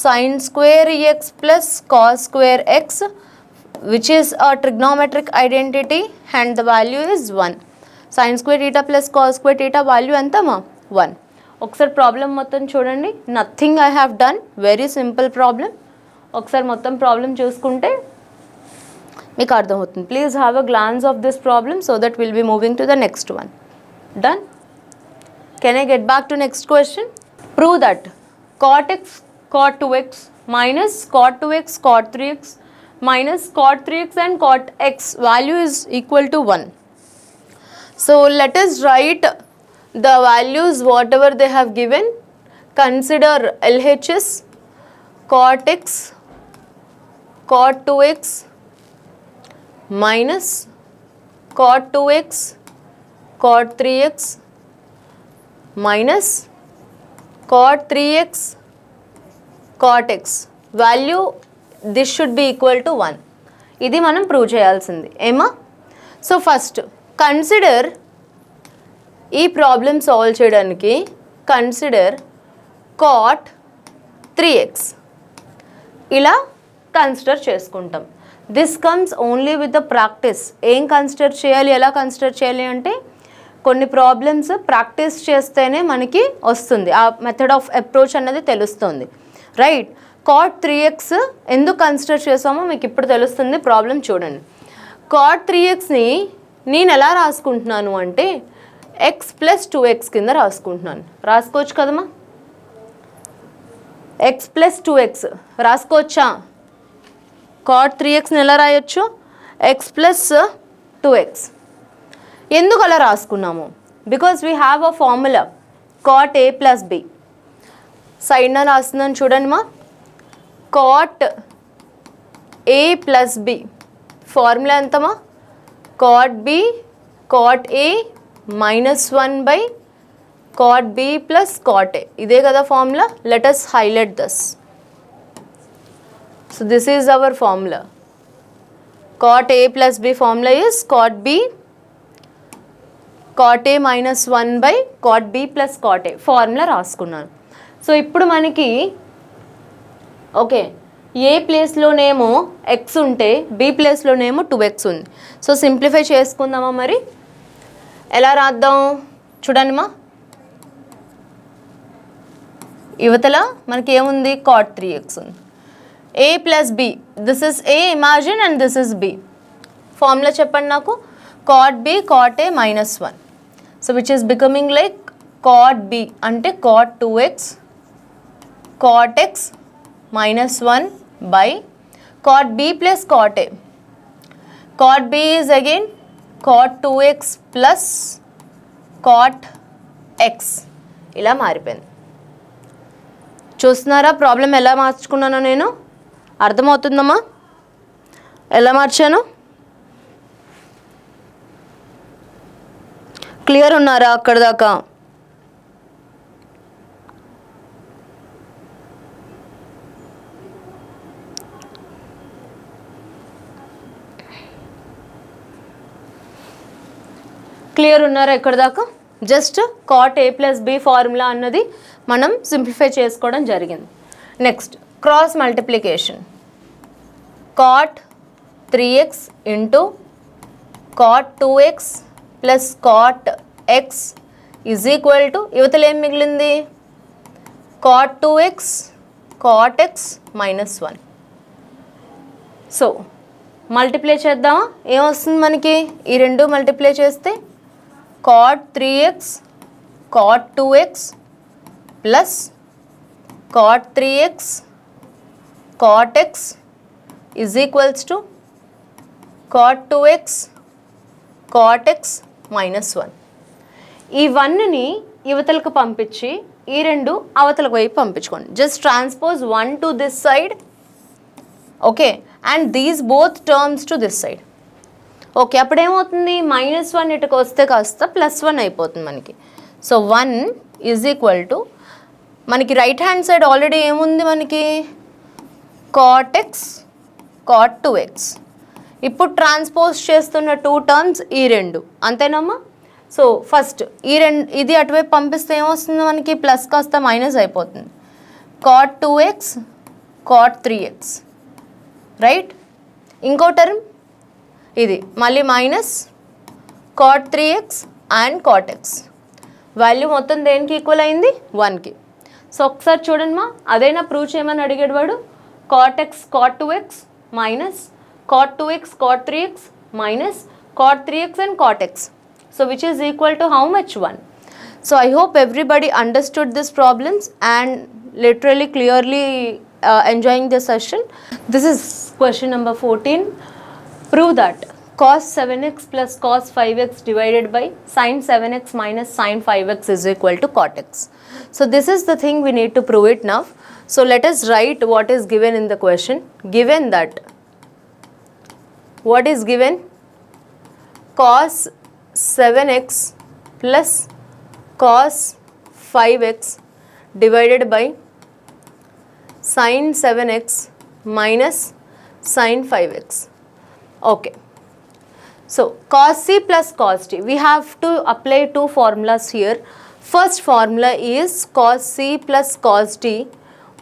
sin square x plus cos square x, which is a trigonometric identity and the value is 1. Sin square theta plus cos square theta value entama 1. ఒకసారి problem మొత్తం చూడండి, nothing I have done, very simple problem. ఒకసారి మొత్తం problem చూసుకుంటే మీకు అర్థమవుతుంది. Please have a glance of this problem so that will be moving to the next one. Done. Can I get back to next question. Prove that cot x cot 2x minus cot 2x cot 3x minus cot 3x and cot x value is equal to 1. So let us write the values whatever they have given. Consider LHS, cot x cot 2x minus cot 2x cot 3x minus cot 3x cot x value, this should be equal to 1. ఇది మనం prove చేయాల్సింది ఏమా. So first consider, ఈ problem solve చేయడానికి consider cot 3x ఇలా consider చేసుకుంటాం. This comes only with the practice. ఏం consider చేయాలి, ఎలా కన్సిడర్ చేయాలి అంటే కొన్ని ప్రాబ్లమ్స్ ప్రాక్టీస్ చేస్తేనే మనకి వస్తుంది, ఆ మెథడ్ ఆఫ్ అప్రోచ్ అన్నది తెలుస్తుంది, రైట్. cot 3x ఎందుకు కన్సిడర్ చేసామో మీకు ఇప్పుడు తెలుస్తుంది. ప్రాబ్లం చూడండి. cot 3xని నేను ఎలా రాసుకుంటున్నాను అంటే x ప్లస్ 2x కింద రాసుకుంటున్నాను. రాసుకోవచ్చు కదమ్మా, x ప్లస్ 2x రాసుకోవచ్చా. cot 3xని ఎలా రాయొచ్చు, x ప్లస్ 2x. ఎందుకు అలా రాసుకున్నాము, because we have a formula cot a plus b. సైడ్న రాస్తున్నాను చూడండి మా, cot a plus b formula ఎంతమా, cot b cot a minus 1 by cot b plus cot a. ఇదే కదా formula. Let us highlight this. So this is our formula. Cot a plus b formula is cot b cot a minus 1 by cot b plus cot a. Formula రాసుకున్నాను. So ఇప్పుడు మనకి okay, ఏ ప్లేస్లోనేమో X ఉంటే B ప్లేస్లోనేమో 2x ఉంది. So simplify చేసుకుందామా మరి. ఎలా రాద్దాం చూడండి మా, ఇవతల మనకి ఏముంది cot 3x ఉంది. a plus b, this is a imagine and this is b. Formula చెప్పండి నాకు. cot b cot a minus 1. So which is becoming like cot b అంటే cot 2x cot x minus 1 by cot b plus cot a. Cot b is again cot 2x plus cot x. ఇలా మారిపోయింది. చూస్తున్నారా problem ఎలా మార్చుకున్నానో నేను? అర్థమవుతుందమ్మా ఎలా మార్చాను? Clear ఉన్నారా అక్కడ దాకా? క్లియర్ ఉన్నారా ఇక్కడ దాకా? Just cot a plus b formula అన్నది మనం సింప్లిఫై చేసుకోవడం జరిగింది. Next cross multiplication. cot 3x into cot 2x plus cot x is equal to యువతలు ఏం మిగిలింది? cot 2x cot x minus 1. So multiply చేద్దామా? ఏమొస్తుంది మనకి? ఈ రెండు మల్టిప్లై చేస్తే cot 3x cot 2x plus cot 3x cot x is equals to cot 2x cot x minus 1. ఈ 1ని యువతలకు పంపించి ఈ రెండు అవతలకు వైపు పంపించుకోండి. Just transpose 1 to this side, okay, and these both terms to this side. Okay, అప్పుడు ఏమవుతుంది? -1 ఇటుకు వస్తే కాస్త +1 అయిపోతుంది మనకి. సో 1 ఈజ్ ఈక్వల్ టు మనకి రైట్ హ్యాండ్ సైడ్ ఆల్రెడీ ఏముంది మనకి? cot x cot 2x. ఇప్పుడు ట్రాన్స్పోజ్ చేస్తున్న 2 టర్మ్స్ ఈ రెండు, అంతేనమ్మా? సో ఫస్ట్ ఈ రెండు ఇది అటువైపు పంపిస్తే ఏమొస్తుంది మనకి? ప్లస్ కాస్త మైనస్ అయిపోతుంది. cot 2x cot 3x, right. ఇంకో టర్మ్ ఇది మళ్ళీ minus cot 3x and cot x. Value మొత్తం దేనికి ఈక్వల్ అయింది? 1కి. సో ఒకసారి చూడండి మా, అదైనా ప్రూవ్ చేయమని అడిగాడు వాడు. cot x cot 2x minus cot 2x cot 3x minus cot 3x and cot x. So which is equal to how much? 1. So I hope everybody understood these problems and literally clearly enjoying the session. This is question number 14. Prove that cos 7x plus cos 5x divided by sin 7x minus sin 5x is equal to cot x. So this is the thing we need to prove it now. So let us write what is given in the question. Given that, what is given? Cos 7x plus cos 5x divided by sin 7x minus sin 5x. Okay. So cos c plus cos t. We have to apply two formulas here. First formula is cos c plus cos t.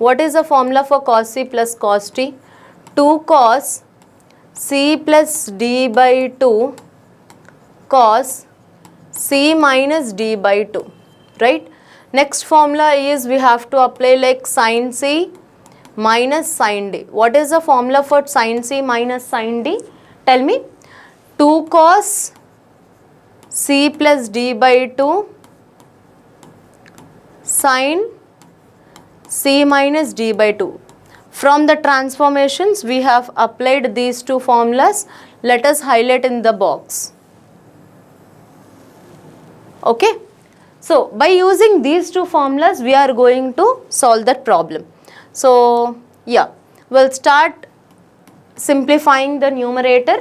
What is the formula for cos c plus cos t? 2 cos c plus d by 2 cos c minus d by 2, right? Next formula is we have to apply like sin c minus sin d. What is the formula for sin c minus sin d? Tell me. 2 cos c plus d by 2 sin c minus d by 2. From the transformations we have applied these two formulas. Let us highlight in the box. Okay. So by using these two formulas we are going to solve that problem. So yeah, we'll start simplifying the numerator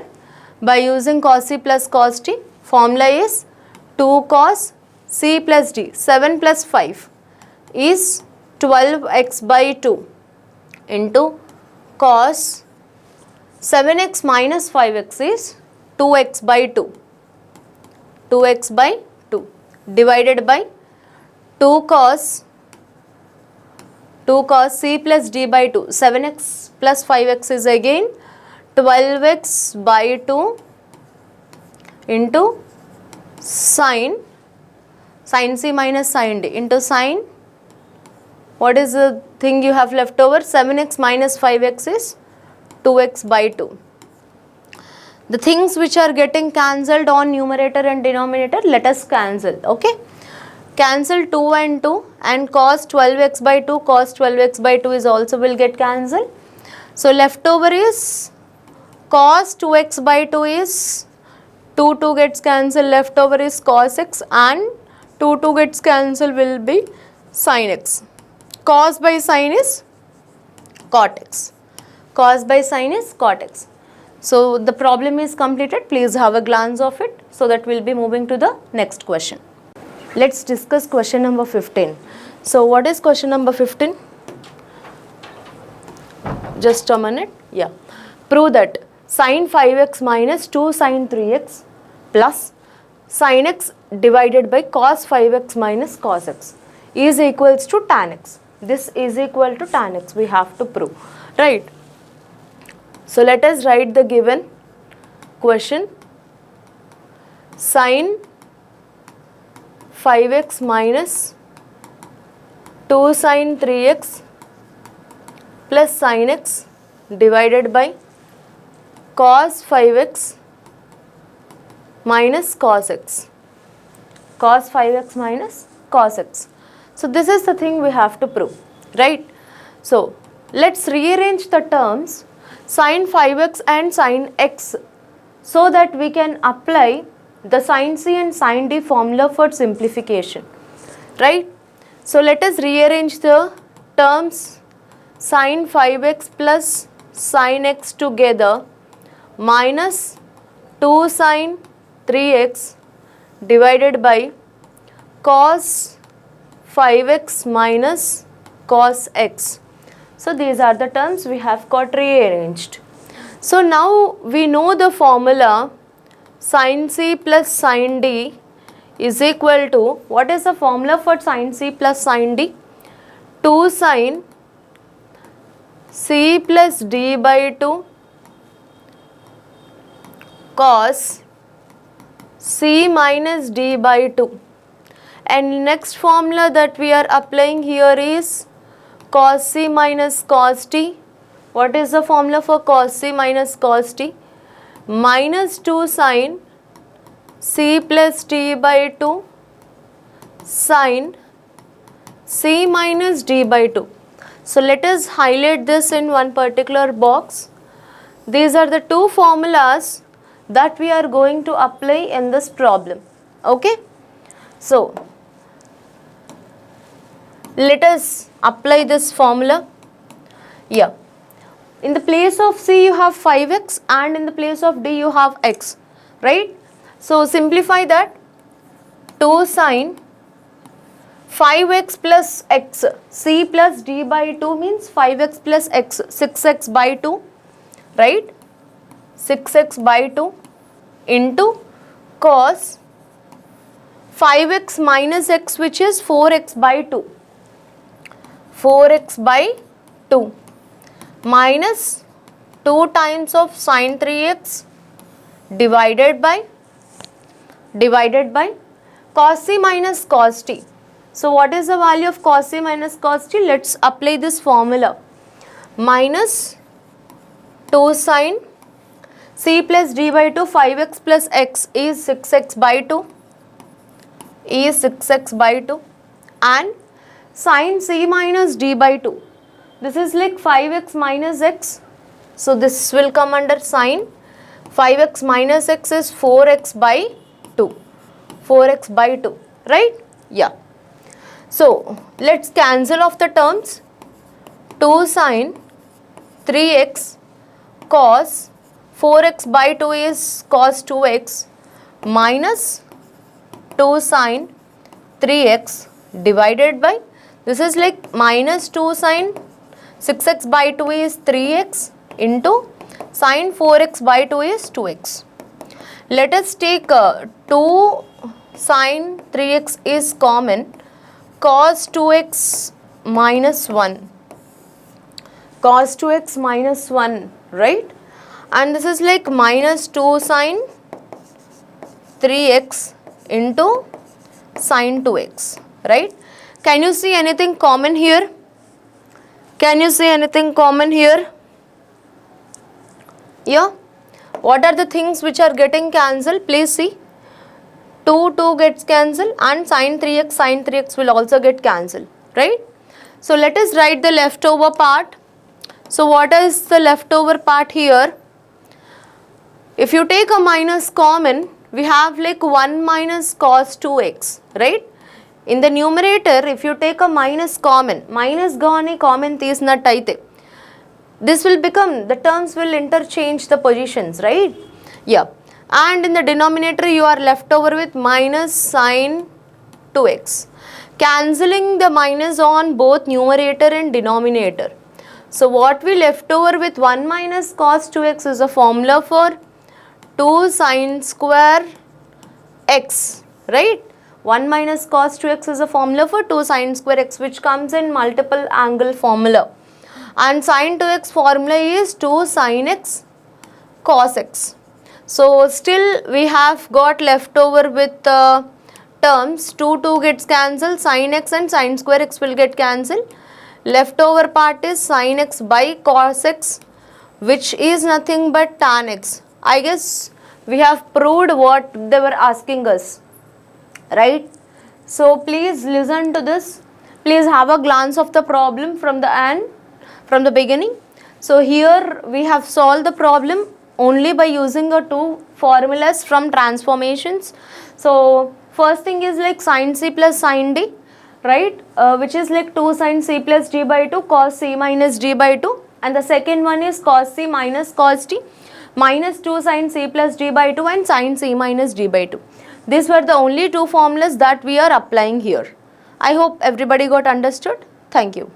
by using cos c plus cos t. Formula is 2 cos c plus d. 7 plus 5 is 12x by 2 into cos 7x minus 5x is 2x by 2. 2x by 2 divided by 2 cos c plus d by 2. 7x plus 5x is again 12x by 2 into sin c minus sin d into sin What is the thing you have left over? 7x minus 5x is 2x by 2. The things which are getting cancelled on numerator and denominator, let us cancel, okay? Cancel 2 and 2, and cos 12x by 2, cos 12x by 2 is also will get cancelled. So left over is cos 2x by 2 is 2 gets cancelled, left over is cos x, and 2 gets cancelled will be sin x. Cos by sin is cot x. Cos by sin is cot x. So the problem is completed. Please have a glance of it so that we will be moving to the next question. Let's discuss question number 15. So what is question number 15? Just a minute. Yeah. Prove that sin 5x minus 2 sin 3x plus sin x divided by cos 5x minus cos x is equals to tan x. This is equal to tan x. We have to prove. Right. So let us write the given question. Sin 5x minus 2 sin 3x plus sin x divided by cos 5x minus cos x. Cos 5x minus cos x. So this is the thing we have to prove, right? So let's rearrange the terms sin 5x and sin x so that we can apply the sin c and sin d formula for simplification, right? So let us rearrange the terms sin 5x plus sin x together minus 2 sin 3x divided by cos 5x minus cos x. So these are the terms we have got rearranged. So now we know the formula sin c plus sin d is equal to, what is the formula for sin c plus sin d? 2 sin c plus d by 2 cos c minus d by 2. And next formula that we are applying here is cos c minus cos t. What is the formula for cos c minus cos t? Minus 2 sin c plus t by 2 sin c minus d by 2. So let us highlight this in one particular box. These are the two formulas that we are going to apply in this problem. Okay. So let us apply this formula. Yeah. In the place of c you have 5x and in the place of d you have x, right? So simplify that. 2 sin 5x plus x, c plus d by 2 means 5x plus x, 6x by 2, right? 6x by 2 into cos 5x minus x, which is 4x by 2. 4x by 2 minus 2 times of sin 3x divided by cos c minus cos t. So what is the value of cos c minus cos t? Let's apply this formula. Minus 2 sin c plus d by 2, 5x plus x is 6x by 2, and sin c minus d by 2. This is like 5x minus x. So this will come under sin 5x minus x is 4x by 2. 4x by 2, right? Yeah. So let's cancel off the terms. 2 sin 3x cos 4x by 2 is cos 2x minus 2 sin 3x divided by, this is like minus 2 sin 6x by 2 is 3x into sin 4x by 2 is 2x. Let us take 2 sin 3x is common, cos 2x minus 1. Cos 2x minus 1, right? And this is like minus 2 sin 3x into sin 2x, right? Can you see anything common here? Can you say anything common here? Yeah. What are the things which are getting cancelled? Please see. 2 gets cancelled and sin 3x will also get cancelled, right? So let us write the leftover part. So what is the leftover part here? If you take a minus common, we have like 1 minus cos 2x, right? In the numerator, if you take a minus common, minus gani common తీసినట్టయితే, this will become, the terms will interchange the positions, right? Yeah. And in the denominator, you are left over with minus sin 2x. Cancelling the minus on both numerator and denominator. So what we left over with 1 minus cos 2x is a formula for 2 sin square x, right? 1 minus cos 2x is a formula for 2 sin square x, which comes in multiple angle formula. And sin 2x formula is 2 sin x cos x. So still we have got left over with terms 2 gets cancelled, sin x and sin square x will get cancelled. Leftover part is sin x by cos x, which is nothing but tan x. I guess we have proved what they were asking us, right? So please listen to this. Please have a glance of the problem from the end, from the beginning. So here we have solved the problem only by using the two formulas from transformations. So first thing is like sin c plus sin d, right? Which is like 2 sin c plus d by 2 cos c minus d by 2, and the second one is cos c minus cos d minus 2 sin c plus d by 2 and sin c minus d by 2. These were the only two formulas that we are applying here. I hope everybody got understood. Thank you.